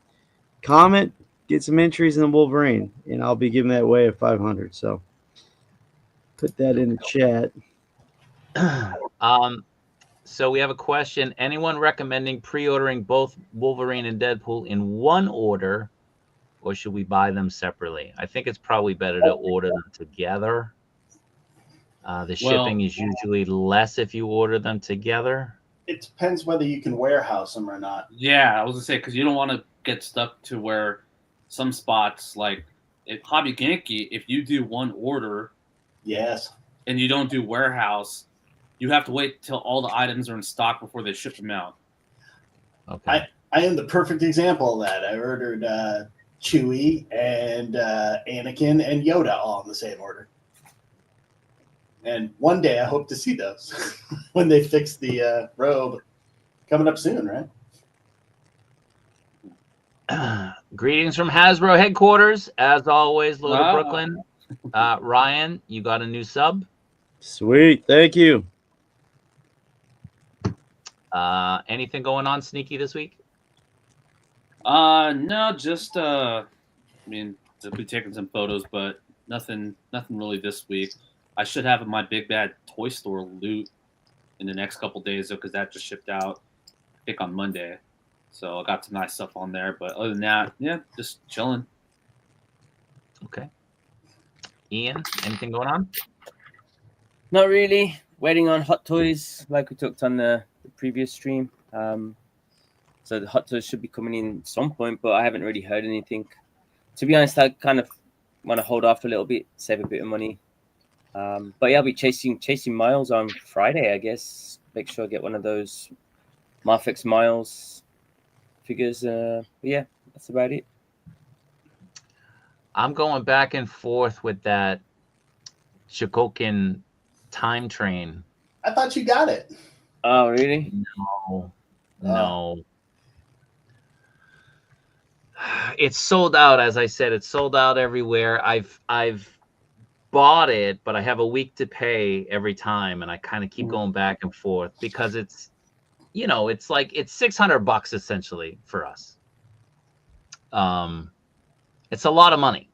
comment, get some entries in the Wolverine, and I'll be giving that away at 500. So put that in the chat. So we have a question. Anyone recommending pre-ordering both Wolverine and Deadpool in one order, or should we buy them separately? I think it's probably better to order them together. The shipping is usually less if you order them together. It depends whether you can warehouse them or not. Yeah, I was gonna say, because you don't want to get stuck to where some spots, like at Hobby Genki, if you do one order, and you don't do warehouse, you have to wait till all the items are in stock before they ship them out. Okay. I am the perfect example of that. I ordered Chewie and Anakin and Yoda all in the same order. And one day I hope to see those when they fix the robe. Coming up soon, right? Greetings from Hasbro headquarters. As always, Low to Ah. Brooklyn. Ryan, you got a new sub. Sweet, thank you. Anything going on sneaky this week? No, just I mean, I'll be taking some photos, but nothing really this week. I should have my Big Bad Toy Store loot in the next couple days though, because that just shipped out, I think, on Monday. So I got some nice stuff on there. But other than that, yeah, just chilling. Okay. Ian, anything going on? Not really. Waiting on Hot Toys, like we talked on the previous stream. So the Hot Toys should be coming in at some point, but I haven't really heard anything. To be honest, I kind of want to hold off a little bit, save a bit of money. But yeah, I'll be chasing Miles on Friday, I guess. Make sure I get one of those MAFEX Miles figures. But yeah, that's about it. I'm going back and forth with that Shikoken time train. I thought you got it. Oh, really? No. It's sold out. As I said, it's sold out everywhere. I've bought it, but I have a week to pay every time, and I kind of keep going back and forth because it's, you know, it's like it's $600 essentially for us. It's a lot of money.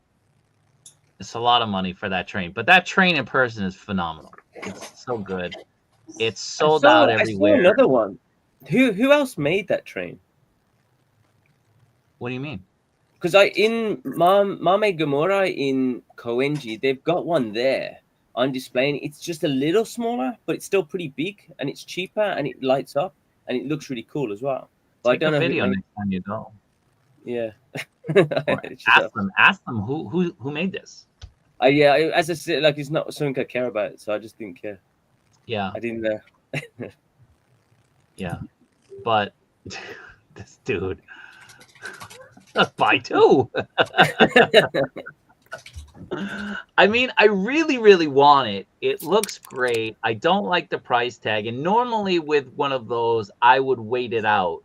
It's a lot of money for that train, but that train in person is phenomenal. It's so good. It's sold out everywhere. I saw another one. Who else made that train? What do you mean? Because in Mame Gamora in Koenji, they've got one there on display. And it's just a little smaller, but it's still pretty big, and it's cheaper, and it lights up, and it looks really cool as well. But Take I don't a know video next time you go. Yeah. Ask them who made this. Yeah, as I said, like, it's not something I care about, so I just didn't care. Yeah. I didn't. Yeah, but this dude, buy two. I mean, I really, really want it. It looks great. I don't like the price tag, and normally with one of those, I would wait it out.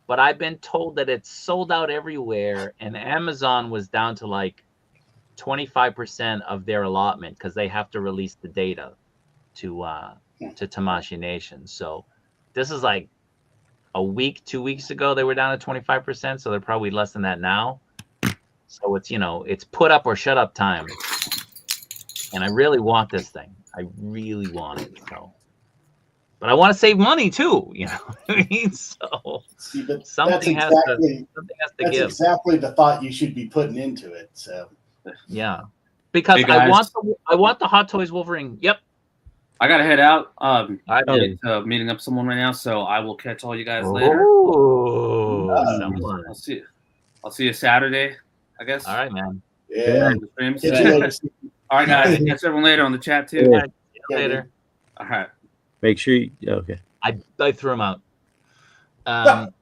But I've been told that it's sold out everywhere, and Amazon was down to like 25% of their allotment because they have to release the data to Tamashii Nation. So this is like a week, 2 weeks ago, they were down to 25%. So they're probably less than that now. So it's, you know, it's put up or shut up time. And I really want this thing. I really want it. So, but I want to save money too, you know what I mean? So something has to give. That's exactly the thought you should be putting into it. So yeah, because Hey, I want the Hot Toys Wolverine. Yep. I gotta head out. Meeting up someone right now, so I will catch all you guys later. Someone. I'll see you Saturday, I guess. All right, man. yeah. All right, guys. Catch everyone later on the chat too. Yeah, see you later. All right. Make sure you okay. I threw him out. And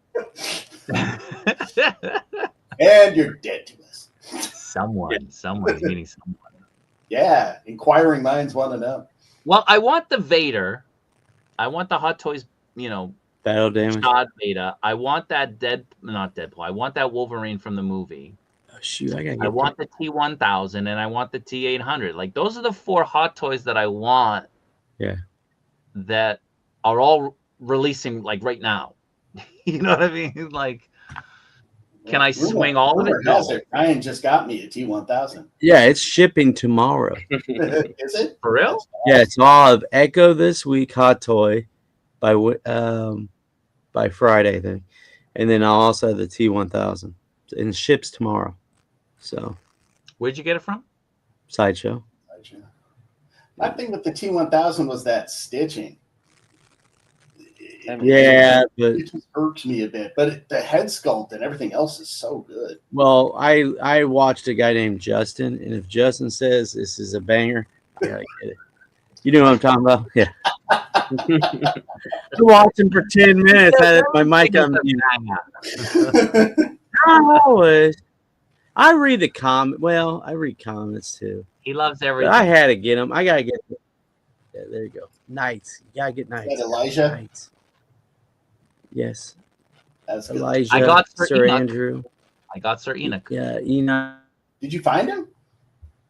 you're dead to us. Someone's meeting someone. Yeah, inquiring minds want to know. Well, I want the Vader. I want the Hot Toys, you know, Battle damage. Shod Vader. I want that not Deadpool. I want that Wolverine from the movie. Oh, shoot, I want the T1000 and I want the T800. Like, those are the 4 Hot Toys that I want. Yeah. That are all releasing like right now. You know what I mean? Like, can I swing all of it? No. Ryan just got me a T1000. Yeah, it's shipping tomorrow. Is it? For real? Yeah, it's all of Echo this week, Hot Toy, by Friday, I think. And then I'll also have the T1000. And it ships tomorrow. So. Where'd you get it from? Sideshow. My thing with the T1000 was that stitching. Yeah, but it just irked me a bit. But the head sculpt and everything else is so good. Well, I watched a guy named Justin, and if Justin says this is a banger, I gotta get it. You know what I'm talking about? Yeah. I watched him for 10 minutes. I had my mic on mute. Not always. I read the comment. Well, I read comments too. He loves everything. But I had to get him. I gotta get. Yeah, there you go. Knights. You gotta get Knights. Elijah. Knights. Yes. That's good. Elijah. I got Sir Enoch. Andrew. I got Sir Enoch. Yeah, Enoch. Did you find him?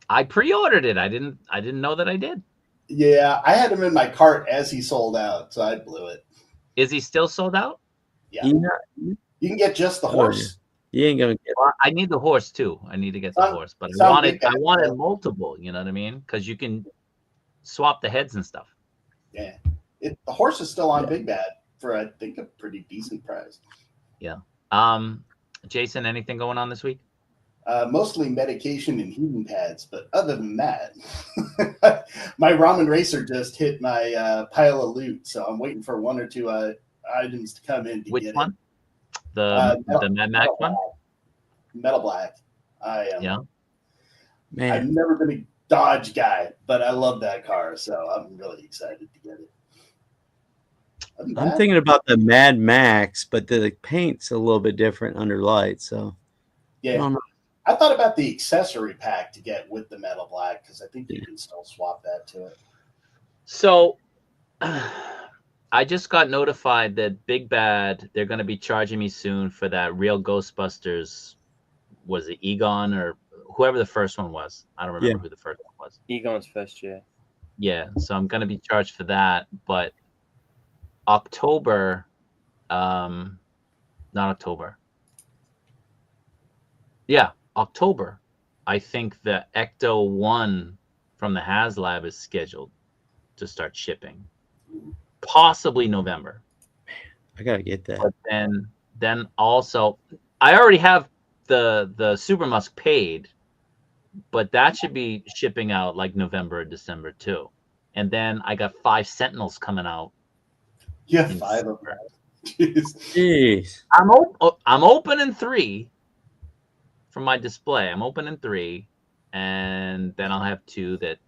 I pre-ordered it. I didn't know that I did. Yeah, I had him in my cart as he sold out, so I blew it. Is he still sold out? Yeah. Enoch. You can get just the horse. You ain't gonna get. Well, I need the horse too. I need to get the horse, but some I big guy, wanted though. multiple. You know what I mean? Because you can swap the heads and stuff. Yeah. The horse is still on Big Bad for, I think, a pretty decent price. Yeah. Jason, anything going on this week? Mostly medication and heating pads, but other than that, my ramen racer just hit my pile of loot, so I'm waiting for one or two items to come in to Which get one? it. The Mad Max one? Metal Black. I am. Yeah. Man, I've never been a Dodge guy, but I love that car, so I'm really excited to get it. I'm thinking about the Mad Max, but the paint's a little bit different under light. So yeah, I thought about the accessory pack to get with the Metal Black because I think you can still swap that to it. So I just got notified that Big Bad, they're going to be charging me soon for that real Ghostbusters. Was it Egon or whoever the first one was? I don't remember who the first one was. Egon's first year. Yeah, so I'm going to be charged for that, but October, not October. Yeah, October. I think the Ecto 1 from the Haslab is scheduled to start shipping. Possibly November. I gotta get that. But then also, I already have the Super Musk paid, but that should be shipping out like November or December too. And then I got 5 Sentinels coming out. Yeah, 5 of them. Jeez. I'm opening 3 from my display. I'm opening 3, and then I'll have 2 that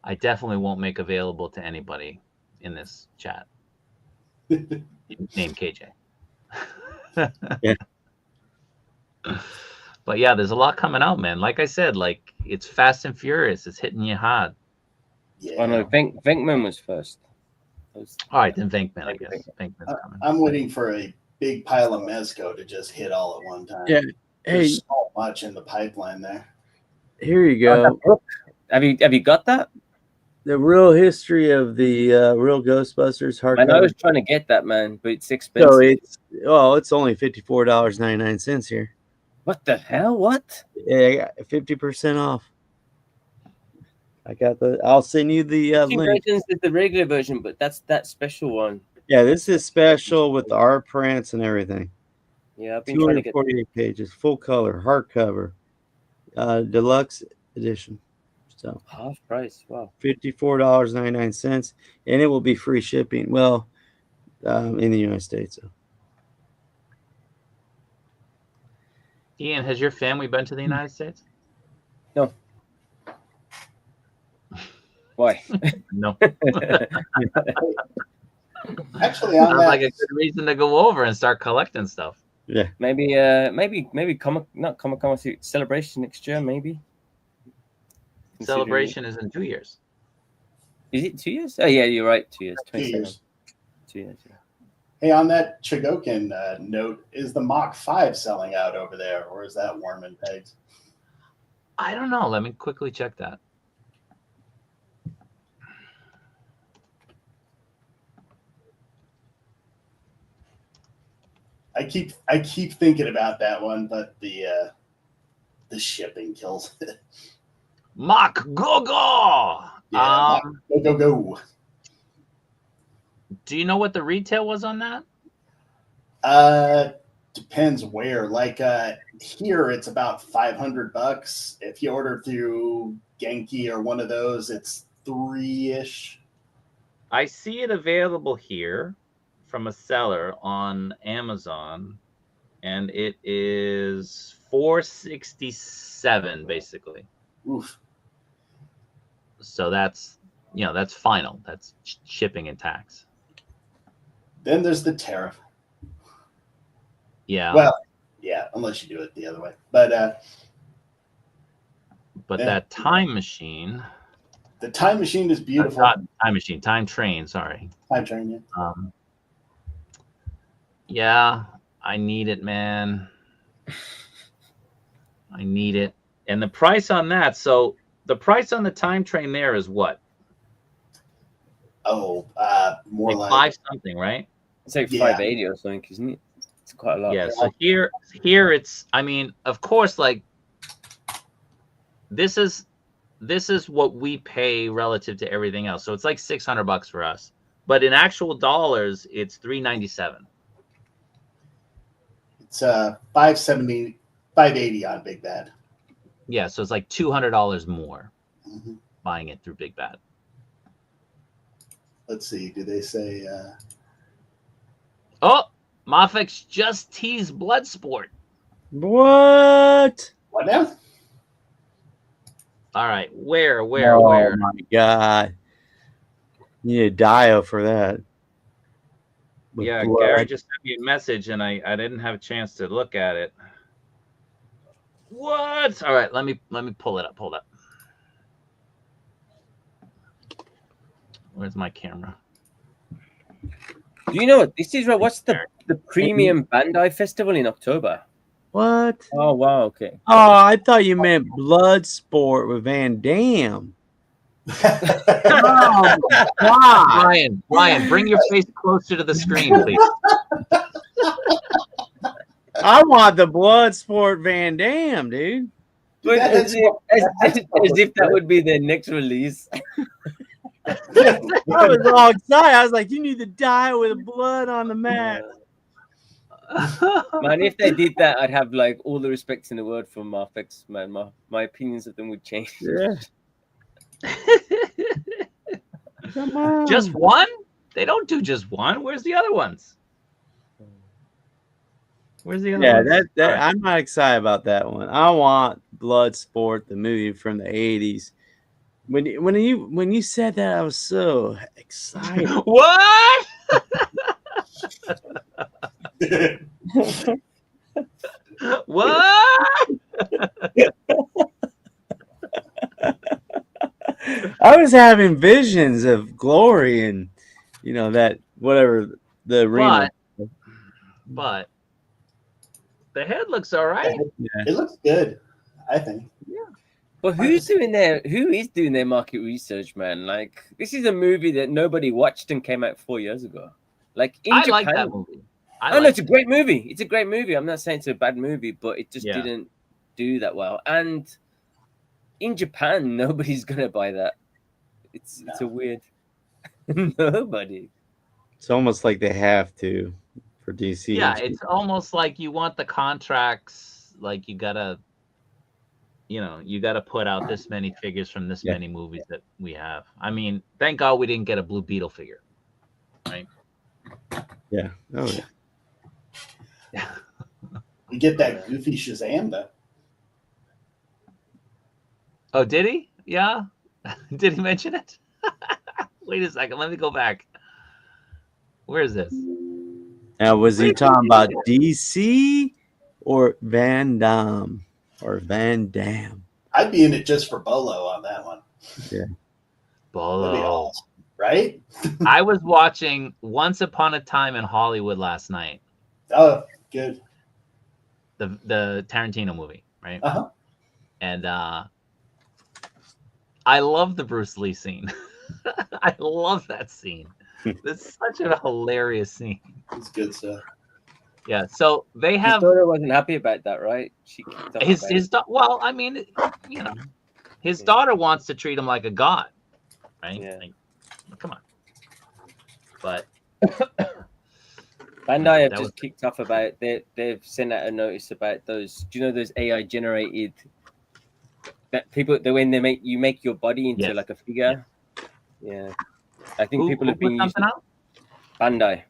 I definitely won't make available to anybody in this chat. Named KJ. Yeah. But yeah, there's a lot coming out, man. Like I said, like it's fast and furious. It's hitting you hard. Yeah. Oh no, Venkman was first. All right, then Venkman, I guess. Venkman's coming. I'm waiting for a big pile of Mezco to just hit all at one time. Yeah. Hey, There's so much in the pipeline there. here you go. Have you got that? The real history of the real Ghostbusters hardcover. And I was trying to get that, man, but it's expensive. So it's only $54.99 here. What the hell? What? Yeah, I got 50% off. I got I'll send you the Two link. versions is the regular version, but that's that special one. Yeah, this is special with the art prints and everything. Yeah, I've been trying to get 248 pages, full color, hardcover, deluxe edition. So half price. Wow. $54.99, and it will be free shipping. Well, in the United States. So. Ian, has your family been to the United States? No. Why? No. Actually, on Sounds that, like a good reason to go over and start collecting stuff. Yeah. Maybe not Comic-Con, Celebration next year, maybe. Celebration is in 2 years. Is it 2 years? Oh yeah, you're right. 2 years. 2 years. 2 years. Yeah. Hey, on that Chigokin note, is the Mach 5 selling out over there, or is that warm and pegs? I don't know. Let me quickly check that. I keep thinking about that one, but the shipping kills it. Mach go! Yeah, go. Do you know what the retail was on that? Depends where. Like here, it's about $500. If you order through Genki or one of those, it's $3-ish. I see it available here from a seller on Amazon, and it is $467 basically. Oof. So that's that's final. That's shipping and tax. Then there's the tariff. Yeah. Well, yeah, unless you do it the other way. But that time machine. The time machine is beautiful. Not time machine, time train. Sorry. Time train. Yeah. Yeah, I need it, man. I need it. And the price on that, so the price on the time train there is what? Oh, more like five something, right? It's like Yeah. 580 or something, isn't it? It's quite a lot. Yeah. So here it's. I mean, of course, like this is what we pay relative to everything else. So it's like $600 for us, but in actual dollars, it's $397. it's 570, 580 on Big Bad. Yeah, so it's like $200 more Mhm. buying it through Big Bad. Let's see. Do they say? Oh, MAFEX just teased Bloodsport. What? What now? All right, where? Oh my god! You need a dio for that. With Yeah, blood. Gary just sent me a message, and I didn't have a chance to look at it. What? All right, let me pull it up. Hold up. Where's my camera? Do you know what this is? What's the premium Bandai festival in October? What? Oh wow, okay. Oh, I thought you meant Bloodsport with Van Damme. Oh my god! Ryan, bring your face closer to the screen, please. I want the Bloodsport Van Damme, dude. But as if that would be their next release. I was all excited. I was like, you need to die with blood on the mat. Man, if they did that, I'd have like all the respect in the world for MAFEX, man. My opinions of them would change. Yeah. Come on. Just one? They don't do just one. Where's the other ones? Where's the other ones? that All right. I'm not excited about that one. I want Bloodsport, the movie from the 80s. When you said that, I was so excited. What? What? I was having visions of glory and that whatever the arena. But the head looks all right. It looks good, I think. But who is doing their market research, man? Like, this is a movie that nobody watched and came out 4 years ago. Like in Japan, like that movie. No, it's a great movie. It's a great movie. I'm not saying it's a bad movie, but it just didn't do that well. And in Japan, nobody's gonna buy that. It's a weird nobody. It's almost like they have to for DC. Yeah, it's almost like you want the contracts, like you gotta put out this many figures from this many movies that we have. I mean, thank God we didn't get a Blue Beetle figure, right? Yeah. Oh yeah. We get that goofy Shazam though. Oh, did he? Yeah. Did he mention it? Wait a second. Let me go back. Where is this? Now, was he talking about DC or Van Damme or Van Damme? I'd be in it just for Bolo on that one. Yeah. Bolo. That'd be awesome, right? I was watching Once Upon a Time in Hollywood last night. Oh, good. The Tarantino movie, right? Uh-huh. And I love the Bruce Lee scene. I love that scene. It's such a hilarious scene. It's good stuff. Yeah, so they have. His daughter wasn't happy about that, right? She well, I mean, his daughter wants to treat him like a god, right? Yeah. Like, come on. But Bandai have just kicked off about they've sent out a notice about those. Do you know those AI generated that people when they make your body into like a figure? Yeah. I think people have been using Bandai.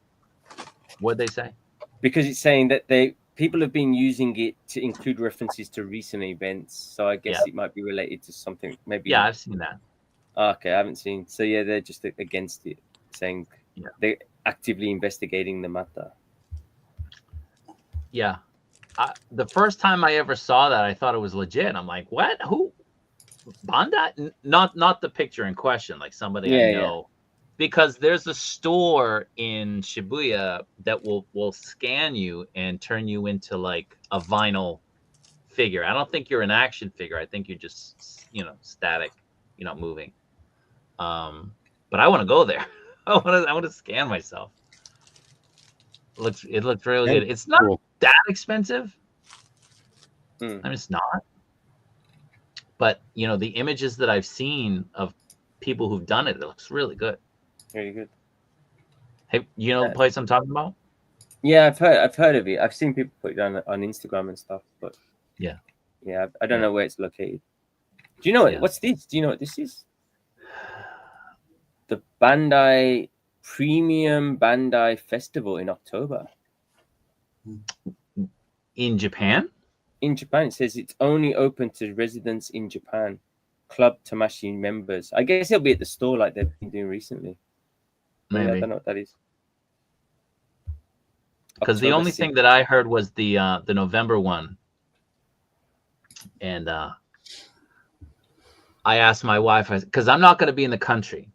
What'd they say? Because it's saying that people have been using it to include references to recent events. So I guess it might be related to something. Maybe. Yeah, I've seen that. Okay, I haven't seen. So yeah, they're just against it, saying they're actively investigating the matter. Yeah. The first time I ever saw that, I thought it was legit. I'm like, what? Who? Bandai? Not the picture in question, like somebody I know. Yeah. Because there's a store in Shibuya that will scan you and turn you into like a vinyl figure. I don't think you're an action figure. I think you're just, you know, static, you know, moving. But I want to go there. I want to scan myself. It looks really good. It's not that expensive. I mean, it's not. But you know, the images that I've seen of people who've done it, it looks really good. Very good. Hey, you know the place I'm talking about? Yeah, I've heard of it. I've seen people put it on Instagram and stuff, but yeah, I don't know where it's located. Do you know what? What's this? Do you know what this is? The Bandai Premium Bandai Festival in October. In Japan? In Japan, it says it's only open to residents in Japan, Club Tamashii members. I guess it'll be at the store like they've been doing recently. Maybe. I don't know what that is. Because the only thing that I heard was the November one, and I asked my wife, because I'm not going to be in the country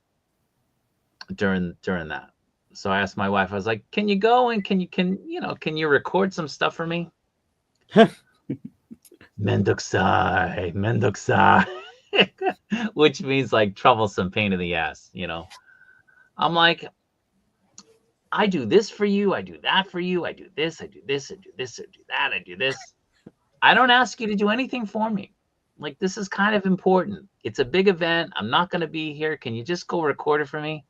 during that. So I asked my wife, I was like, "Can you go and can you record some stuff for me?" Mendokusai, which means like troublesome, pain in the ass. You know, I'm like, I do this for you, I do that for you, I do this, I do this, I do this, I do that, I do this. I don't ask you to do anything for me. Like, this is kind of important. It's a big event. I'm not going to be here. Can you just go record it for me?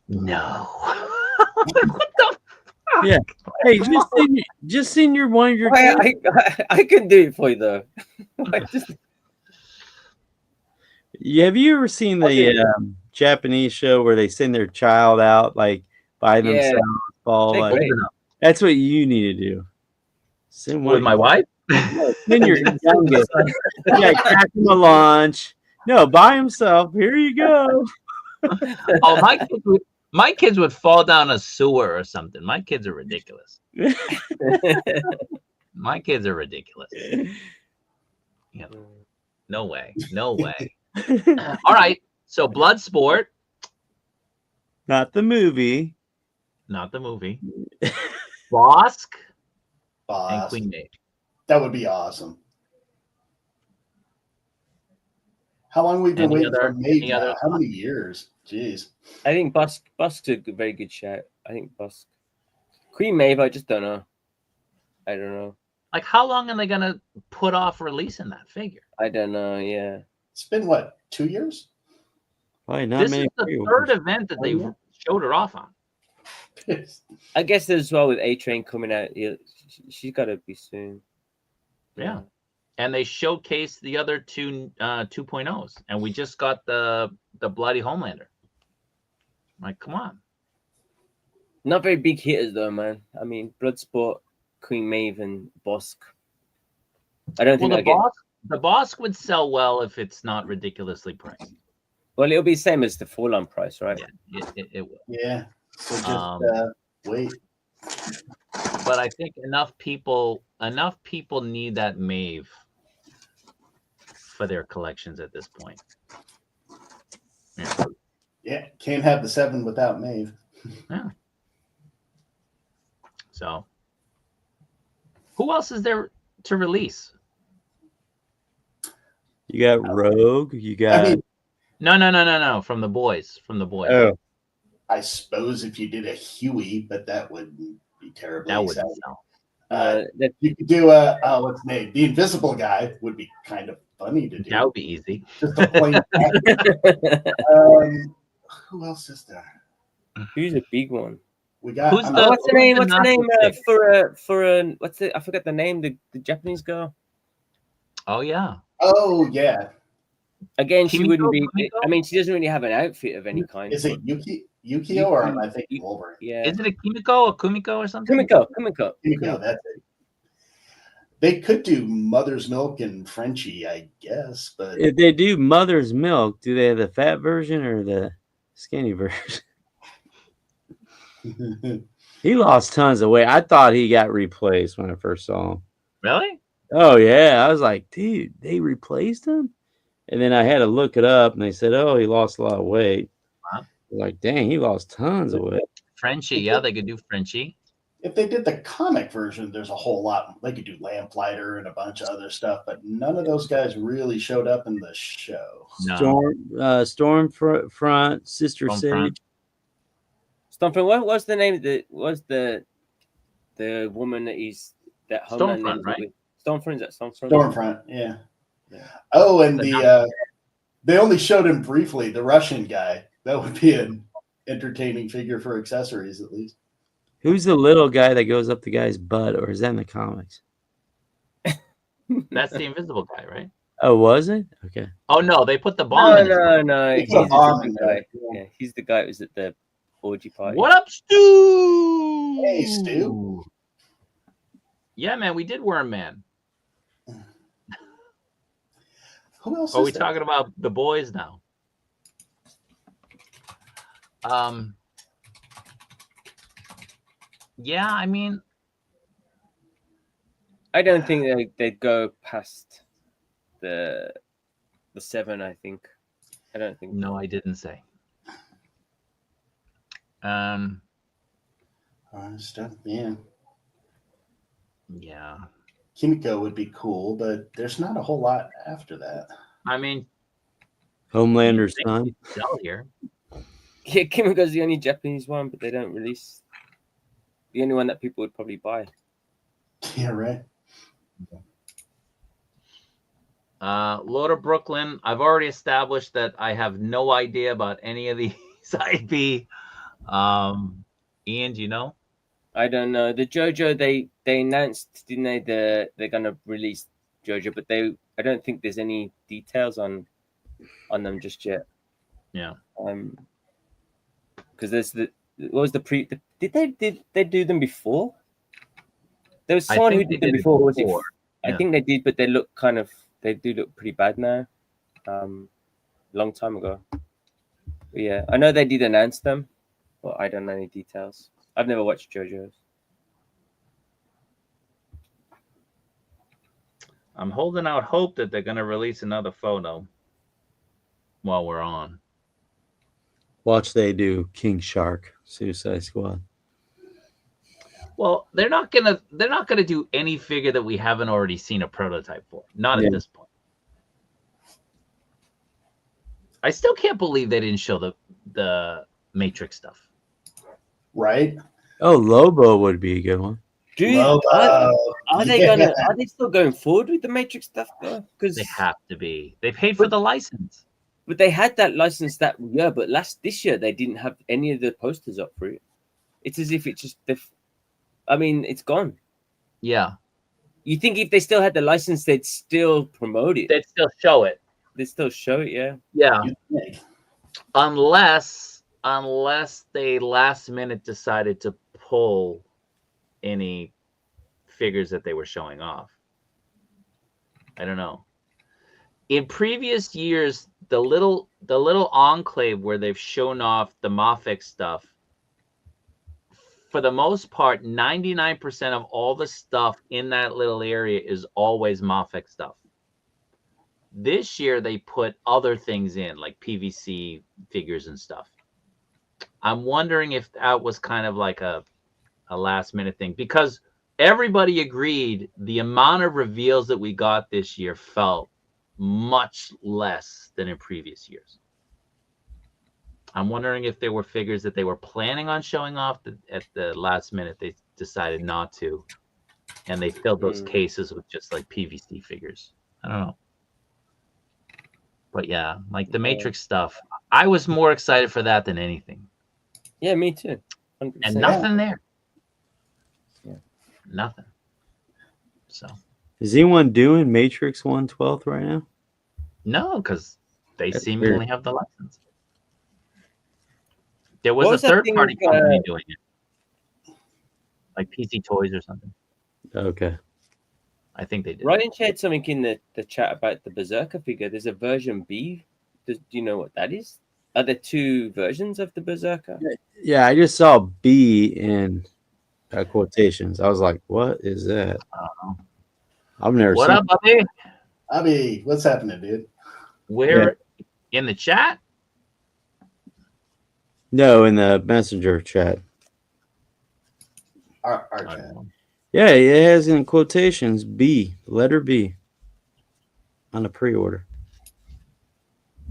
No. What the fuck? Yeah. Hey, just seen your one of your. I can do it for you though. Have you ever seen the Japanese show where they send their child out like by themselves? Like, that's what you need to do. Send one with my wife. Send your youngest. Crack him a lunch. No, by himself. Here you go. Oh, my kids would fall down a sewer or something. My kids are ridiculous. My kids are ridiculous. You know, no way. No way. All right. So Bloodsport. Not the movie. Not the movie. Bosk. And Queen Maeve. That would be awesome. How long have we been waiting for Maeve now? How many years? Jeez. I think Busk's a very good shout. I think Busk. Queen Maeve, I just don't know. I don't know. Like, how long are they going to put off releasing that figure? I don't know, yeah. It's been, what, 2 years? Probably not. This is the third event that they showed her off on. I guess as well with A-Train coming out, she's got to be soon. Yeah. And they showcased the other two 2.0s, and we just got the Bloody Homelander. Like, come on. Not very big hitters though, man. I mean, Bloodsport, Queen Maeve, and Bosk. I don't think the Bosk would sell well if it's not ridiculously priced. Well, it'll be the same as the Fall-On price, right? Yeah, it will. Yeah. So just wait. But I think enough people need that Maeve for their collections at this point. Yeah, can't have the 7 without Maeve. Yeah. So, who else is there to release? You got Rogue. You got no. From the boys. Oh, I suppose if you did a Huey, but that would be terribly. That wouldn't sell. You could do what's his name? The Invisible Guy would be kind of funny to do. That would be easy. Just a plain. Who else is there? Who's a big one? We got. What's the name? What's the name I forgot the name. The Japanese girl. Oh yeah. Oh yeah. Again, she wouldn't be. I mean, she doesn't really have an outfit of any kind. Is it Yukio or am I thinking Wolverine? Yeah. Isn't it Kimiko or Kumiko or something? Kumiko. That's it. They could do Mother's Milk and Frenchie, I guess, but if they do Mother's Milk, do they have the fat version or the skinny version? He lost tons of weight. I thought he got replaced when I first saw him. Really? Oh yeah, I was like, dude, they replaced him. And then I had to look it up, and they said, oh, he lost a lot of weight. Wow. Like, dang, he lost tons of weight. Frenchie, yeah, they could do Frenchie. if they did the comic version, there's a whole lot. They could do Lamplighter and a bunch of other stuff, but none of those guys really showed up in the show. No. Stormfront, Sister Stormfront. Sage. Stormfront. What was the name? The woman that Homeland Stormfront, named right? with? Stormfront, is that Stormfront? Stormfront, yeah. Yeah. Oh, and The they only showed him briefly, the Russian guy. That would be an entertaining figure for accessories, at least. Who's the little guy that goes up the guy's butt, or is that in the comics? That's the invisible guy, right? Oh, was it? Okay. Oh no, they put the bomb in his mouth. No. It's He's a a bomb different in there. guy. Yeah, he's the guy who was at the orgy party. What up, Stu? Hey, Stu. Yeah, man, we did Worm Man. Who else Are is we there? talking about the boys now? Yeah, I mean, I don't think they'd go past the 7. I think. I don't think. no, I didn't say. Stuff, yeah. Yeah. Kimiko would be cool, but there's not a whole lot after that. I mean, Homelander's you son. think he'd sell here. Yeah, Kimiko's the only Japanese one, but they don't release. The only one that people would probably buy. Yeah, right. Lord of Brooklyn. I've already established that I have no idea about any of these IP. Ian, do you know? I don't know. The JoJo they announced, didn't they? They're gonna release JoJo, but I don't think there's any details on them just yet. Yeah. Because there's what was the did they do them before? There was I someone who think did they them did it before. Was it? before, I yeah. think they did, but they do look pretty bad now. Long time ago. But yeah, I know they did announce them, but I don't know any details. I've never watched JoJo's. I'm holding out hope that they're going to release another photo while we're on. Watch they do King Shark, Suicide Squad. Well, they're not gonna do any figure that we haven't already seen a prototype for. Not Yeah. at this point. I still can't believe they didn't show the Matrix stuff. Right? Oh, Lobo would be a good one. Dude, Lobo. are they Yeah. are they still going forward with the Matrix stuff though? Because They have to be. They paid for the license. but they had that license that year, but this year they didn't have any of the posters up for it. It's as if it's just it's gone. Yeah. You think if they still had the license, they'd still promote it? They'd still show it. They'd still show it, yeah. Yeah. You think. Unless they last minute decided to pull any figures that they were showing off. I don't know. In previous years, the little enclave where they've shown off the MAFEX stuff, for the most part, 99% of all the stuff in that little area is always MAFEX stuff. This year, they put other things in, like PVC figures and stuff. I'm wondering if that was kind of like a last-minute thing, because everybody agreed the amount of reveals that we got this year felt much less than in previous years. I'm wondering if there were figures that they were planning on showing off that at the last minute they decided not to, and they filled those cases with just like PVC figures. I don't know. But yeah, like the Matrix stuff, I was more excited for that than anything. Yeah, me too. 100%. And nothing there. Yeah. Nothing. So Is anyone doing Matrix 1/12 right now? no, because they That's seemingly weird. have the license. There What was was a that third thing party with, company doing it, like PC Toys or something. Okay. I think they did. Ryan shared something in the chat about the Berserker figure. There's a version B. Do you know what that is? Are there two versions of the Berserker? Yeah, I just saw B in quotations. I was like, what is that? I've never What seen up, buddy? Abby, what's happening, dude? We're in the chat. No, in the messenger chat. Our I don't chat. know. Yeah, it has in quotations B, letter B, on the pre-order.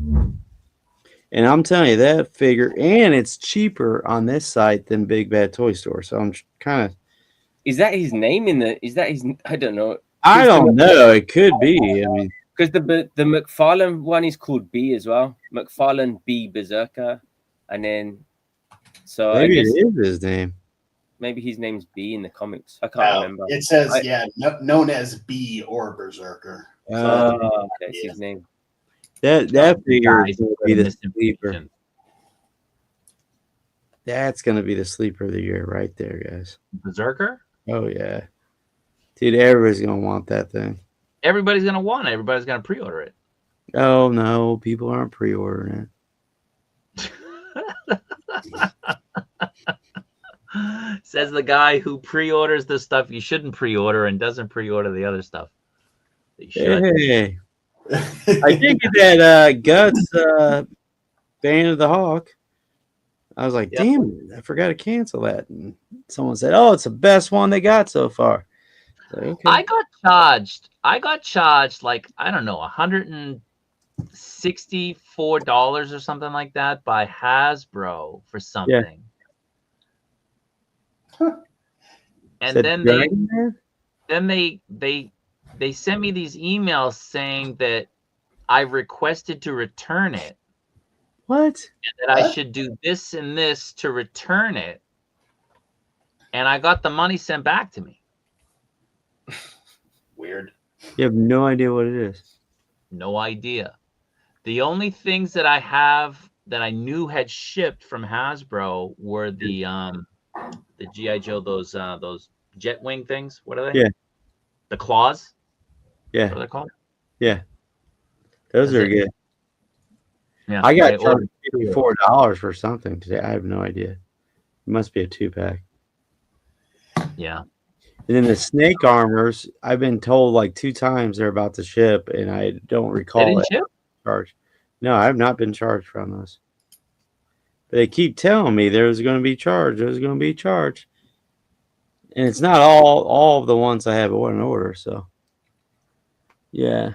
And I'm telling you that figure, and it's cheaper on this site than Big Bad Toy Store. So I'm kind of, Is that his name in the? Is that his? I don't know. I don't know. It could be. I mean, Because the McFarlane one is called B as well. McFarlane B Berserker, and then so maybe I guess it is his name. maybe his name's B in the comics. I can't remember. It says, known as B or Berserker. Okay, it's Yeah. his name. That figure Guys, is going to be the misinformation. sleeper. That's going to be the sleeper of the year right there, guys. Berserker? Oh, yeah. Dude, everybody's going to want that thing. Everybody's gonna want it. Everybody's gonna pre-order it. Oh, no. People aren't pre-ordering it. Says the guy who pre-orders the stuff you shouldn't pre-order and doesn't pre-order the other stuff that you should. Hey. I did get that Guts Bane of the Hawk. I was like, Yep. damn it, I forgot to cancel that. And someone said, oh, it's the best one they got so far. Like, okay. I got charged like, I don't know, $164 or something like that by Hasbro for something. Huh. And Said then Dragon Man? they sent me these emails saying that I requested to return it. What? And that I should do this and this to return it. And I got the money sent back to me. Weird. You have no idea what it is. No idea. The only things that I have that I knew had shipped from Hasbro were the G.I. Joe, those jet wing things. What are they? Yeah. The claws? Yeah. What are they called? Yeah. Those That's are it. good. Yeah. I got charged ordered $54 for something today. I have no idea. It must be a 2-pack. Yeah. And then the snake armors, I've been told like 2 times they're about to ship, and I don't They recall didn't it ship? charged. No, I have not been charged from those. But they keep telling me there's going to be charged. There's going to be charged. And it's not all of the ones I have on order. So, yeah,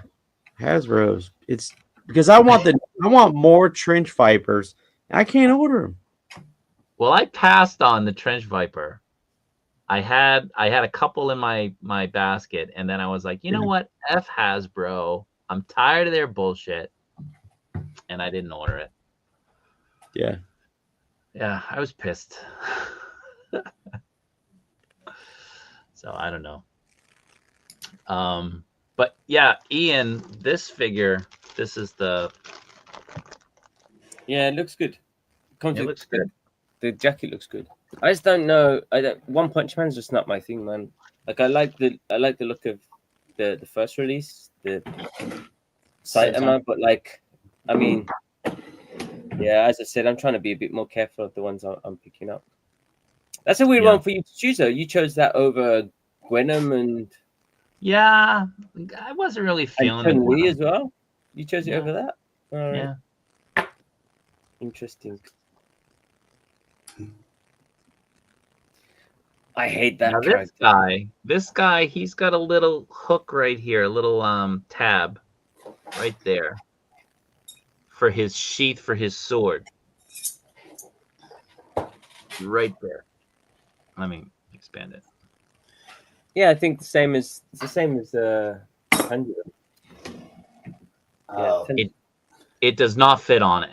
Hasbro's. It's because I want more trench vipers. I can't order them. Well, I passed on the trench viper. I had a couple in my basket, and then I was like, you know what? F Hasbro. I'm tired of their bullshit. And I didn't order it. Yeah. Yeah, I was pissed. So I don't know. But yeah, Ian, this figure, this is the. Yeah, it looks good. It looks good. The jacket looks good. I just don't know. One Punch Man's just not my thing, man. Like I like the look of the first release, the Saitama, but like, I mean, yeah, as I said, I'm trying to be a bit more careful of the ones I'm picking up. That's a weird one for you to choose, though. You chose that over Gwenom and Yeah, I wasn't really feeling it. Chun-Li as well. You chose it over that. All right. Yeah. Interesting. I hate that Now character. this guy, he's got a little hook right here, a little tab right there for his sheath for his sword. Right there. Let me expand it. Yeah, I think it's the same as 100. Oh. It does not fit on it.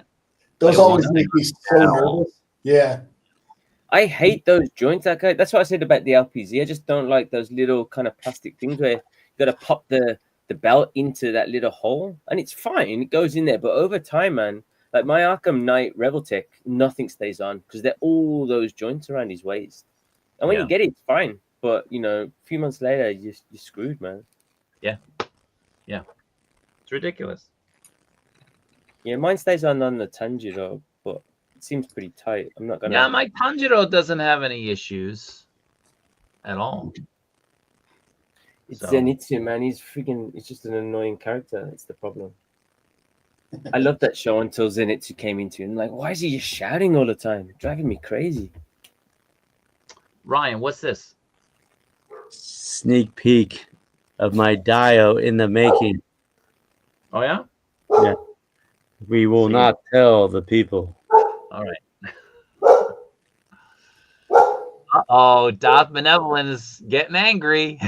Those But it always won't make me so at all. nervous. Yeah. I hate those joints. That's what I said about the LPZ. I just don't like those little kind of plastic things where you got to pop the belt into that little hole, and it's fine. It goes in there, but over time, man, like my Arkham Knight Rebel Tech, nothing stays on because they're all those joints around his waist. And when you get it, it's fine. But a few months later, you're screwed, man. Yeah. It's ridiculous. Yeah, mine stays on the Tanjiro, but it seems pretty tight. I'm not gonna. Yeah, my Tanjiro doesn't have any issues at all. It's So. Zenitsu, man. He's just an annoying character. That's the problem. I love that show until Zenitsu came into it. I'm like, why is he just shouting all the time? Driving me crazy. Ryan, what's this? Sneak peek of my Dio in the making. Oh yeah. We will not tell the people. All right. Oh, Darth Benevolent is getting angry.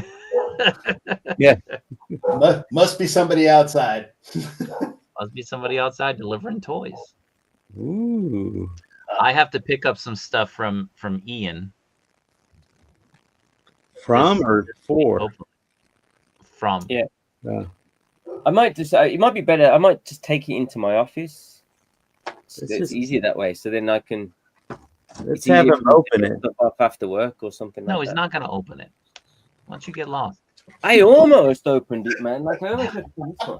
Must be somebody outside. Must be somebody outside delivering toys. Ooh. I have to pick up some stuff from Ian. From or for? From. Yeah. I might just. It might be better. I might just take it into my office. It's easier that way. So then I can. Let's have him open it. Up after work or something. No, like he's that. not going to open it. Once you get lost. I almost opened it, man. Like I almost opened this one.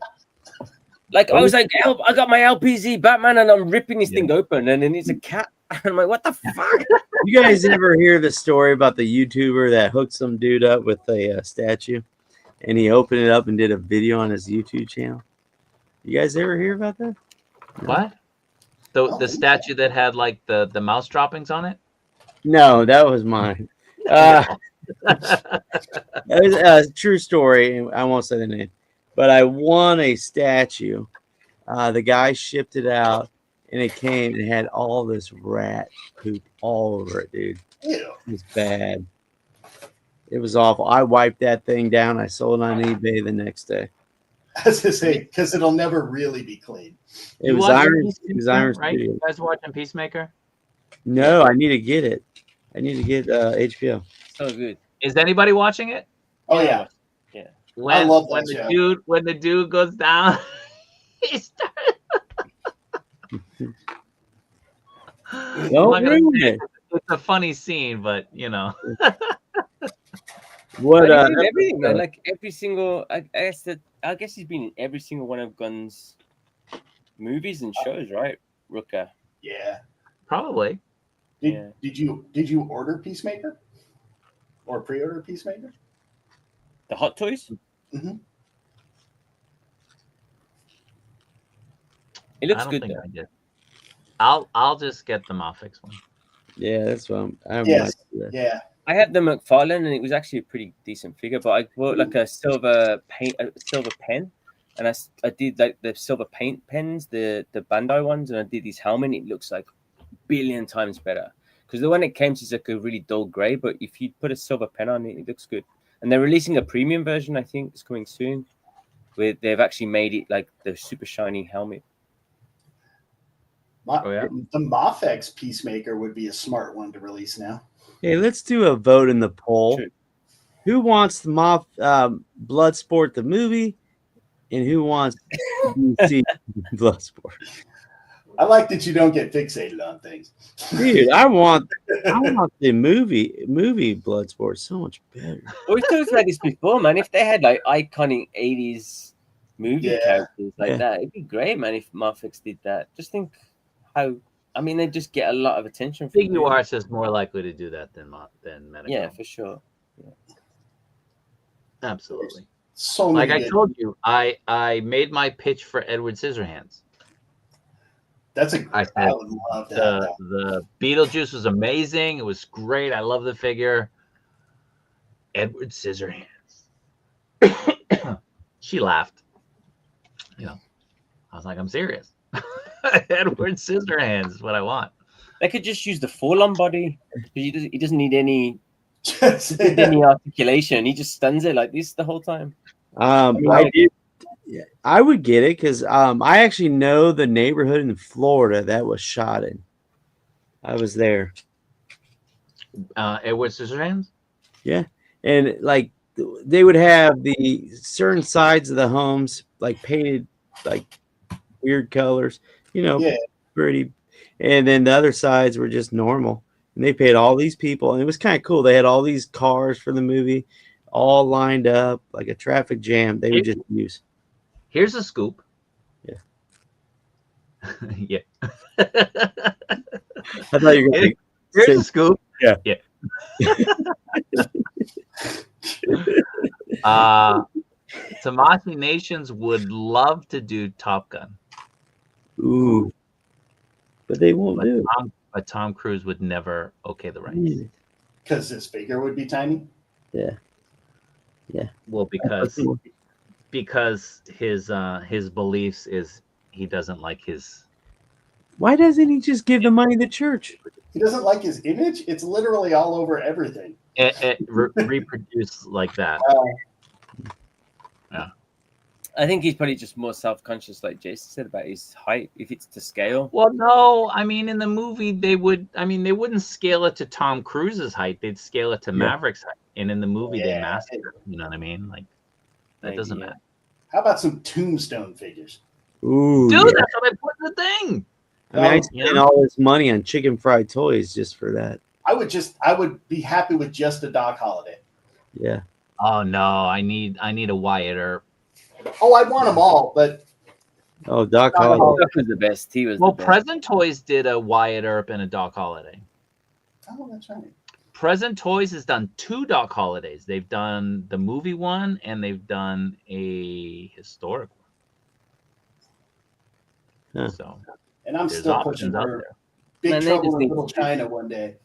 Like I was like, I got my LPZ Batman, and I'm ripping this thing open, and then it's a cat. I'm like, what the fuck? You guys ever hear the story about the YouTuber that hooked some dude up with a statue, and he opened it up and did a video on his YouTube channel? You guys ever hear about that? What? The statue that had like the mouse droppings on it? No, that was mine. That was a true story. I won't say the name, but I won a statue. The guy shipped it out, and it came and had all this rat poop all over it, dude. Ew. It was bad. It was awful. I wiped that thing down. I sold it on eBay the next day. As I say, because it'll never really be clean. It was Iron. It was Iron right? Studios. You guys watching Peacemaker? No, I need to get it. I need to get HBO. So good. Is anybody watching it? Oh yeah. When, I love when that the show. when the dude goes down, he starts. Don't ruin it. It's a funny scene, but you know. What? But he's in everything, man. Like every single. I guess he's been in every single one of Gunn's movies and shows, right, Rooker? Yeah. Probably. Did you order Peacemaker? Or pre-order Peacemaker? The Hot Toys. Mm-hmm. It looks I don't good think though. I did. I'll just get the MAFEX one. Yeah, that's what I'm. Yes. Yeah. I had the McFarlane, and it was actually a pretty decent figure. But I bought like a silver pen, and I did like the silver paint pens, the Bandai ones, and I did his helmet. It looks like a billion times better because the one it came to is like a really dull gray. But if you put a silver pen on it, it looks good. And they're releasing a premium version. I think it's coming soon. Where they've actually made it like the super shiny helmet. The MAFEX Peacemaker would be a smart one to release now. Hey, let's do a vote in the poll. Sure. Who wants the Bloodsport the movie, and who wants DC Bloodsport? I like that you don't get fixated on things. Dude, I want the movie Bloodsport so much better. Well, we've talked about this before, man. If they had like iconic 80s movie characters like that, it'd be great, man. If MAFEX did that, just think how. I mean, they just get a lot of attention. Figuarts is more likely to do that than Mezco. Yeah, for sure. Yeah. Absolutely. So like many I told you, I made my pitch for Edward Scissorhands. That's a. I would love that. The Beetlejuice was amazing. It was great. I love the figure. Edward Scissorhands. She laughed. You know, I was like, I'm serious. Edward Scissorhands is what I want. They could just use the full-on body. He doesn't need any articulation. He just stands there like this the whole time. I would get it because I actually know the neighborhood in Florida that was shot in. I was there. Edward Scissorhands? Yeah. And like they would have the certain sides of the homes like painted like weird colors, you know, pretty. And then the other sides were just normal. And they paid all these people. And it was kind of cool. They had all these cars for the movie all lined up like a traffic jam. They would just use. Here's a scoop. Yeah. Yeah. I thought you were going to Here's a scoop. Yeah. Yeah. Tamashii Nations would love to do Top Gun. Ooh. But they won't do it. But Tom Cruise would never okay the rights. Because his figure would be tiny? Yeah. Yeah. Well, because his beliefs is he doesn't like his. Why doesn't he just give the money to the church? He doesn't like his image. It's literally all over everything. Reproduce like that. Yeah. I think he's probably just more self-conscious, like Jason said, about his height. If it's to scale, Well, no, I mean in the movie they wouldn't scale it to Tom Cruise's height. They'd scale it to Maverick's height, and in the movie they master it. You know what I mean? Like that doesn't matter. How about some tombstone figures? Ooh, Dude, that's what I put in the thing. I mean, I spent all this money on chicken fried toys just for that. I would be happy with just a Doc Holliday. Yeah. Oh no, I need a Wyatt Earp. Oh, I want them all, but Doc Holliday was the best. He was. Well, the best. Present Toys did a Wyatt Earp and a Doc Holliday. Oh, that's right. Present Toys has done 2 Doc Holidays. They've done the movie one and they've done a historic one. Huh. So, and I'm there's still pushing options out for there. Big Man, they Trouble just in need Little to- China one day.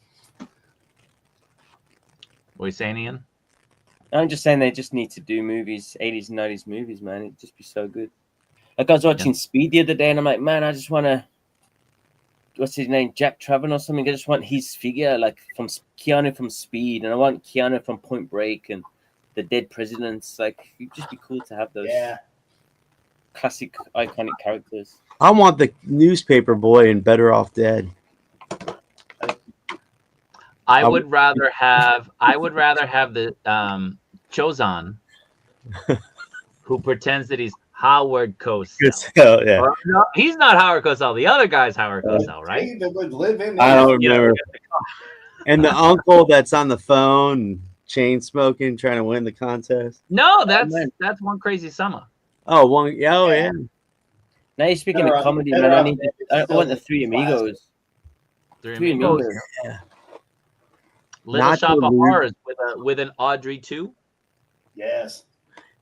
What are you saying, Ian? I'm just saying they just need to do movies, 80s and 90s movies, man. It'd just be so good. Like I was watching Speed the other day, and I'm like, man, I just want to. What's his name? Jack Traven or something. I just want his figure, like from Keanu from Speed, and I want Keanu from Point Break and the Dead Presidents. Like, it'd just be cool to have those classic, iconic characters. I want the newspaper boy and Better Off Dead. I would rather have the Chozan who pretends that he's Howard Cosell. Yeah. Or, no, he's not Howard Cosell. The other guy's Howard Cosell, right? They would live in I don't You know, remember. And the uncle that's on the phone, chain smoking, trying to win the contest. No, that's One Crazy Summer. Oh, one. Yeah, oh, yeah. Now you're speaking Better of Off- comedy, Better man. Off Dead I is want the still Three classic. Amigos. Three Three Amigos. Amigos. Yeah. Little Nacho Shop of Libre. Horrors with an Audrey too. Yes.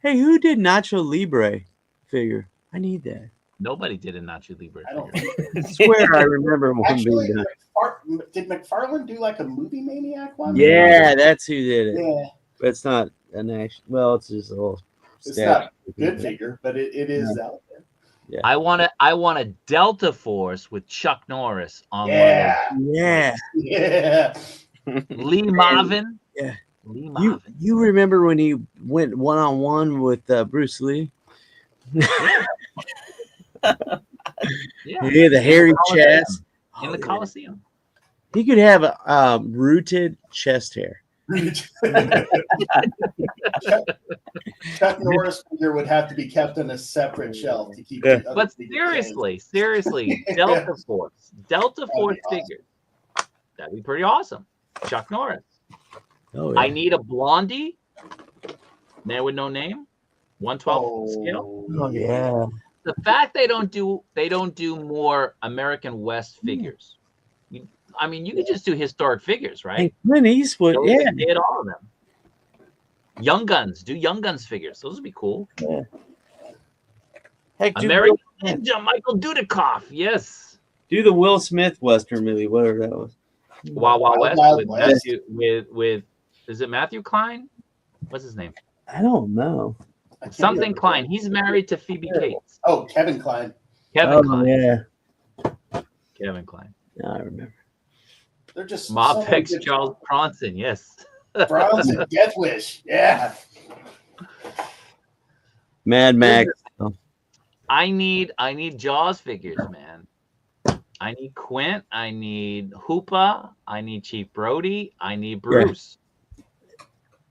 Hey, who did Nacho Libre figure? I need that. Nobody did a Nacho Libre I don't figure. I swear I remember one Actually, being done. did McFarlane do like a Movie Maniac one? Yeah, that's who did it. Yeah. But it's not an actual. Well, it's just a little. It's not a good figure, but it is out there. Yeah. I want a Delta Force with Chuck Norris on Yeah. Yeah. Lee Marvin. Yeah. Lee Marvin. You remember when he went 1-on-1 with Bruce Lee? Yeah. He had the hairy chest. In the Coliseum. He could have a rooted chest hair. Chuck Norris figure would have to be kept on a separate shelf to keep. Yeah. the other But figures seriously, Delta Force awesome. figures. That'd be pretty awesome. Chuck Norris. Oh, yeah. I need a blondie. Man with no name. 1/12 scale. Oh, yeah. The fact they don't do more American West figures. I mean, you could just do historic figures, right? Hey, Clint Eastwood, They yeah. did all of them. Do Young Guns figures. Those would be cool. Yeah. Heck, American Ninja, Michael Dudikoff. Yes. do the Will Smith Western movie, whatever that was. Wild Wild West Wild with West. Matthew with is it Matthew Klein? What's his name? I don't know. I can't Something remember. Klein. He's married to Phoebe Cates. Oh, Kevin Klein. Kevin Klein. Yeah. Kevin Klein. I remember. They're just so many MAFEX good- Charles Bronson. Yes. Browns and Death Wish. Yeah. Mad Max. I need Jaws figures, man. I need Quint. I need Hoopa. I need Chief Brody. I need Bruce.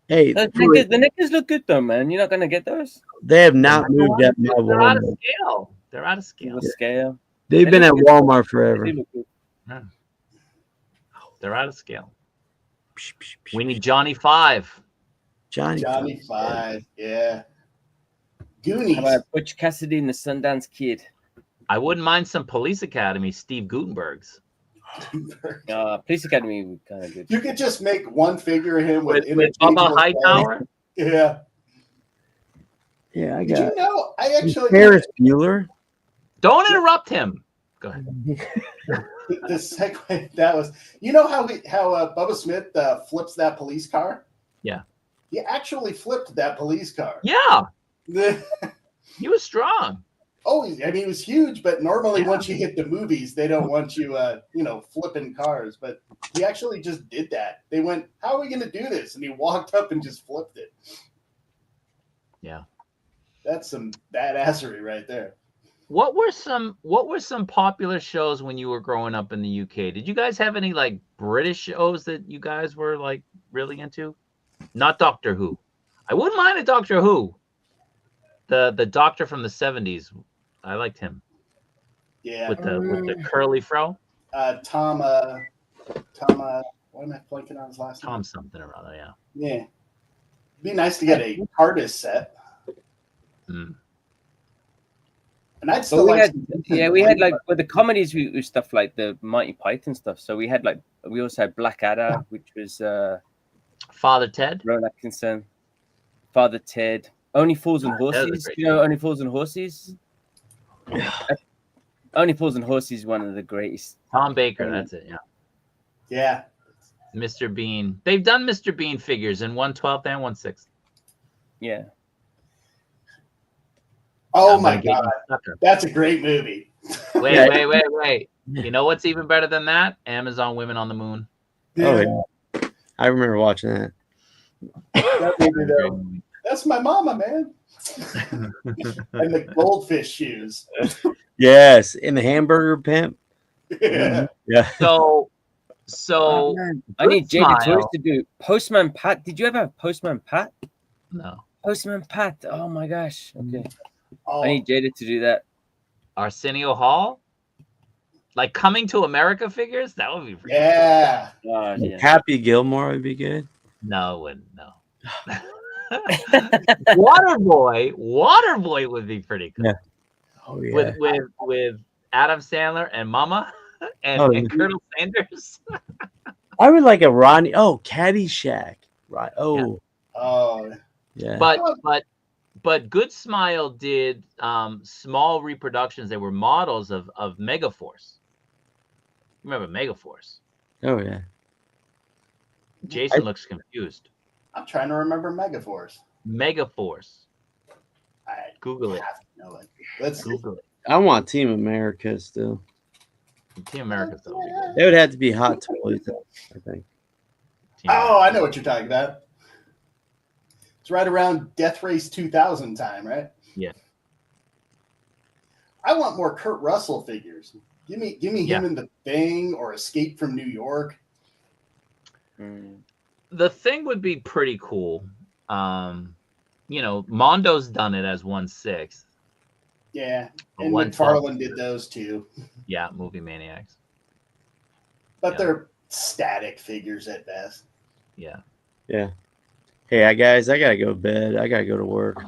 Hey, The knickers look good though, man. You're not gonna get those. they have not moved up my They're out of Walmart. scale. They're out of scale. The scale. They've been at Walmart forever. They look good. They're out of scale. We need Johnny 5. Johnny. Johnny Five. Yeah. Goonies. How about Butch Cassidy and the Sundance Kid? I wouldn't mind some Police Academy Steve Gutenberg's. Police Academy would kind of good. You could just make one figure of him with With Bubba Hightower. Yeah. Yeah, I Did got you know? I actually Ferris Bueller. Don't interrupt him. Go ahead. the segue that was. You know how Bubba Smith flips that police car? Yeah. He actually flipped that police car. Yeah, he was strong. Oh, I mean, it was huge, but normally once you hit the movies, they don't want you, flipping cars. But he actually just did that. They went, "How are we going to do this?" And he walked up and just flipped it. Yeah, that's some badassery right there. What were some popular shows when you were growing up in the UK? Did you guys have any like British shows that you guys were like really into? Not Doctor Who. I wouldn't mind a Doctor Who. The doctor from the 70s. I liked him. Yeah. With the curly fro. Tom. Why am I blanking on his last name? Tom something or other. Yeah. Yeah. It'd be nice to get a TARDIS set. Mm. And I'd still like. We had like with the comedies, we stuff like the Mighty Python stuff. So we also had Blackadder, which was Father Ted. Rowan Atkinson, Father Ted. Only Fools and Horses. You know, Only Fools and Horses. Only Fools and Horses is one of the greatest. Tom Baker, that's it. Yeah. Yeah. Mr. Bean. They've done Mr. Bean figures in 1/12 and 1/6. Yeah. Oh my God, that's a great movie. Wait. You know what's even better than that? Amazon Women on the Moon. Oh yeah, I remember watching that. That's my mama, man. And the goldfish shoes. Yes, in the Hamburger Pimp. Yeah. Yeah. So I need Jada Toys to do Postman Pat. Did you ever have Postman Pat? No. Postman Pat. Oh my gosh. Okay. Oh. I need Jada to do that. Arsenio Hall? Like Coming to America figures? That would be pretty yeah. Oh, yeah. Happy Gilmore would be good. No, it wouldn't. No. Waterboy would be pretty good. Yeah. Oh yeah. With Adam Sandler and Mama and Colonel Sanders. I would like a Ronnie. Oh, Caddyshack. Right. Oh. Yeah. Oh. Yeah. But Good Smile did small reproductions. They were models of Megaforce. Remember Megaforce? Oh yeah. Jason looks confused. I'm trying to remember Megaforce. Megaforce. Google it. Let's Google it. I want Team America still. Team America's still be good. They would have to be Hot Toys, I think. Oh, I know what you're talking about. It's right around Death Race 2000 time, right? Yeah. I want more Kurt Russell figures. Give me him in The Thing or Escape from New York. The Thing would be pretty cool. Mondo's done it as 1/6. Yeah, and McFarlane did those too. Yeah, Movie Maniacs. But they're static figures at best. Yeah. Yeah. Hey, guys, I gotta go to bed. I gotta go to work.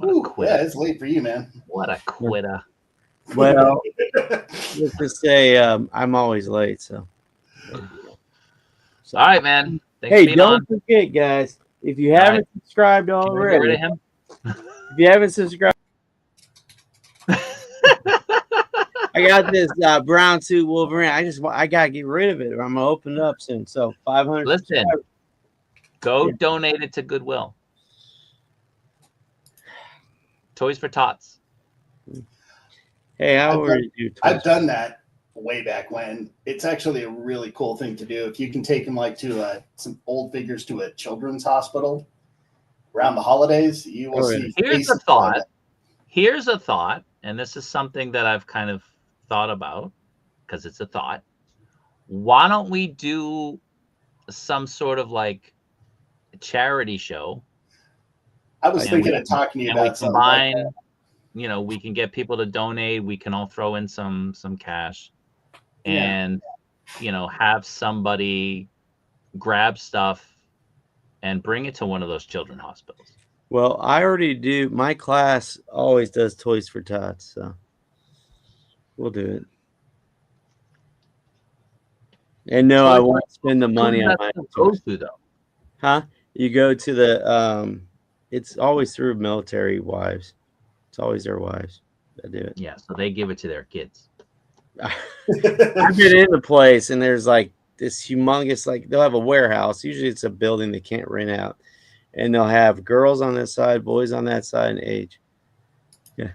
Yeah, it's late for you, man. What a quitter. Well, let's just say I'm always late. So. All right, man. Thanks Hey, don't forget, guys, if you haven't subscribed already, if you haven't subscribed, I got this brown suit Wolverine. I gotta get rid of it, or I'm gonna open it up soon. So 500. Listen, go donate it to Goodwill. Toys for Tots. Hey, how are you? I've done that way back when. It's actually a really cool thing to do. If you can take them like to some old figures to a children's hospital around the holidays, you will see. Here's a thought. Here's a thought, and this is something that I've kind of thought about because it's a thought. Why don't we do some sort of like charity show? I was thinking of talking to you about something like that. We can get people to donate. We can all throw in some cash, and have somebody grab stuff and bring it to one of those children's hospitals. Well, I already do. My class always does Toys for Tots, so we'll do it. And no, I won't spend the money on my goes to though. Huh? You go to the it's always through military wives. It's always their wives that do it. Yeah, so they give it to their kids. I've been in the place and there's like this humongous, like they'll have a warehouse. Usually it's a building they can't rent out. and they'll have girls on this side, boys on that side, and age. Yeah.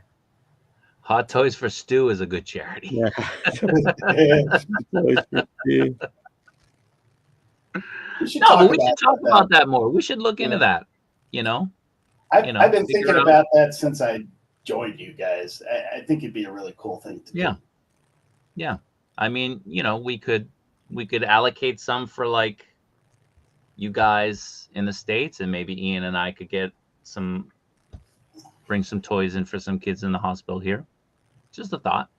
Hot Toys for Stew is a good charity. Yeah. No, but we should talk about that more. We should look into that. You know, I've been thinking about that since I joined you guys. I think it'd be a really cool thing to do. Yeah. I mean, we could allocate some for like you guys in the States, and maybe Ian and I could bring some toys in for some kids in the hospital here. Just a thought.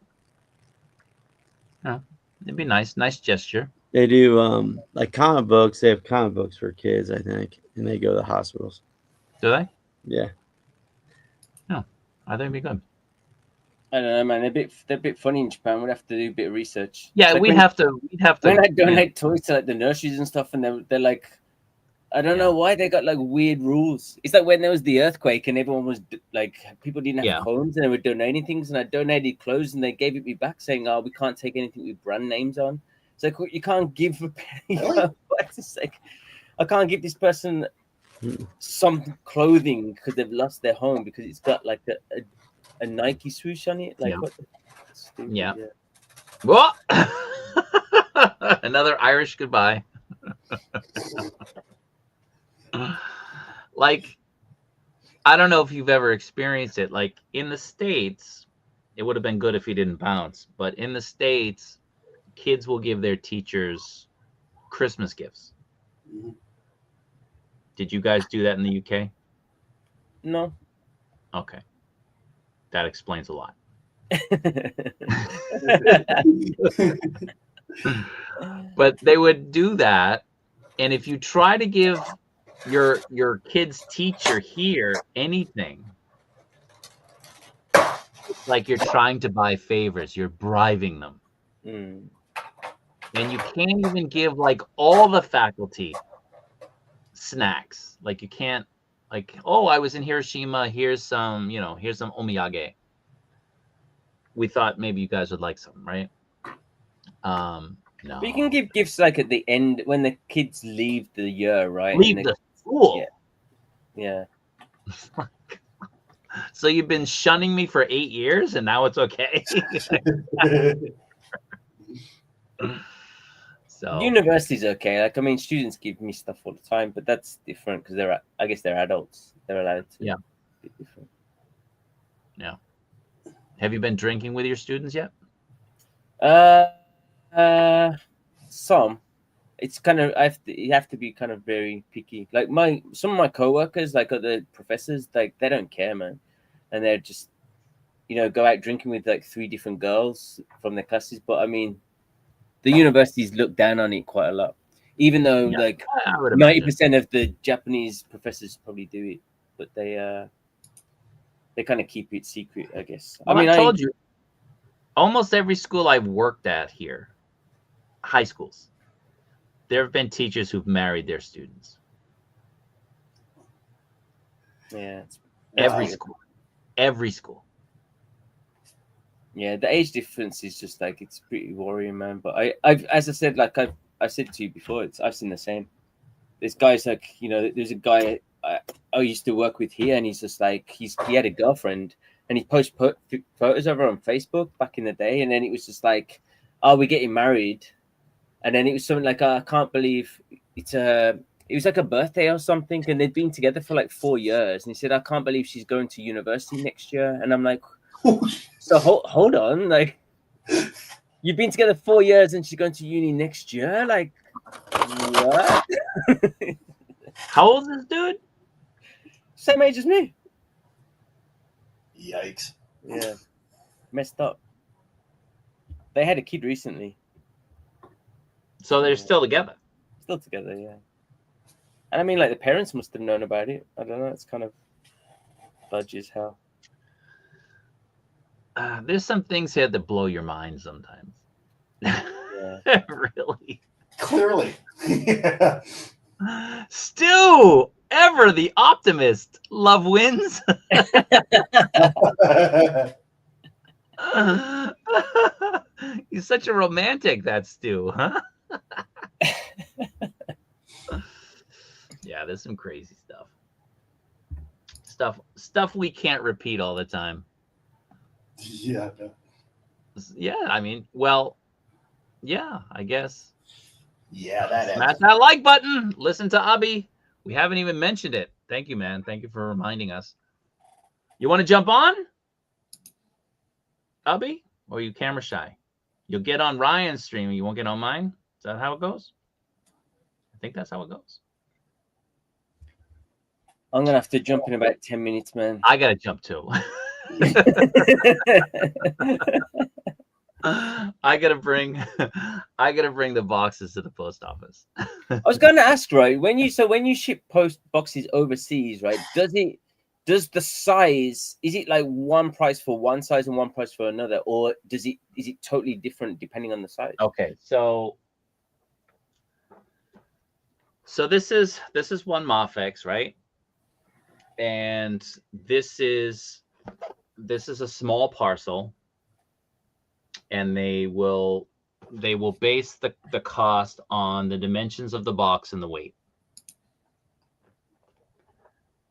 Yeah, it'd be nice gesture. They do like comic books. They have comic books for kids, I think, and they go to the hospitals. Do they? Yeah. No, I think it'd be good. I don't know, man. They're a bit funny in Japan. We'd have to do a bit of research. Yeah, like we'd have to. When I donate toys to like the nurseries and stuff, and they're like, I don't know why they got like weird rules. It's like when there was the earthquake and everyone was like, people didn't have phones and they were donating things, and I donated clothes and they gave it me back saying, "Oh, we can't take anything with brand names on." It's like, you can't give a penny. It's like, I can't give this person some clothing because they've lost their home because it's got like a Nike swoosh on it. Like, what? Stupid, yeah. What? Another Irish goodbye. Like, I don't know if you've ever experienced it. Like in the States, it would have been good if he didn't bounce. But in the States, kids will give their teachers Christmas gifts. Did you guys do that in the UK? No. Okay. That explains a lot. But they would do that. And if you try to give your kid's teacher here anything, it's like you're trying to buy favors. You're bribing them. And you can't even give like all the faculty snacks. Like you can't, like, oh, I was in Hiroshima. Here's some omiyage. We thought maybe you guys would like some, right? No. But you can give gifts like at the end when the kids leave the year, right? Leave the school. Yeah. So you've been shunning me for 8 years, and now it's okay. So university's okay. Like, I mean, students give me stuff all the time, but that's different because I guess they're adults. They're allowed to. Yeah. Be different. Yeah. Have you been drinking with your students yet? Some. It's kind of you have to be kind of very picky. Like some of my coworkers, like the professors, like they don't care, man, and they're just go out drinking with like 3 different girls from their classes. But I mean, the universities look down on it quite a lot, even though like 90% of the Japanese professors probably do it, but they kind of keep it secret, I guess. Well, I mean, I told you, almost every school I've worked at here, high schools, there have been teachers who've married their students. Yeah. Every school. Yeah, the age difference is just like, it's pretty worrying, man. But I've as I said, like I said to you before, I've seen the same. There's guys like, there's a guy I used to work with here, and he's just like, he had a girlfriend, and he put photos of her on Facebook back in the day, and then it was just like, oh, we're getting married. And then it was something like, I can't believe it was like a birthday or something, and they'd been together for like 4 years. And he said, I can't believe she's going to university next year. And I'm like, so hold on, like, you've been together 4 years and she's going to uni next year? Like, what? How old is this dude? Same age as me. Yikes. Yeah. Messed up. They had a kid recently. So they're still together? Still together, yeah. And I mean, like, the parents must have known about it. I don't know. It's kind of fudgy as hell. There's some things here that blow your mind sometimes. Yeah. Really. Clearly. Yeah. Stu, ever the optimist. Love wins. He's such a romantic, that Stu, huh? Yeah, there's some crazy stuff. stuff we can't repeat all the time. Yeah. Yeah, I mean, well, yeah, I guess. Yeah, that Smash that like button. Listen to Abby. We haven't even mentioned it. Thank you, man. Thank you for reminding us. You want to jump on, Abby? Or are you camera shy? You'll get on Ryan's stream. You won't get on mine? Is that how it goes? I think that's how it goes. I'm going to have to jump in about 10 minutes, man. I got to jump too. I gotta bring the boxes to the post office. I was going to ask, right? When you ship post boxes overseas, right? Does the size, is it like one price for one size and one price for another, or is it totally different depending on the size? Okay, so this is one MAFEX, right? And this is a small parcel, and they will base the cost on the dimensions of the box and the weight.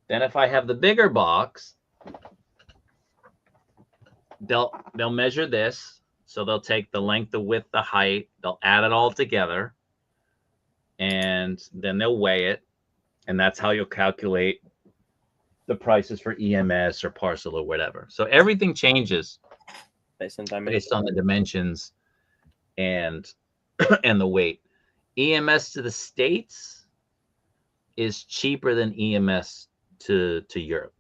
Then if I have the bigger box, they'll measure this. So they'll take the length, the width, the height, they'll add it all together, and then they'll weigh it, and that's how you'll calculate the prices for EMS or parcel or whatever. So everything changes based on the dimensions and and the weight. EMS to the States is cheaper than EMS to Europe.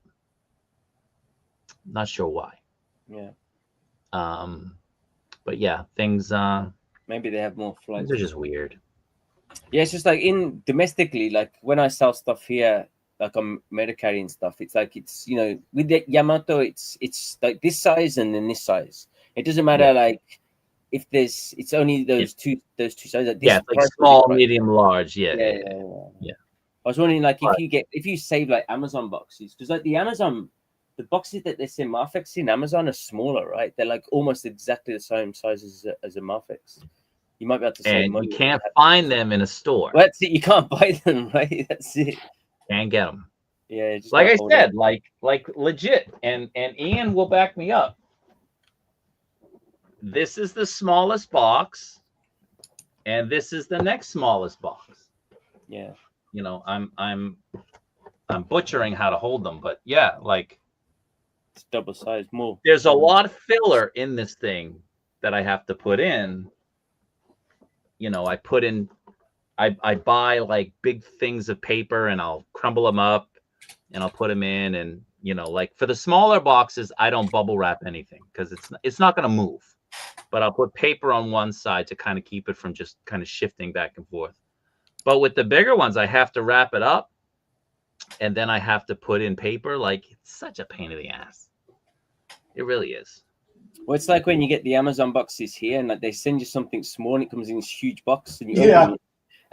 Not sure why. Yeah. But yeah, things maybe they have more flights. They're just weird. Yeah, it's just like domestically, like when I sell stuff here, like on Medicare and stuff, it's like it's with the Yamato, it's like this size and then this size. It doesn't matter like if it's only those two sizes. Like this like small, medium, large. Yeah. I was wondering, like, if you save like Amazon boxes, because like the boxes that they send MAFEX in Amazon are smaller, right? They're like almost exactly the same size as a MAFEX. You might be able to save money. You can't find them in a store. Well, that's it. You can't buy them, right? That's it. Can't get them. Yeah, just like I said, like legit, and Ian will back me up. This is the smallest box, and this is the next smallest box. Yeah. I'm butchering how to hold them, but yeah, like it's double size more. There's a lot of filler in this thing that I have to put in. I buy like big things of paper, and I'll crumble them up and I'll put them in, and like for the smaller boxes, I don't bubble wrap anything because it's not going to move, but I'll put paper on one side to kind of keep it from just kind of shifting back and forth. But with the bigger ones, I have to wrap it up, and then I have to put in paper. Like, it's such a pain in the ass. It really is. Well, it's like when you get the Amazon boxes here, and like they send you something small, and it comes in this huge box, and you open it,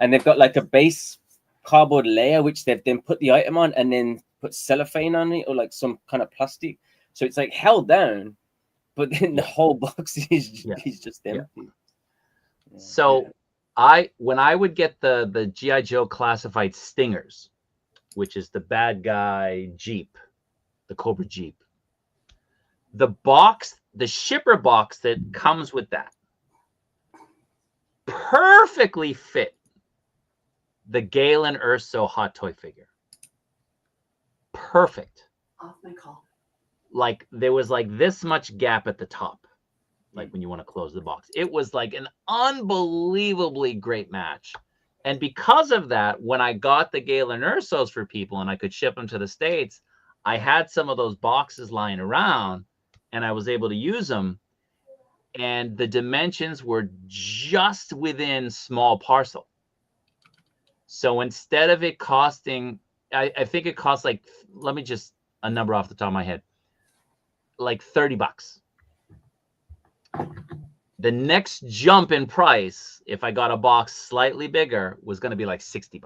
and they've got like a base cardboard layer, which they've then put the item on, and then put cellophane on it, or like some kind of plastic. So it's like held down, but then the whole box is just empty. Yeah. So when I would get the G.I. Joe classified Stingers, which is the bad guy Jeep, the Cobra Jeep, the shipper box that comes with that perfectly fit the Galen Erso hot toy figure. Perfect. Off my call. Like there was like this much gap at the top, like when you want to close the box. It was like an unbelievably great match. And because of that, when I got the Galen Ursos for people and I could ship them to the States, I had some of those boxes lying around and I was able to use them. And the dimensions were just within small parcel. So instead of it costing, I think it costs like, let me just, a number off the top of my head, like $30. The next jump in price, if I got a box slightly bigger, was going to be like $60.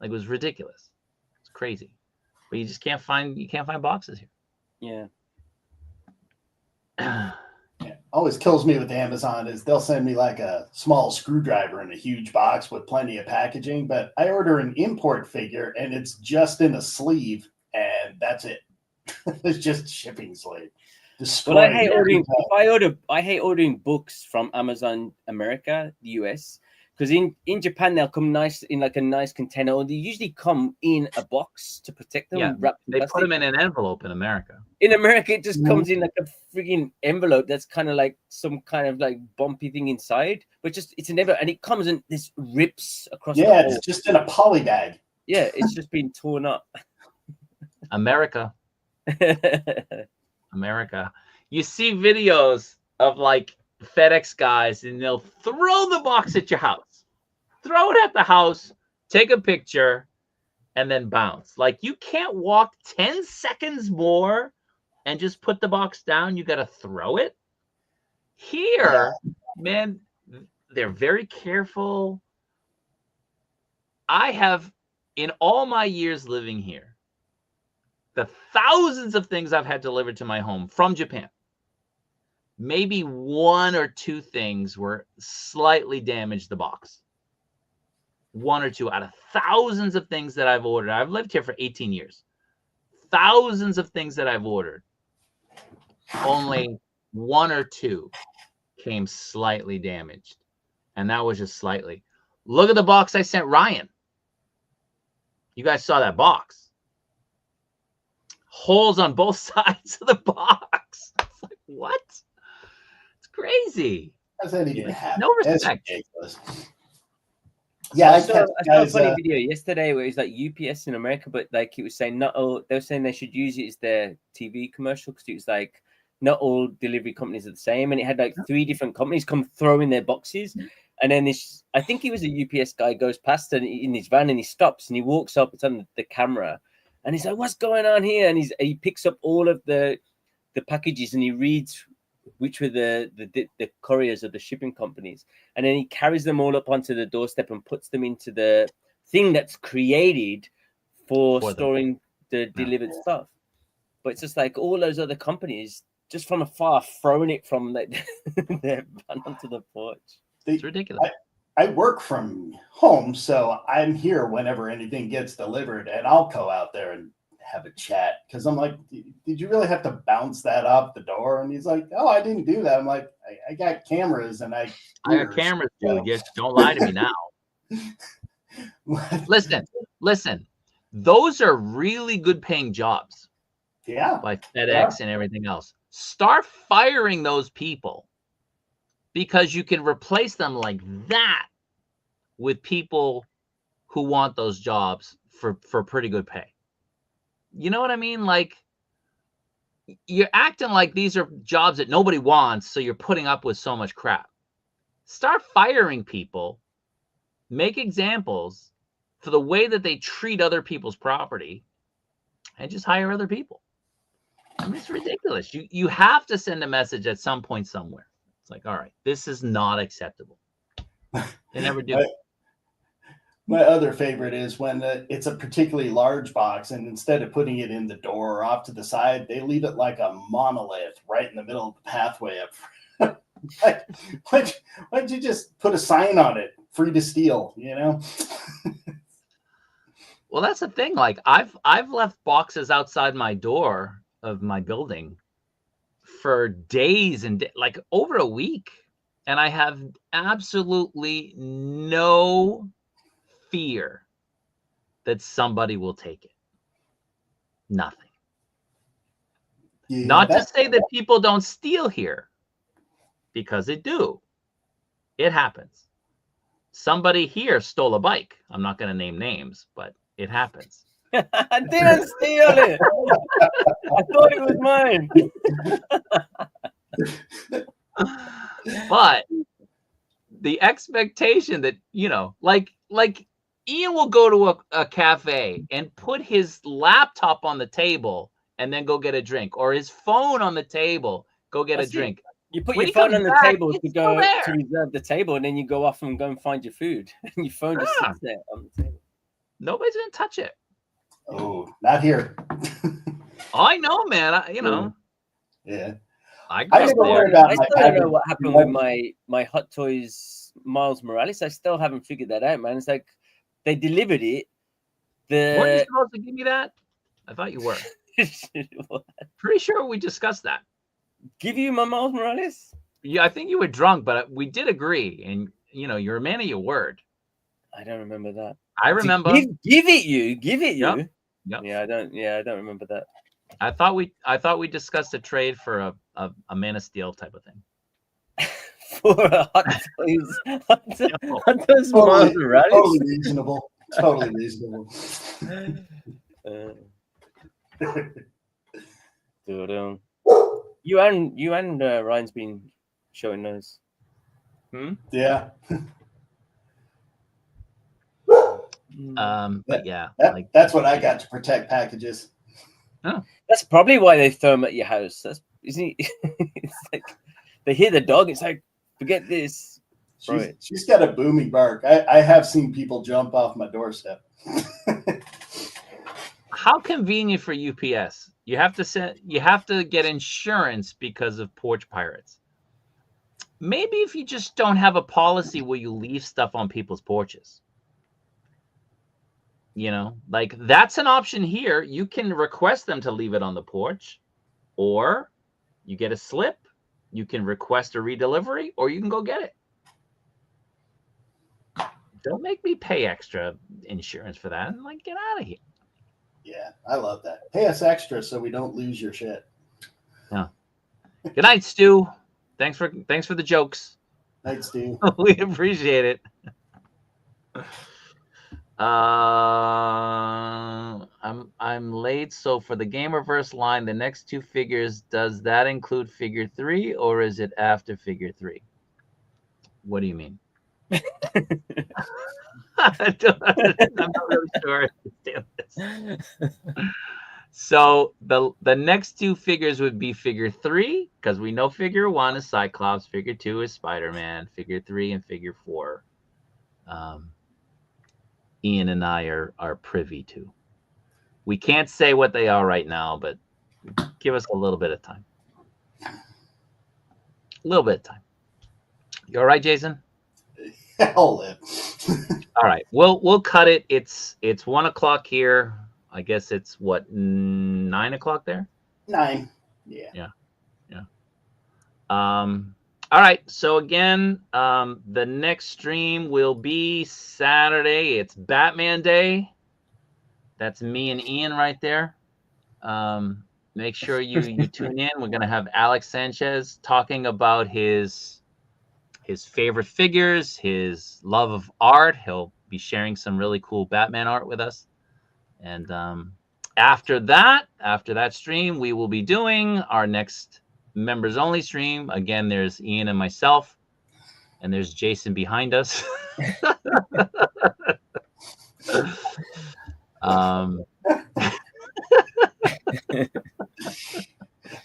Like, it was ridiculous. It's crazy. But you just can't find boxes here. Yeah. Always kills me with Amazon is they'll send me like a small screwdriver in a huge box with plenty of packaging, but I order an import figure and it's just in a sleeve and and that's it. It's just shipping slave. Well, I hate ordering. I hate ordering books from Amazon America, the US, because in Japan they'll come nice in like a nice container, or they usually come in a box to protect them. Yeah, they put them in an envelope in America. In America, it just comes in like a freaking envelope that's kind of like some kind of like bumpy thing inside, but just it's an envelope, and it comes in this rips across. Yeah, it's just in a poly bag. Yeah, it's just been torn up. America. America. You see videos of like FedEx guys, and they'll throw the box at your house, throw it at the house, take a picture, and then bounce. Like, you can't walk 10 seconds more and just put the box down. You got to throw it. Here, man, they're very careful. I have, in all my years living here, the thousands of things I've had delivered to my home from Japan, maybe one or two things were slightly damaged the box. One or two out of thousands of things that I've ordered. I've lived here for 18 years. Thousands of things that I've ordered. Only one or two came slightly damaged. And that was just slightly. Look at the box I sent Ryan. You guys saw that box. Holes on both sides of the box. It's like, what? It's crazy. How's that even happen? No respect. Yeah, I saw a funny video yesterday where it was like UPS in America, but like it was saying not all, they were saying they should use it as their TV commercial, because it was like not all delivery companies are the same, and it had like 3 different companies come throwing their boxes, and then this, I think he was a UPS guy, goes past and in his van and he stops and he walks up, it's on the camera, and he's like, "What's going on here?" And he picks up all of the packages and he reads which were the couriers of the shipping companies, and then he carries them all up onto the doorstep and puts them into the thing that's created for storing the delivered stuff. But it's just like all those other companies just from afar throwing it from their van onto the porch. It's ridiculous. I work from home, so I'm here whenever anything gets delivered, and I'll go out there and have a chat, because I'm like, did you really have to bounce that off the door? And he's like, "Oh, I didn't do that." I'm like, I got cameras, and I got cameras, dude. Yes, don't lie to me now. Listen. Those are really good paying jobs. Yeah. By FedEx and everything else. Start firing those people, because you can replace them like that with people who want those jobs for pretty good pay. You know what I mean? Like, you're acting like these are jobs that nobody wants, so you're putting up with so much crap. Start firing people. Make examples for the way that they treat other people's property, and just hire other people. I mean, it's ridiculous. You have to send a message at some point somewhere. It's like, all right, this is not acceptable. They never do. My other favorite is when it's a particularly large box, and instead of putting it in the door or off to the side, they leave it like a monolith right in the middle of the pathway up front. Why don't you just put a sign on it, free to steal, you know? Well, that's the thing. Like, I've left boxes outside my door of my building for days and like over a week, and I have absolutely no fear that somebody will take it. Nothing. Yeah, not to say that people don't steal here, because they do. It happens. Somebody here stole a bike. I'm not going to name names, but it happens. I didn't steal it. I thought it was mine. But the expectation that, you know, like Ian will go to a cafe and put his laptop on the table and then go get a drink, or his phone on the table, go get a drink. You put your phone on the table to go to reserve the table, and then you go off and go and find your food. And your phone just sits there on the table. Nobody's going to touch it. Oh, not here. I know, man. You know. Yeah. I still don't know what happened with my Hot Toys Miles Morales. I still haven't figured that out, man. It's like they delivered it. Weren't you supposed to give me that? I thought you were. What? Pretty sure we discussed that. Give you my Miles Morales? Yeah, I think you were drunk, but we did agree. And, you know, you're a man of your word. I don't remember that. I remember. Give it you. Yep. Yeah, I don't remember that. I thought we discussed a trade for a Man of Steel type of thing. For a Hot Toys, Hot Toys Miles Totally Morales. reasonable. Totally reasonable. You and Ryan's been showing those. Yeah. But yeah, That's what I got to protect packages. That's probably why they throw them at your house. Isn't it? It's like they hear the dog. It's like, forget this. She's got a booming bark. I have seen people jump off my doorstep. how convenient for UPS. You have to get insurance because of porch pirates. Maybe if you just don't have a policy where you leave stuff on people's porches. You know, like that's an option here. You can request them to leave it on the porch, or you get a slip. You can request a redelivery, or you can go get it. Don't make me pay extra insurance for that. I'm like, get out of here. Yeah, I love that. Pay us extra so we don't lose your shit. Yeah. Good night, Stu. Thanks for the jokes. Night, Stu. We appreciate it. I'm late, so for the Game Reverse line, the next two figures, does that include figure 3 or is it after figure 3? What do you mean? I'm not really sure I understand this. So the next two figures would be figure 3, because we know figure 1 is Cyclops, figure 2 is Spider-Man, figure 3 and figure 4. Ian and I are privy to. We can't say what they are right now, but give us a little bit of time. A little bit of time. You all right, Jason? I'll live. All right. We'll cut it. It's 1 o'clock here. I guess it's what, 9 o'clock there? 9. Yeah. All right. So again, the next stream will be Saturday. It's Batman Day. That's me and Ian right there. Make sure you tune in. We're gonna have Alex Sanchez talking about his favorite figures, his love of art. He'll be sharing some really cool Batman art with us. And after that stream, we will be doing our next members only stream. Again, there's Ian and myself, and there's Jason behind us.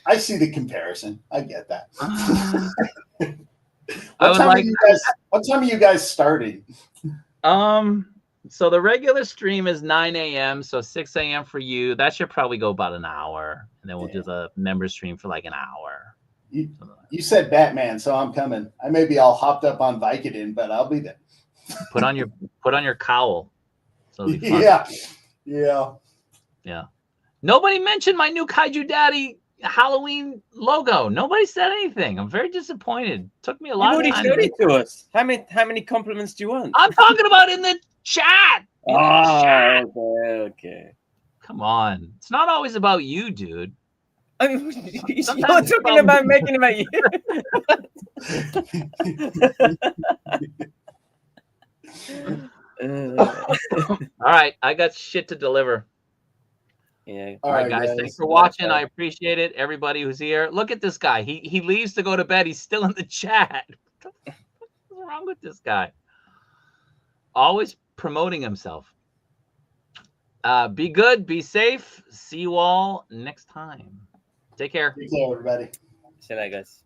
I see the comparison. I get that. What time are you guys starting? So the regular stream is 9 a.m. So 6 a.m. for you. That should probably go about an hour, and then we'll do the member stream for like an hour. You said Batman, so I'm coming. I may be all hopped up on Vicodin, but I'll be there. Put on your cowl. So Yeah. Nobody mentioned my new Kaiju Daddy Halloween logo. Nobody said anything. I'm very disappointed. Took me a lot of time. You already showed it to us. How many compliments do you want? I'm talking about in the chat. Okay. Come on. It's not always about you, dude. I mean, you're talking about making it about you. All right. I got shit to deliver. Yeah. All right, guys. Thanks for watching. I appreciate it. Everybody who's here. Look at this guy. He leaves to go to bed. He's still in the chat. What's wrong with this guy? Always promoting himself. Be good. Be safe. See you all next time. Take care. Take care, everybody. See you later, guys.